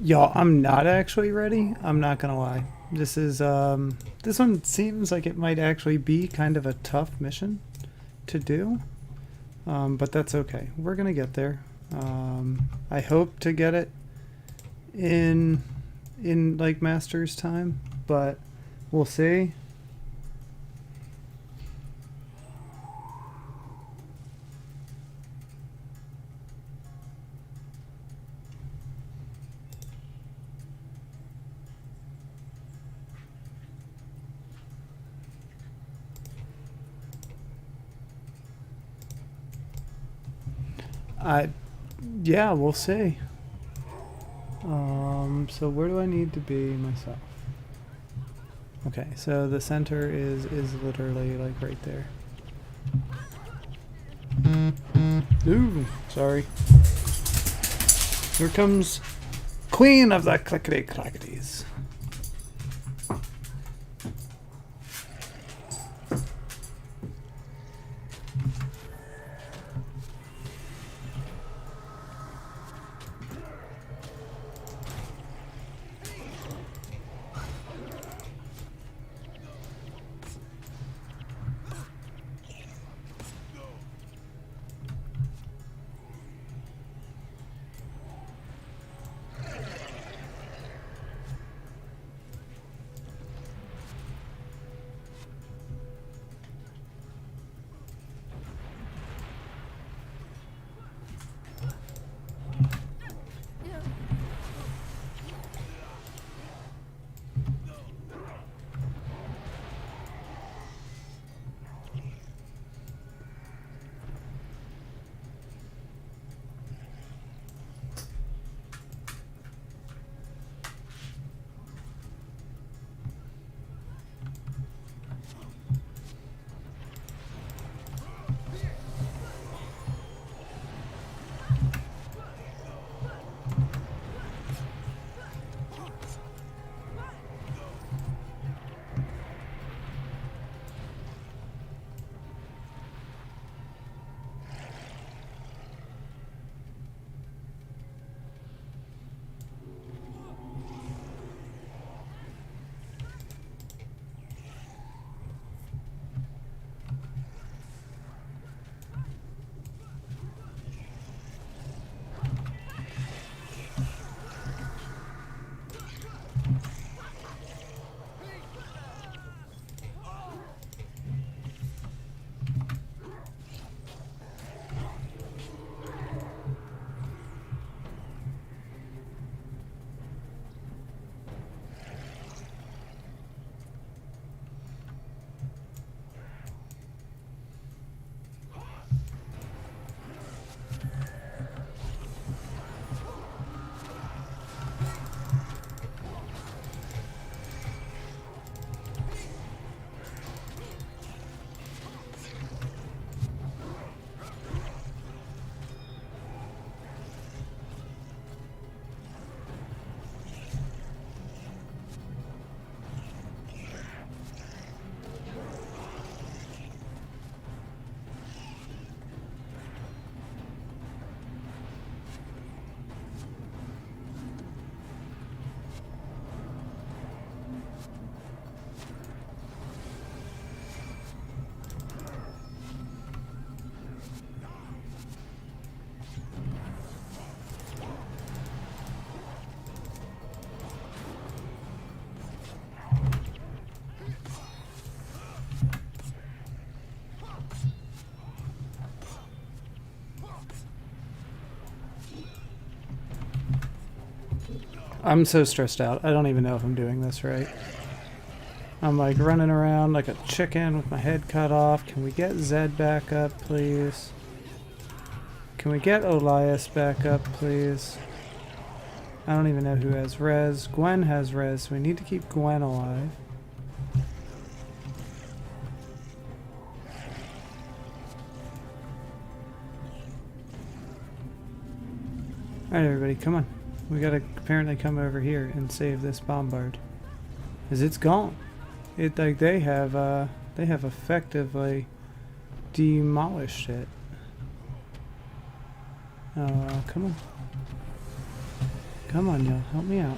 Y'all, I'm not actually ready. I'm not gonna lie. This is this one seems like it might actually be kind of a tough mission to do. But that's okay. We're gonna get there. I hope to get it in like Master's time, but we'll see. Yeah, we'll see. So where do I need to be myself? Okay, so the center is literally like right there. Ooh, sorry. Here comes Queen of the Clickety Clackities. I'm so stressed out. I don't even know if I'm doing this right. I'm like running around like a chicken with my head cut off. Can we get Zed back up, please? Can we get Elias back up, please? I don't even know who has res. Gwen has res, so we need to keep Gwen alive. Alright everybody, come on. We gotta apparently come over here and save this bombard. Cause it's gone. It like they have effectively demolished it. Come on. Come on, y'all. Help me out.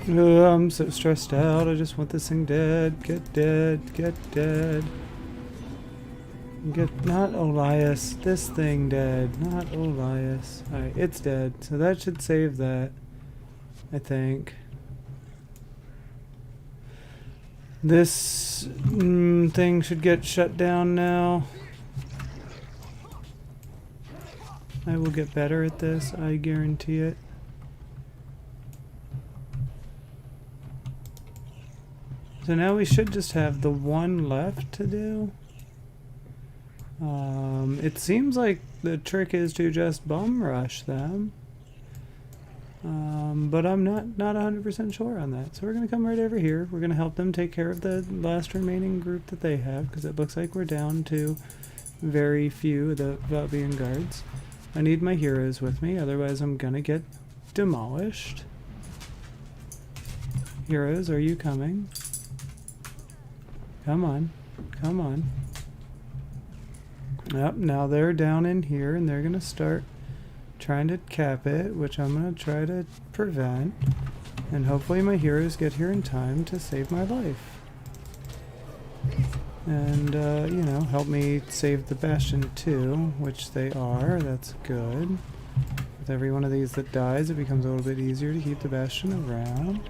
Ugh, I'm so stressed out. I just want this thing dead. Get dead. Get dead. Get not Elias. This thing dead. Not Elias. Alright, it's dead. So that should save that. I think. This thing should get shut down now. I will get better at this. I guarantee it. So now we should just have the one left to do. It seems like the trick is to just bum rush them. But I'm not 100% sure on that. So we're going to come right over here. We're going to help them take care of the last remaining group that they have, because it looks like we're down to very few of the Valbian guards. I need my heroes with me, otherwise I'm going to get demolished. Heroes, are you coming? Come on. Come on. Yep, now they're down in here and they're going to start trying to cap it, which I'm going to try to prevent. And hopefully my heroes get here in time to save my life. And, you know, help me save the Bastion too, which they are. That's good. With every one of these that dies, it becomes a little bit easier to keep the Bastion around.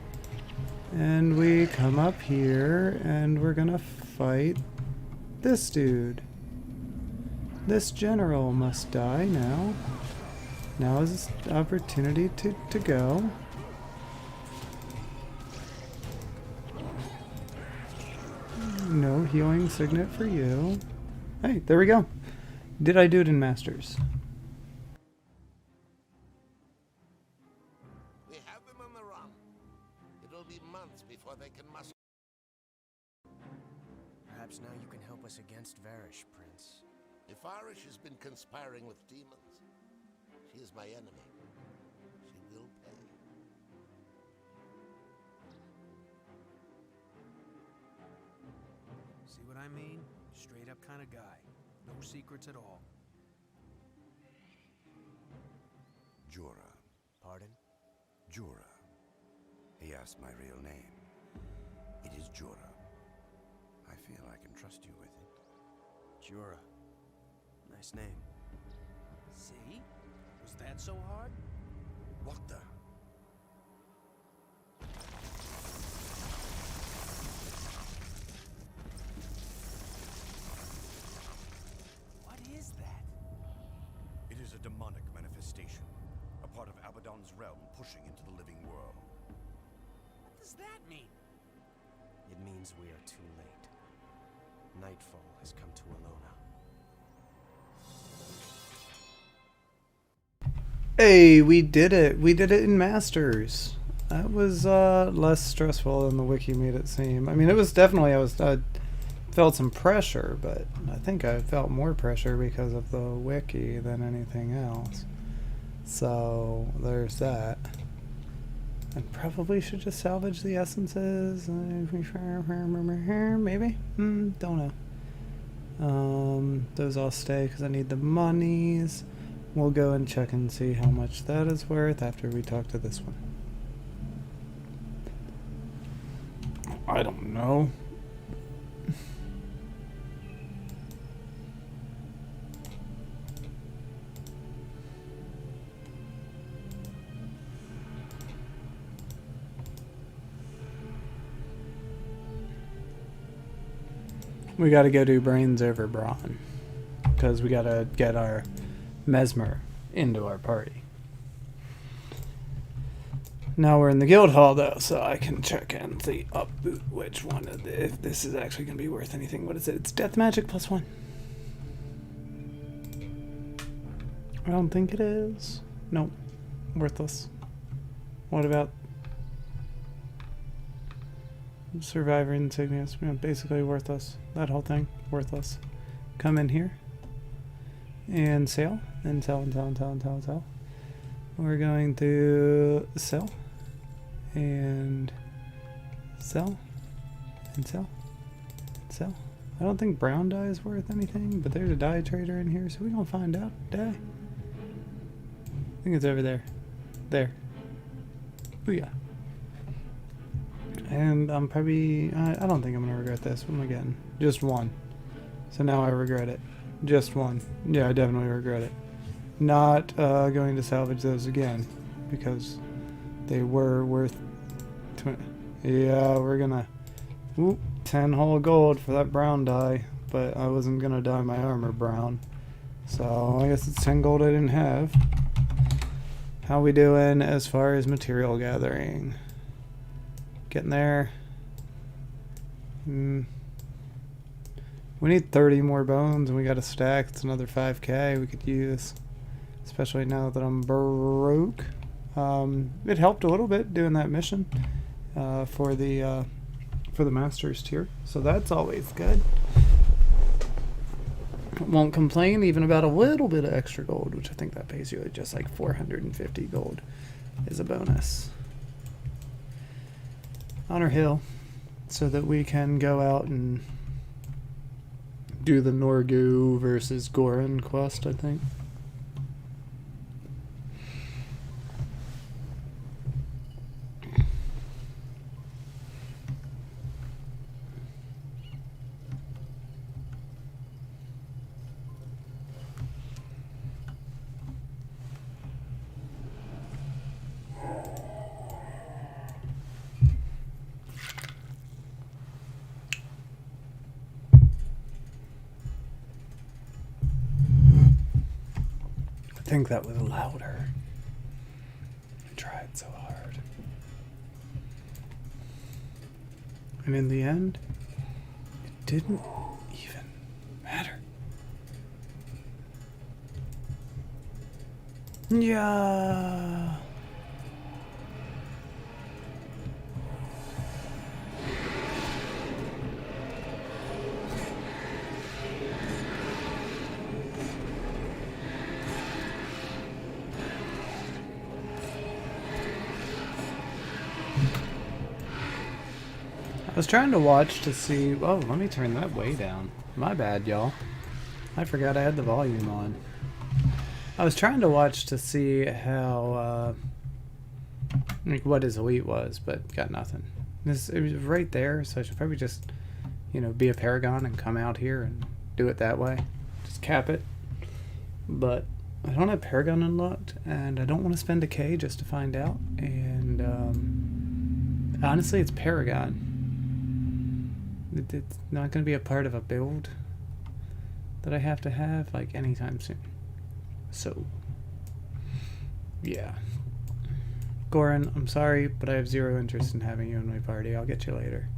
And we come up here and we're gonna fight this dude. This general must die now. Now is the opportunity to go. No healing signet for you. Hey, there we go. Did I do it in Masters? We have them on the run. It'll be months before they can muster. Perhaps now you can help us against Varish, Prince. If Arish has been conspiring with demons, she is my enemy. She will pay. See what I mean? Straight up kind of guy. No secrets at all. Jura. Pardon? Jura. He asked my real name. It is Jura. I feel I can trust you with it. Jura. Nice name. See? Was that so hard? What the? What is that? It is a demonic manifestation. A part of Abaddon's realm pushing into the living world. What does that mean? It means we are too late. Nightfall has come to Alona. Hey, we did it. We did it in Masters. That was less stressful than the wiki made it seem. I mean, it was definitely, I felt some pressure, but I think I felt more pressure because of the wiki than anything else. So, there's that. I probably should just salvage the essences. Maybe? Don't know. Those all stay because I need the monies. We'll go and check and see how much that is worth after we talk to this one. I don't know. We gotta go do brains over brawn. Because we gotta get our Mesmer into our party. Now we're in the guild hall though, so I can check and see which one of the, if this is actually gonna be worth anything. What is it? It's death magic +1. I don't think it is. Nope. Worthless. What about Survivor insignias? Yeah, basically worthless. That whole thing, worthless. Come in here and sell, and sell, and sell, and sell, and sell, and sell. We're going to sell, and sell, and sell, and sell. I don't think brown dye is worth anything, but there's a dye trader in here, so we're gonna find out. Dye. I think it's over there. There. Booyah. And I'm probably, I don't think I'm gonna regret this. What am I getting? Just one. So now I regret it. Just one. Yeah, I definitely regret it. Not going to salvage those again because they were worth. Yeah, we're gonna. 10 whole gold for that brown dye, but I wasn't gonna dye my armor brown, so I guess it's 10 gold I didn't have. How we doing as far as material gathering? Getting there. We need 30 more bones, and we got a stack. It's another 5k we could use, especially now that I'm broke. It helped a little bit doing that mission for the Masters tier, so that's always good. Won't complain even about a little bit of extra gold, which I think that pays you at just like 450 gold is a bonus. Honor Hill, so that we can go out and do the Norgu versus Goran quest, I think. I think that was louder. I tried so hard. And in the end, it didn't even matter. Yeah. I was trying to watch to see. Oh, let me turn that way down. My bad, y'all. I forgot I had the volume on. I was trying to watch to see how Like what his elite was, but got nothing. It was right there, so I should probably just, you know, be a paragon and come out here and do it that way. Just cap it. But I don't have paragon unlocked, and I don't want to spend a K just to find out. And honestly, it's paragon. It's not going to be a part of a build that I have to have like anytime soon. So yeah. Goran, I'm sorry, but I have zero interest in having you in my party. I'll get you later.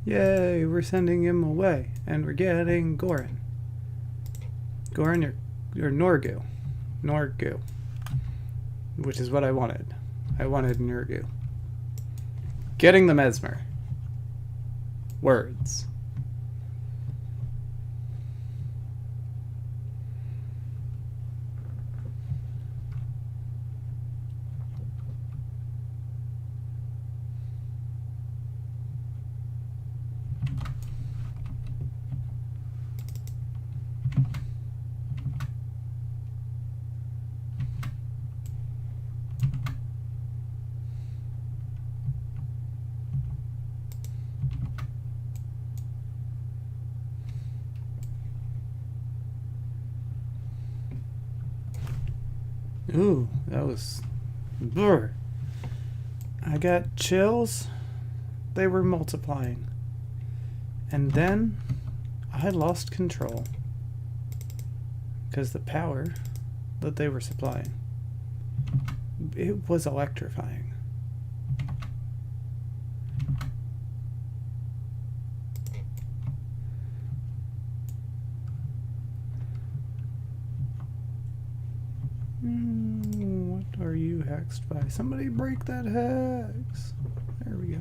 Yay, we're sending him away, and we're getting Goran. Goran, you're Norgu. Norgu. Which is what I wanted. I wanted Norgu. Getting the Mesmer. Words. Ooh, that was... Brr. I got chills. They were multiplying. And then I lost control. Because the power that they were supplying, it was electrifying. What are you hexed by? Somebody break that hex. There we go.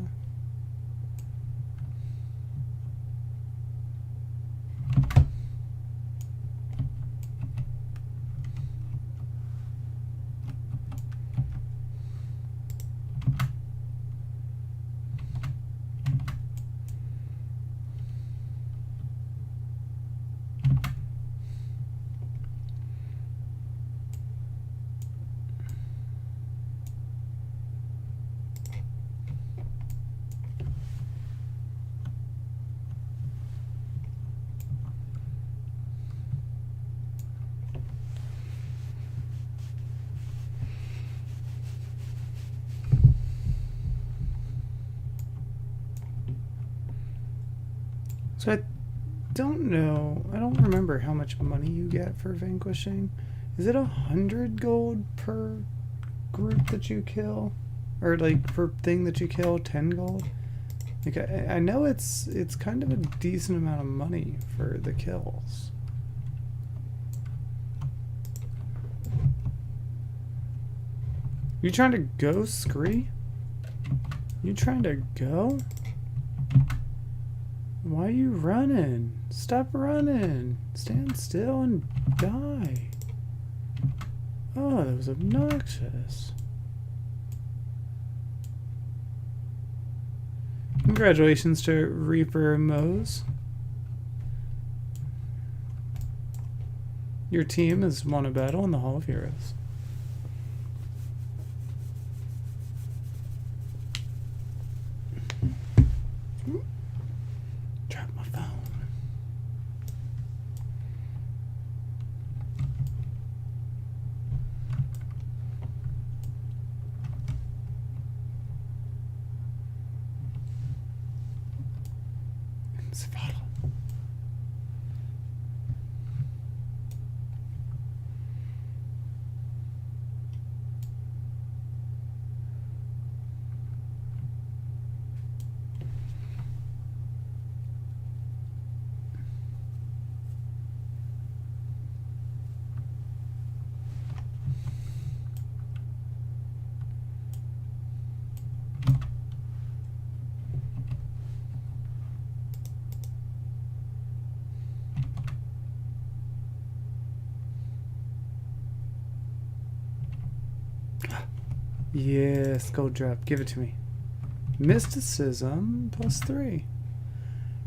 So I don't know. I don't remember how much money you get for vanquishing. Is it 100 gold per group that you kill? Or like per thing that you kill, 10 gold? Like I know it's kind of a decent amount of money for the kills. You trying to go, Scree? You trying to go? Why are you running? Stop running. Stand still and die. Oh, that was obnoxious. Congratulations to Reaper Mose. Your team has won a battle in the Hall of Heroes. Drop my phone. Svala. Yes, gold drop. Give it to me. Mysticism +3.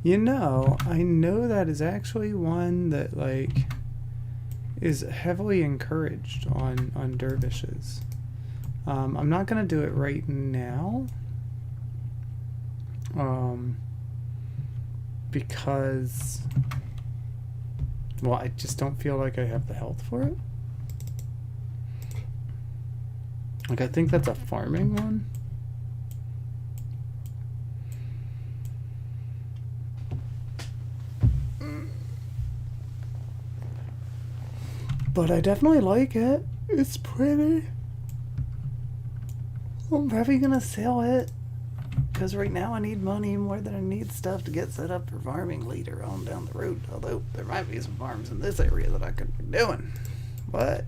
You know, I know that is actually one that, like, is heavily encouraged on dervishes. I'm not going to do it right now. Because, well, I just don't feel like I have the health for it. Like, I think that's a farming one. But I definitely like it. It's pretty. I'm probably gonna sell it. Because right now I need money more than I need stuff to get set up for farming later on down the road. Although there might be some farms in this area that I could be doing. But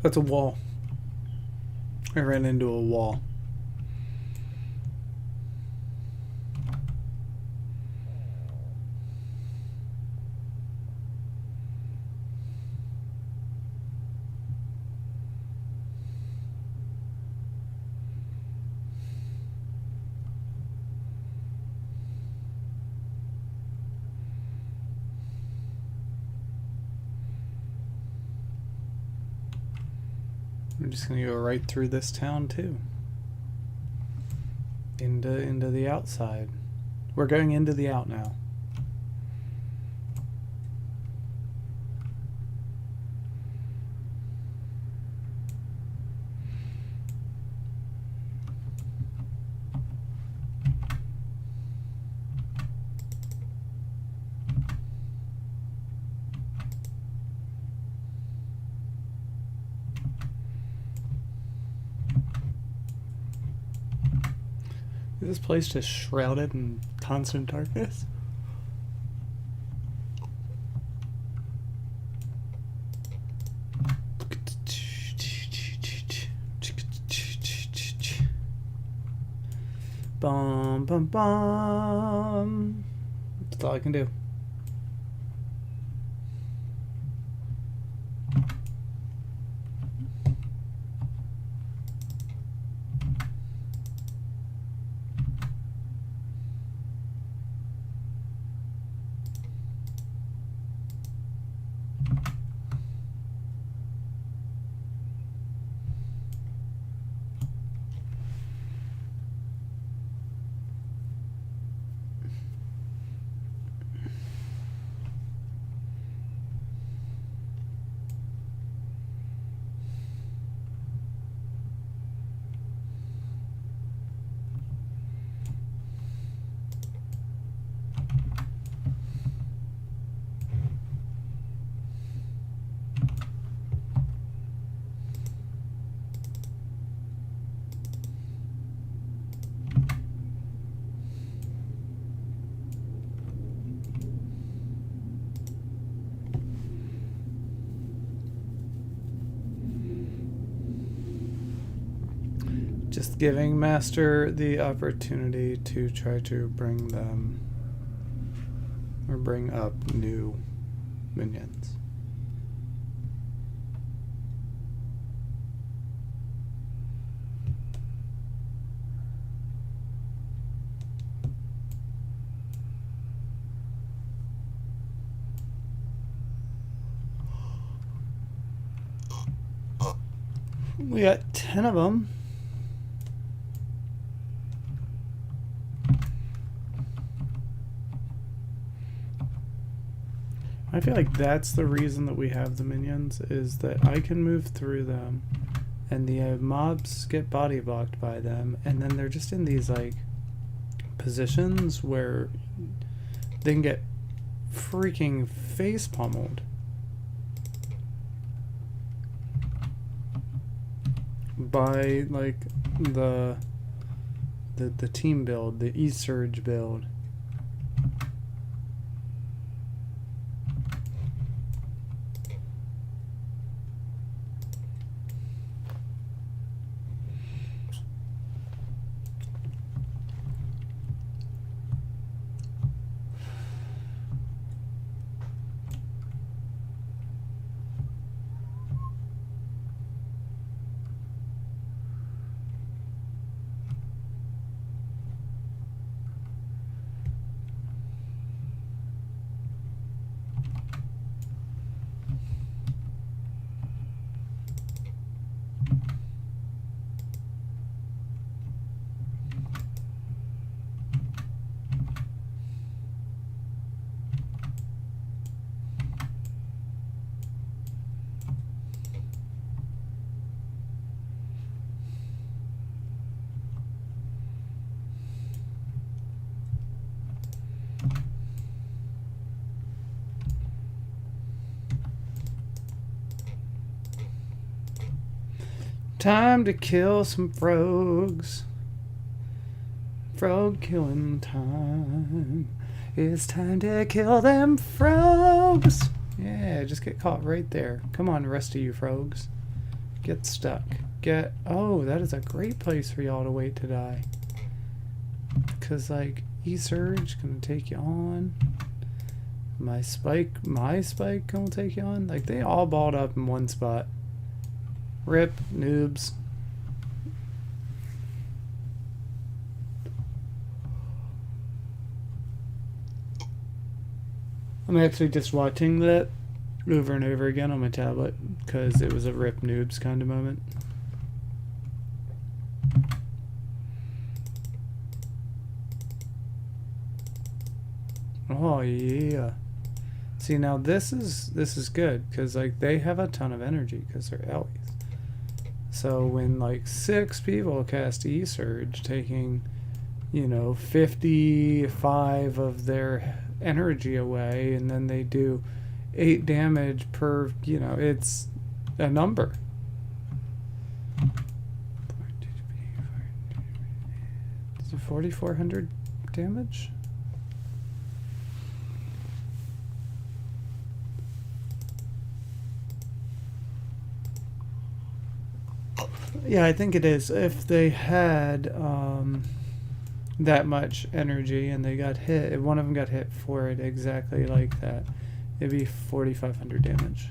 that's a wall. I ran into a wall. I'm just gonna go right through this town too. Into the outside. We're going into the out now. Is this place just shrouded in constant darkness? Bum bum bum. That's all I can do. Just giving Master the opportunity to try to bring them, or bring up new minions. We got 10 of them. I feel like that's the reason that we have the minions, is that I can move through them and the mobs get body blocked by them, and then they're just in these like positions where they can get freaking face pummeled by like the team build, the E-Surge build. Time to kill some frogs. Frog killing time. It's time to kill them frogs. Yeah, just get caught right there. Come on, the rest of you frogs. Get stuck. Get... Oh, that is a great place for y'all to wait to die. Because, like, E-Surge gonna take you on. My spike gonna take you on. Like, they all balled up in one spot. Rip, noobs. I'm actually just watching that over and over again on my tablet because it was a rip noobs kind of moment. Oh yeah. See, now this is good because like they have a ton of energy because they're Ellies. So when like 6 people cast E-Surge, taking, you know, 55 of their energy away, and then they do 8 damage per, you know, it's a number. Is it 4,400 damage? Yeah, I think it is. If they had that much energy and they got hit, if one of them got hit for it exactly like that, it'd be 4,500 damage.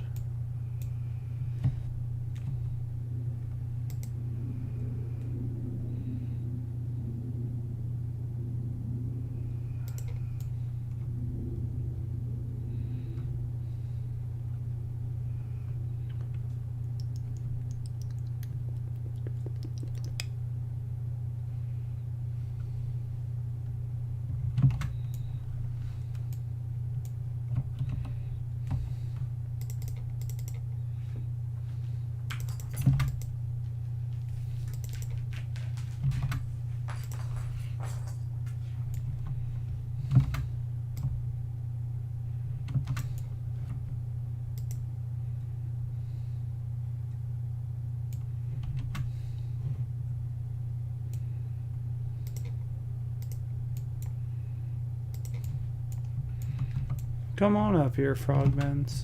Come on up here, frogmens.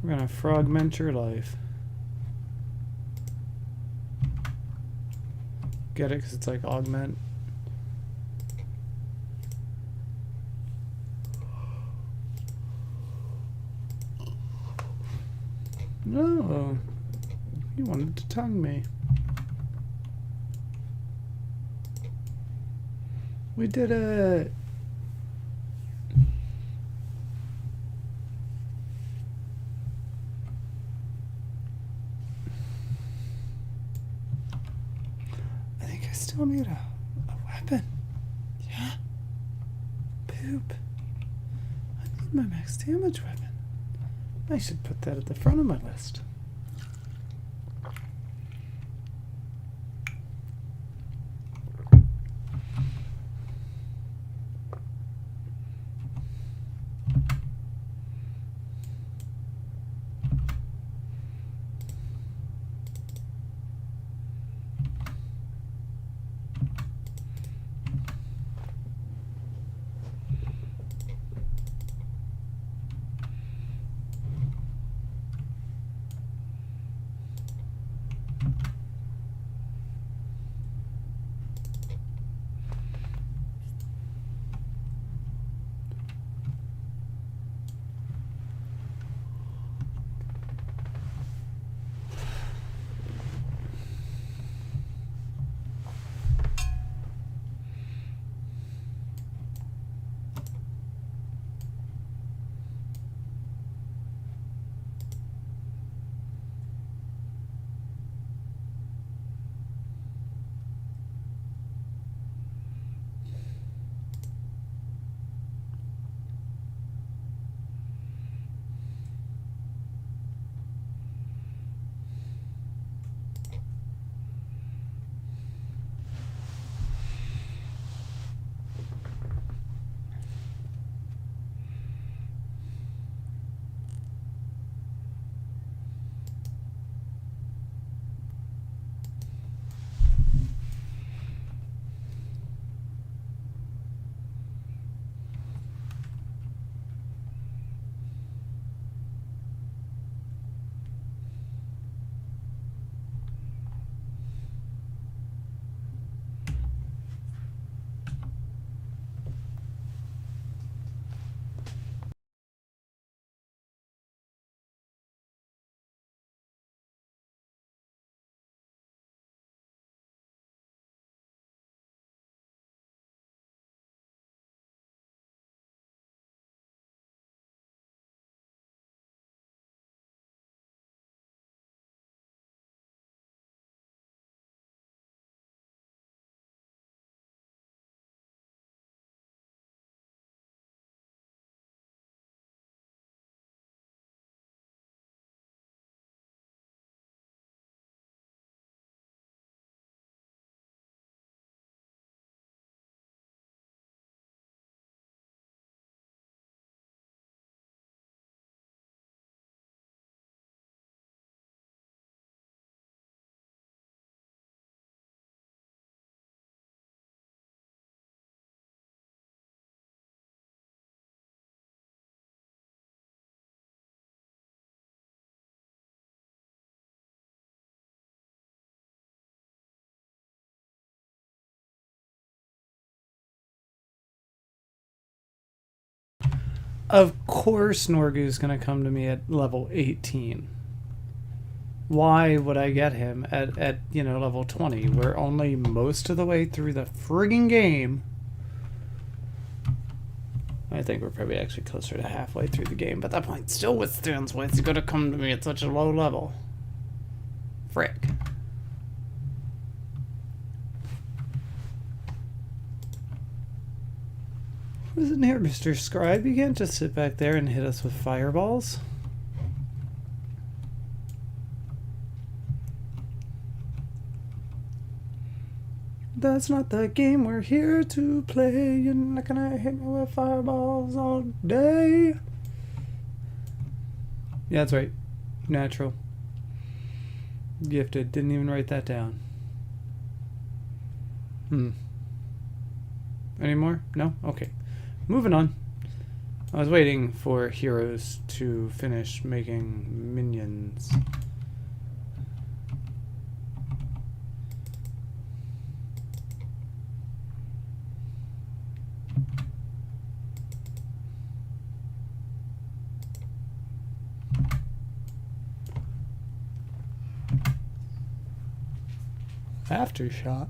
We're gonna frogment your life. Get it? Because it's like augment. No. You wanted to tongue me. We did it. I need a weapon. Yeah. Poop. I need my max damage weapon. I should put that at the front of my list. Of course Norgu's gonna come to me at level 18. Why would I get him at you know, level 20? We're only most of the way through the frigging game. I think we're probably actually closer to halfway through the game, but that point still withstands why it's gonna come to me at such a low level. Frick. Listen here, Mr. Scribe. You can't just sit back there and hit us with fireballs. That's not the game we're here to play. You're not gonna hit me with fireballs all day. Yeah, that's right. Natural. Gifted. Didn't even write that down. Any more? No? Okay. Moving on. I was waiting for heroes to finish making minions. Aftershock.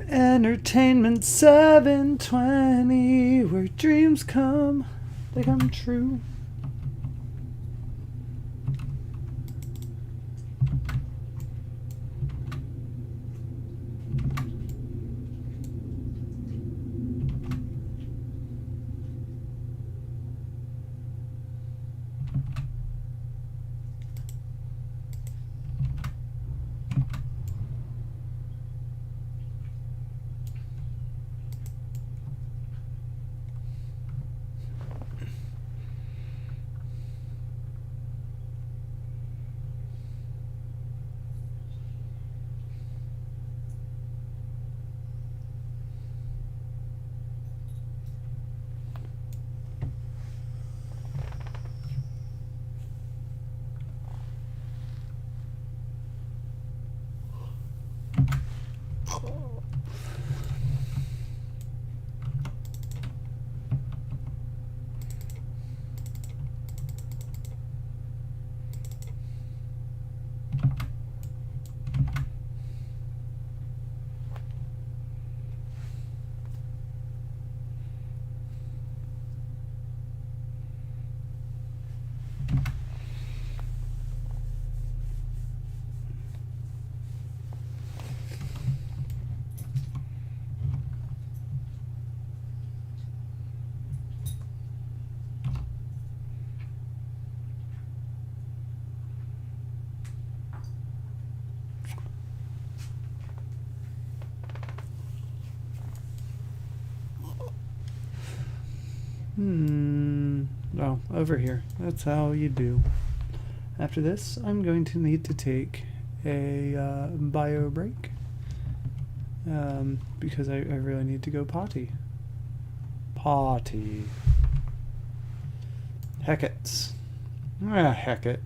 Entertainment 720, where dreams come, they come true. Oh, over here. That's how you do. After this, I'm going to need to take a bio break. Because I really need to go potty. Potty. Heck it. Ah, heck it.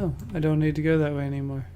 Oh, I don't need to go that way anymore.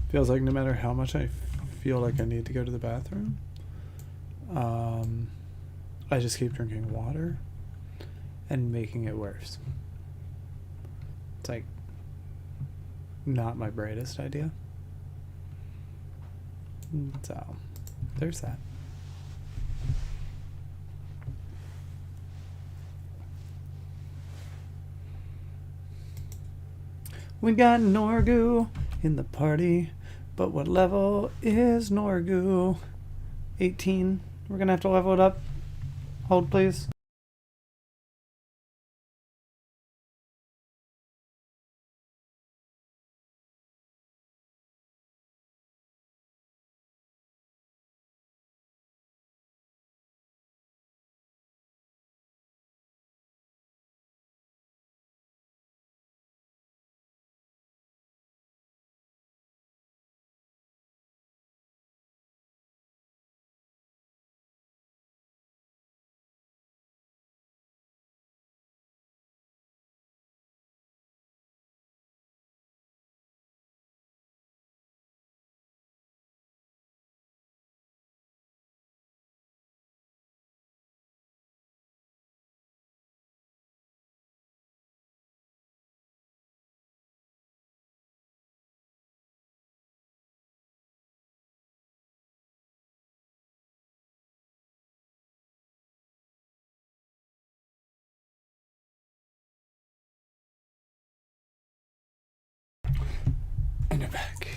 Feels like no matter how much I feel like I need to go to the bathroom, I just keep drinking water and making it worse. It's like not my brightest idea. So there's that. We got Norgu in the party, but what level is Norgu? 18. We're gonna have to level it up. Hold, please. And you're back.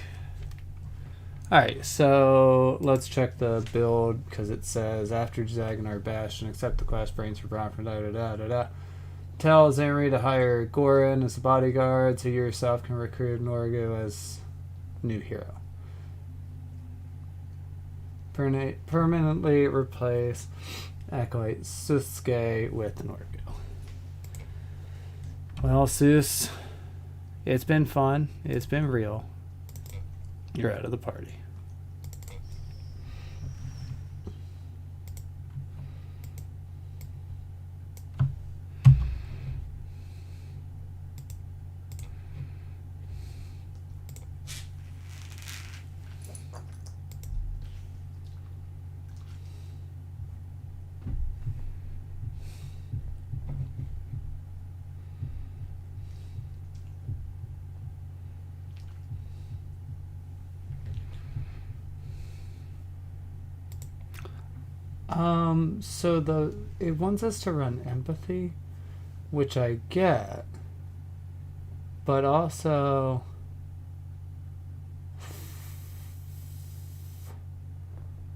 Alright, so let's check the build, because it says after Zagonar Bastion, accept the quest, brains for Brown for da-da-da-da-da. Tell Zanri to hire Goran as a bodyguard, so you yourself can recruit Norgu as new hero. Permanently replace Acolyte Susuke with Norgu. Well, Sus, it's been fun. It's been real. You're out of the party. So it wants us to run empathy, which I get, but also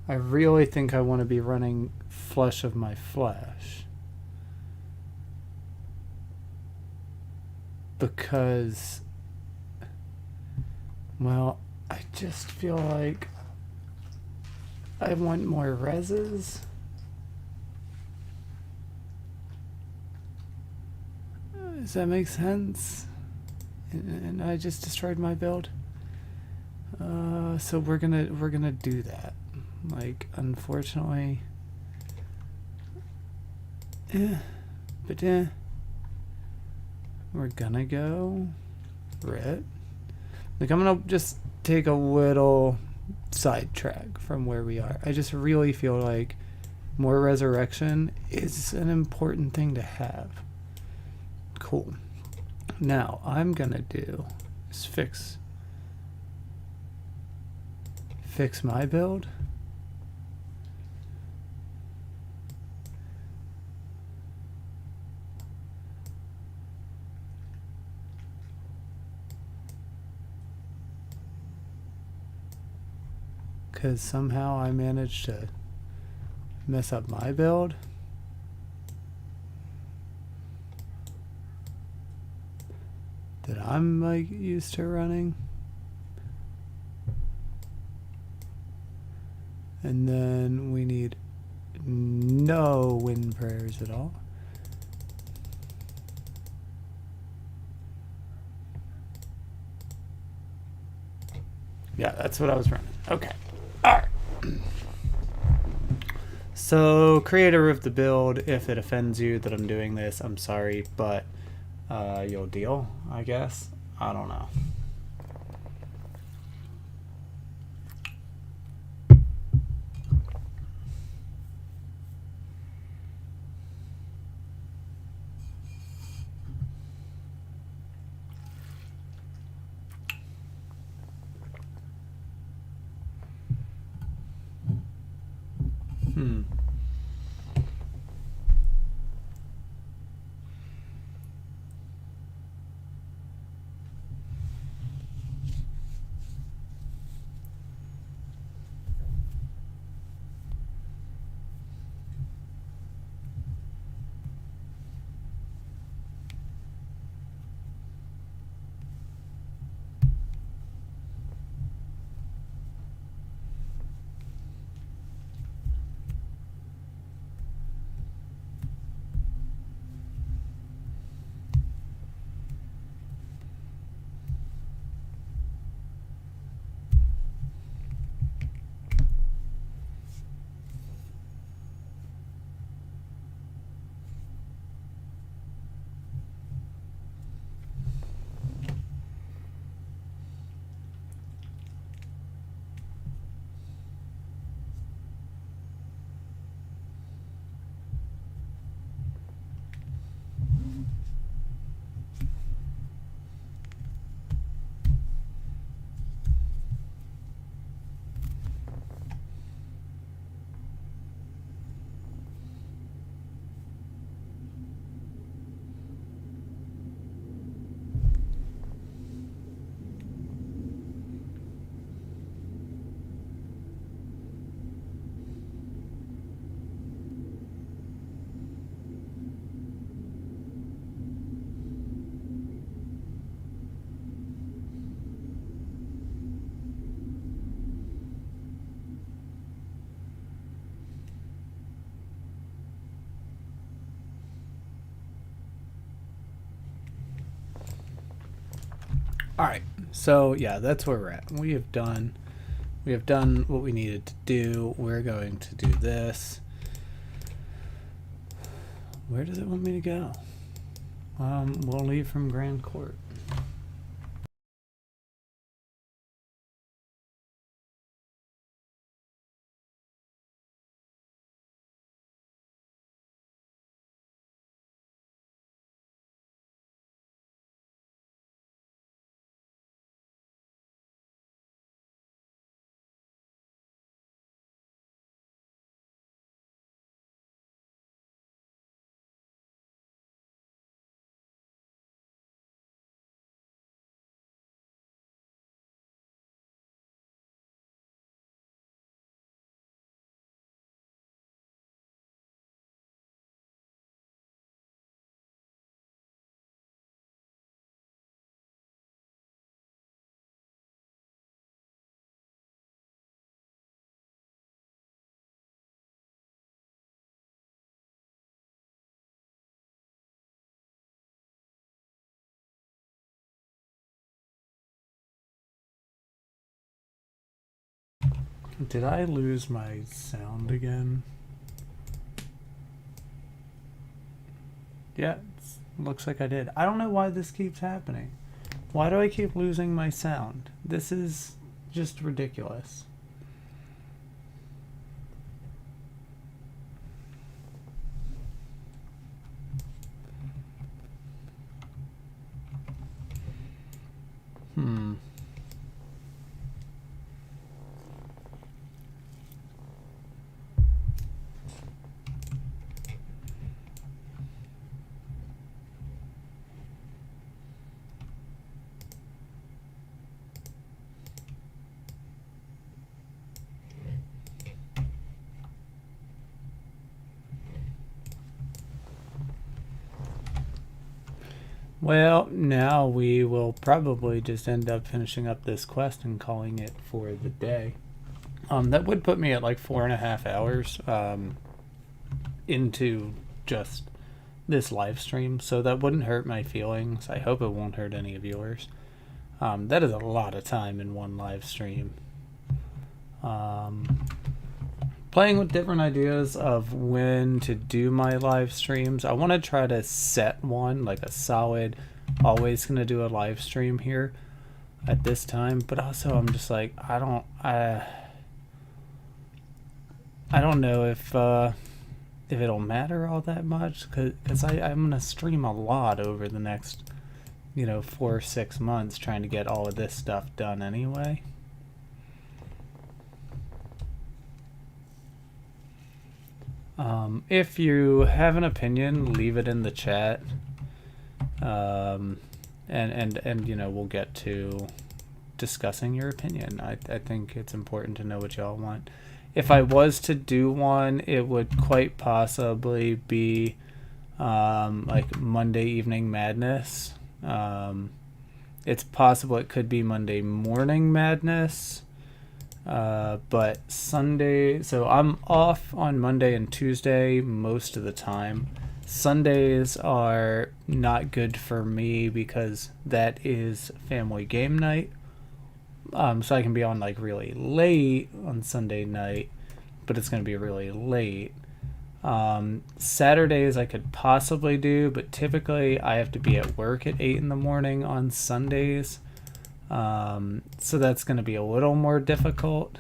I really think I want to be running flesh of my flesh, because, well, I just feel like I want more reses. Does that make sense? And I just destroyed my build. So we're gonna do that. Like, unfortunately, but we're gonna go red. Like, I'm gonna just take a little sidetrack from where we are. I just really feel like more resurrection is an important thing to have. Cool. Now I'm gonna do is fix my build. because somehow I managed to mess up my build. That I'm like used to running. And then we need no wind prayers at all. Yeah, that's what I was running. Okay. Alright. So, creator of the build, if it offends you that I'm doing this, I'm sorry, but you'll deal, I guess. I don't know. Alright, so yeah, that's where we're at. We have done what we needed to do. We're going to do this. Where does it want me to go? We'll leave from Grand Court. Did I lose my sound again? Yeah, looks like I did. I don't know why this keeps happening. Why do I keep losing my sound? This is just ridiculous. Well, now we will probably just end up finishing up this quest and calling it for the day. That would put me at like 4.5 hours into just this live stream, so that wouldn't hurt my feelings. I hope it won't hurt any of yours. That is a lot of time in one live stream. Playing with different ideas of when to do my live streams. I want to try to set one, like a solid, always going to do a live stream here at this time, but also I'm just like, I don't know if it'll matter all that much, because I'm going to stream a lot over the next, 4 or 6 months trying to get all of this stuff done anyway. If you have an opinion, leave it in the chat. And we'll get to discussing your opinion. I think it's important to know what y'all want. If I was to do one, it would quite possibly be like Monday Evening Madness. It's possible it could be Monday Morning Madness. But Sunday, so I'm off on Monday and Tuesday most of the time. Sundays are not good for me because that is family game night. So I can be on like really late on Sunday night, but it's going to be really late. Saturdays I could possibly do, but typically I have to be at work at 8 in the morning on Sundays. So that's going to be a little more difficult.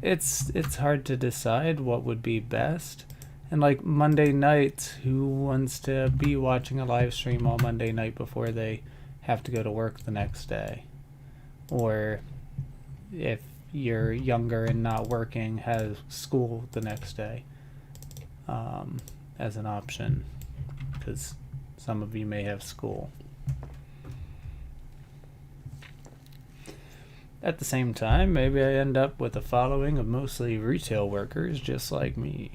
It's hard to decide what would be best. And like Monday nights, who wants to be watching a live stream all Monday night before they have to go to work the next day? Or if you're younger and not working, have school the next day as an option, because some of you may have school. At the same time, maybe I end up with a following of mostly retail workers just like me.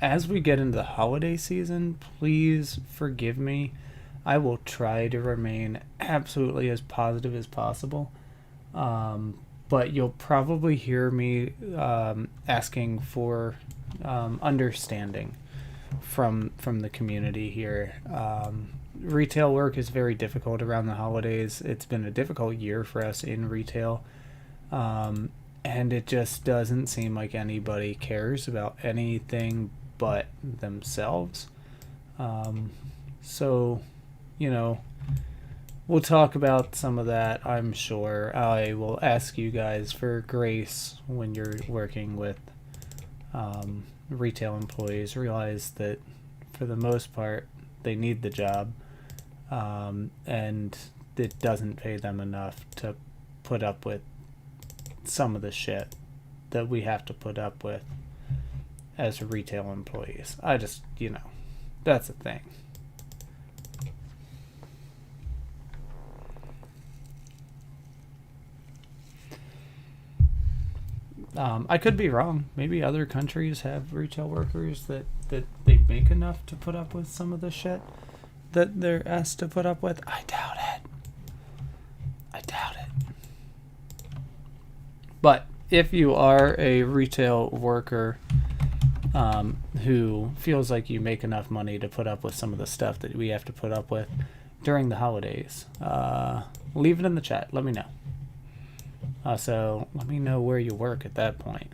As we get into the holiday season, please forgive me. I will try to remain absolutely as positive as possible. But you'll probably hear me asking for understanding from the community here. Retail work is very difficult around the holidays. It's been a difficult year for us in retail. And it just doesn't seem like anybody cares about anything but themselves. So, we'll talk about some of that, I'm sure. I will ask you guys for grace when you're working with retail employees. Realize that for the most part, they need the job. And it doesn't pay them enough to put up with some of the shit that we have to put up with as retail employees. I just, that's a thing. I could be wrong. Maybe other countries have retail workers that they make enough to put up with some of the shit that they're asked to put up with. I doubt it. But if you are a retail worker who feels like you make enough money to put up with some of the stuff that we have to put up with during the holidays, leave it in the chat. Let me know. So let me know where you work at that point.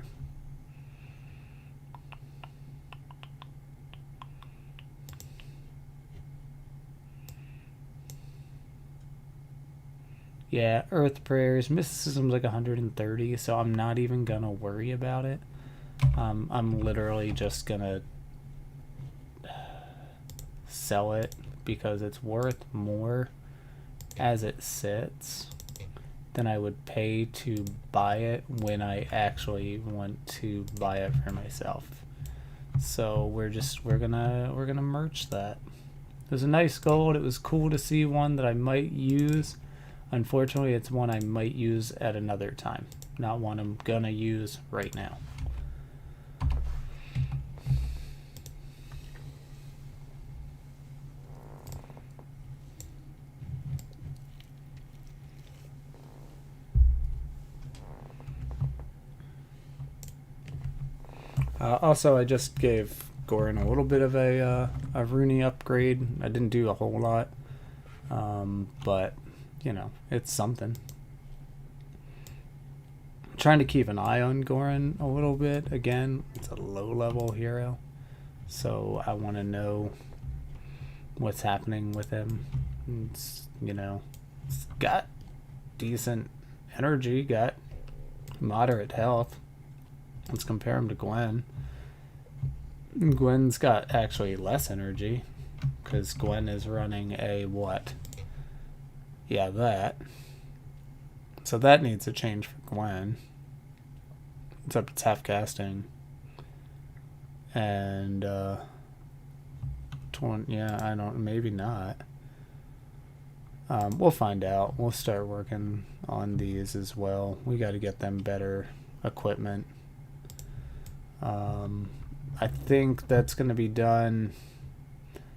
Yeah, Earth Prayers. Mysticism's like 130, so I'm not even gonna worry about it. I'm literally just gonna sell it because it's worth more as it sits than I would pay to buy it when I actually want to buy it for myself. So we're gonna merge that. It was a nice gold. It was cool to see one that I might use. Unfortunately, it's one I might use at another time, not one I'm gonna use right now. Also, I just gave Goran a little bit of a Rooney upgrade. I didn't do a whole lot, but you know, it's something. I'm trying to keep an eye on Goran a little bit. Again, it's a low-level hero, so I want to know what's happening with him. It's, you know, it's got decent energy, got moderate health. Let's compare him to Gwen. Gwen's got actually less energy because Gwen is running a what? Yeah, that. So that needs a change for Gwen. Except it's half casting. And, 20, yeah, I don't, maybe not. We'll find out. We'll start working on these as well. We got to get them better equipment. I think that's going to be done.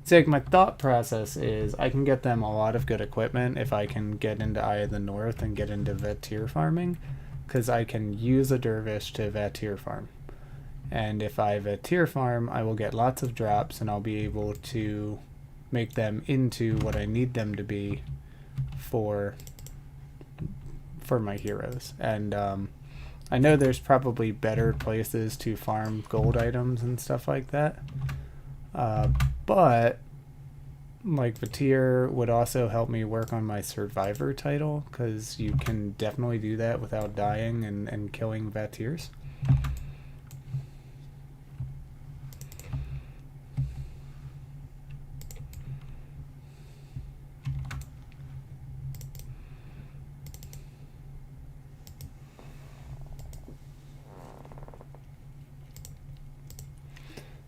See, like, my thought process is I can get them a lot of good equipment if I can get into Eye of the North and get into Vatir farming, because I can use a dervish to Vatir farm. And if I Vatir farm, I will get lots of drops and I'll be able to make them into what I need them to be for my heroes. And I know there's probably better places to farm gold items and stuff like that, but like Vatir would also help me work on my survivor title, because you can definitely do that without dying and killing Vatirs.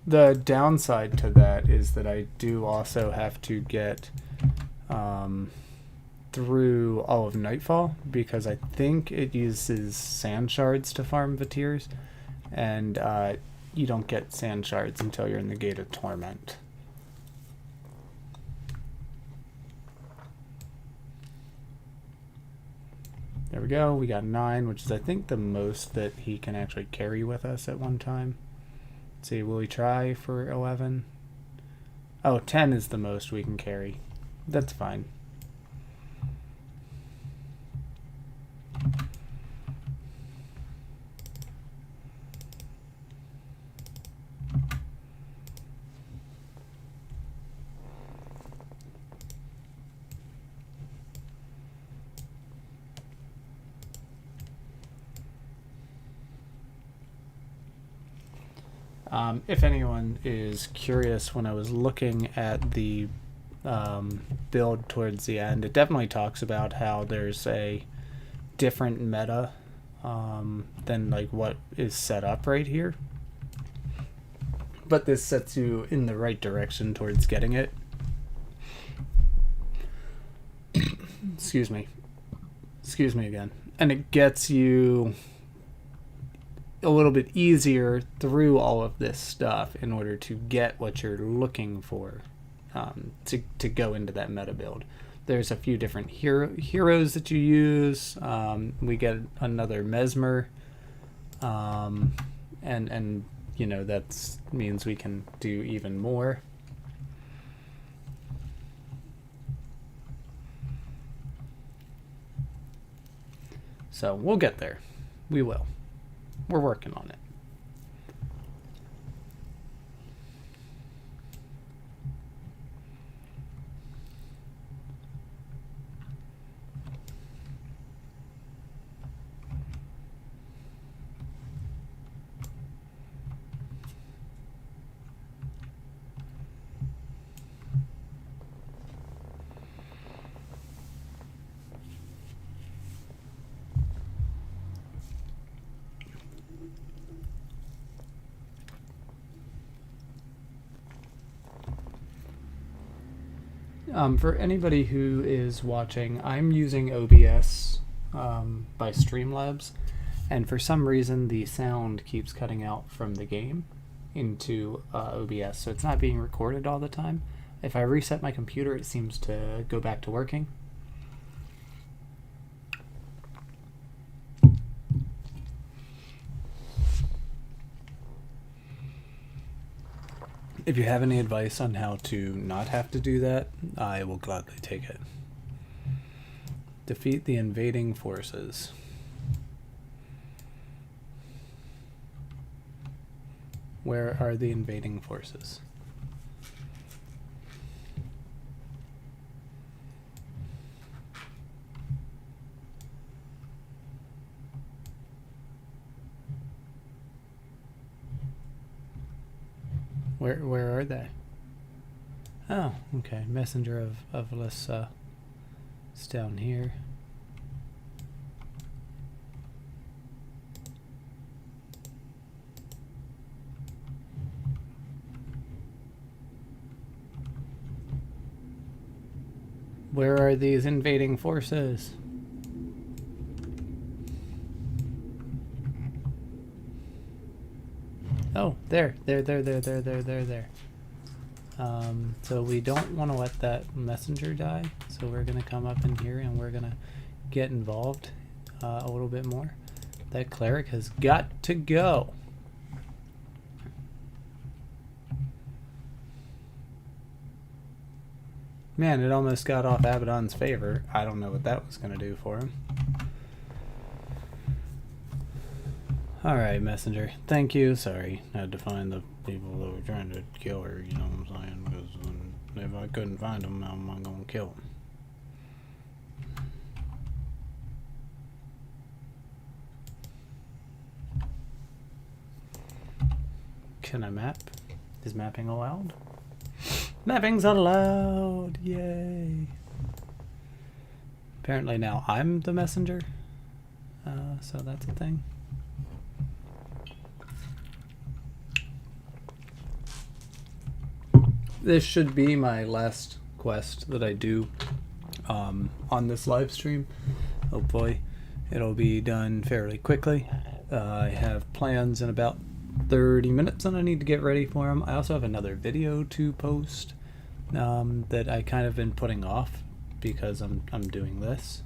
The downside to that is that I do also have to get through all of Nightfall, because I think it uses sand shards to farm Vatirs, and you don't get sand shards until you're in the Gate of Torment. There we go, we got 9, which is I think the most that he can actually carry with us at one time. Let's see, will we try for 11? Oh, 10 is the most we can carry. That's fine. If anyone is curious, when I was looking at the build towards the end, it definitely talks about how there's a different meta than like what is set up right here. But this sets you in the right direction towards getting it. Excuse me. Excuse me again. And it gets you a little bit easier through all of this stuff in order to get what you're looking for to go into that meta build. There's a few different heroes that you use. We get another Mesmer, and you know, that means we can do even more. So we'll get there. We will. We're working on it. For anybody who is watching, I'm using OBS by Streamlabs, and for some reason the sound keeps cutting out from the game into OBS, so it's not being recorded all the time. If I reset my computer, it seems to go back to working. If you have any advice on how to not have to do that, I will gladly take it. Defeat the invading forces. Where are the invading forces? Where are they? Oh, okay. Messenger of Alyssa. It's down here. Where are these invading forces? Oh, there. So we don't want to let that messenger die. So we're going to come up in here and we're going to get involved a little bit more. That cleric has got to go. Man, it almost got off Abaddon's favor. I don't know what that was going to do for him. Alright, messenger. Thank you. Sorry. I had to find the people that were trying to kill her, you know what I'm saying? Because if I couldn't find them, how am I going to kill them? Can I map? Is mapping allowed? Mapping's allowed! Yay! Apparently now I'm the messenger. So that's a thing. This should be my last quest that I do on this live stream. Hopefully it'll be done fairly quickly. I have plans in about 30 minutes and I need to get ready for them. I also have another video to post that I kind of been putting off because I'm doing this.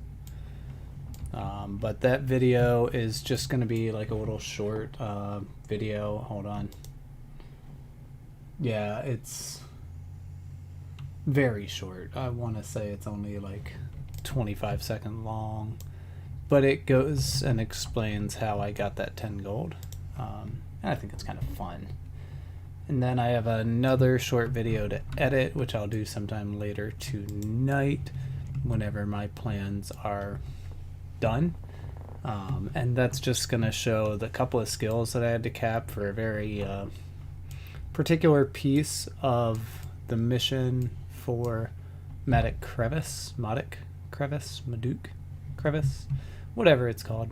But that video is just going to be like a little short video. Hold on. Yeah, it's very short. I want to say it's only like 25-second long, but it goes and explains how I got that 10 gold. And I think it's kind of fun. And then I have another short video to edit, which I'll do sometime later tonight whenever my plans are done. And that's just going to show the couple of skills that I had to cap for a very particular piece of the mission for Madoc Crevice, whatever it's called.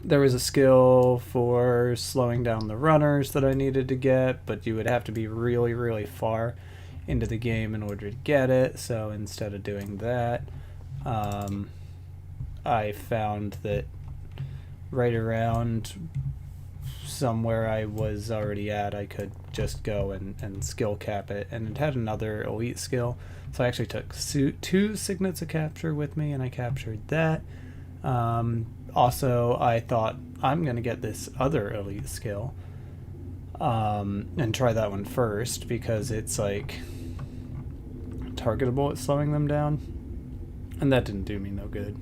There was a skill for slowing down the runners that I needed to get, but you would have to be really, really far into the game in order to get it. So instead of doing that, I found that right around somewhere I was already at, I could just go and skill cap it. And it had another elite skill. So I actually took 2 Signets of Capture with me, and I captured that. Also, I thought I'm going to get this other elite skill and try that one first because it's like targetable at slowing them down, and that didn't do me no good.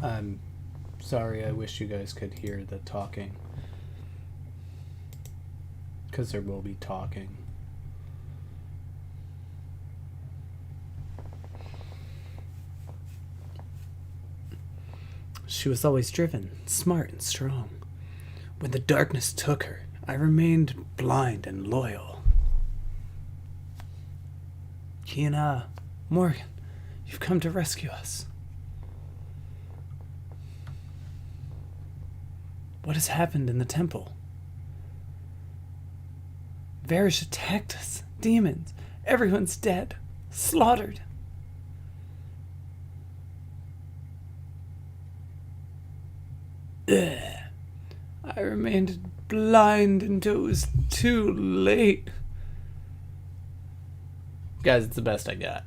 I'm sorry, I wish you guys could hear the talking. Because there will be talking. She was always driven, smart and strong. When the darkness took her, I remained blind and loyal. Kiana, Morgan, you've come to rescue us. What has happened in the temple? Varish attacked us. Demons. Everyone's dead. Slaughtered. Ugh. I remained blind until it was too late. Guys, it's the best I got.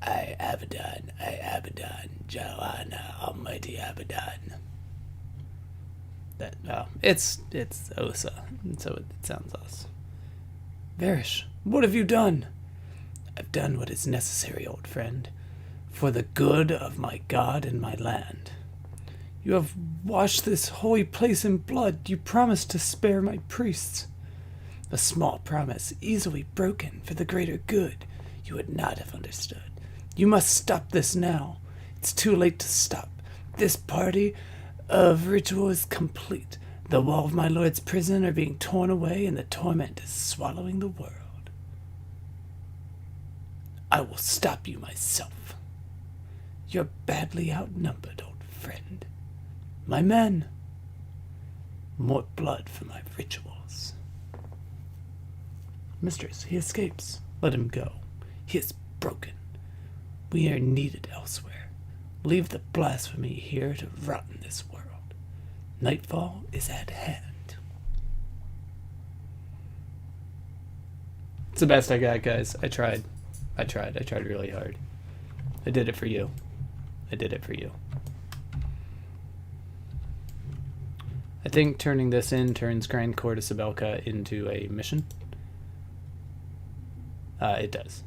Abaddon, Joanna, Almighty Abaddon. It's Osa, so it sounds us. Varish, what have you done? I've done what is necessary, old friend, for the good of my God and my land. You have washed this holy place in blood. You promised to spare my priests. A small promise, easily broken for the greater good. You would not have understood. You must stop this now. It's too late to stop. This party of ritual is complete. The wall of my lord's prison are being torn away, and the torment is swallowing the world. I will stop you myself. You're badly outnumbered, old friend. My men. More blood for my rituals. Mistress, he escapes. Let him go. He is broken. We are needed elsewhere. Leave the blasphemy here to rot in this world. Nightfall is at hand. It's the best I got, guys. I tried really hard. I did it for you. I did it for you. I think turning this in turns Grand Court of Sibelka into a mission. It does.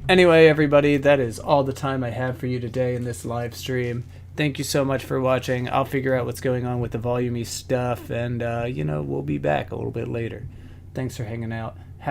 Anyway, everybody, that is all the time I have for you today in this live stream. Thank you so much for watching. I'll figure out what's going on with the volume-y stuff, and, you know, we'll be back a little bit later. Thanks for hanging out.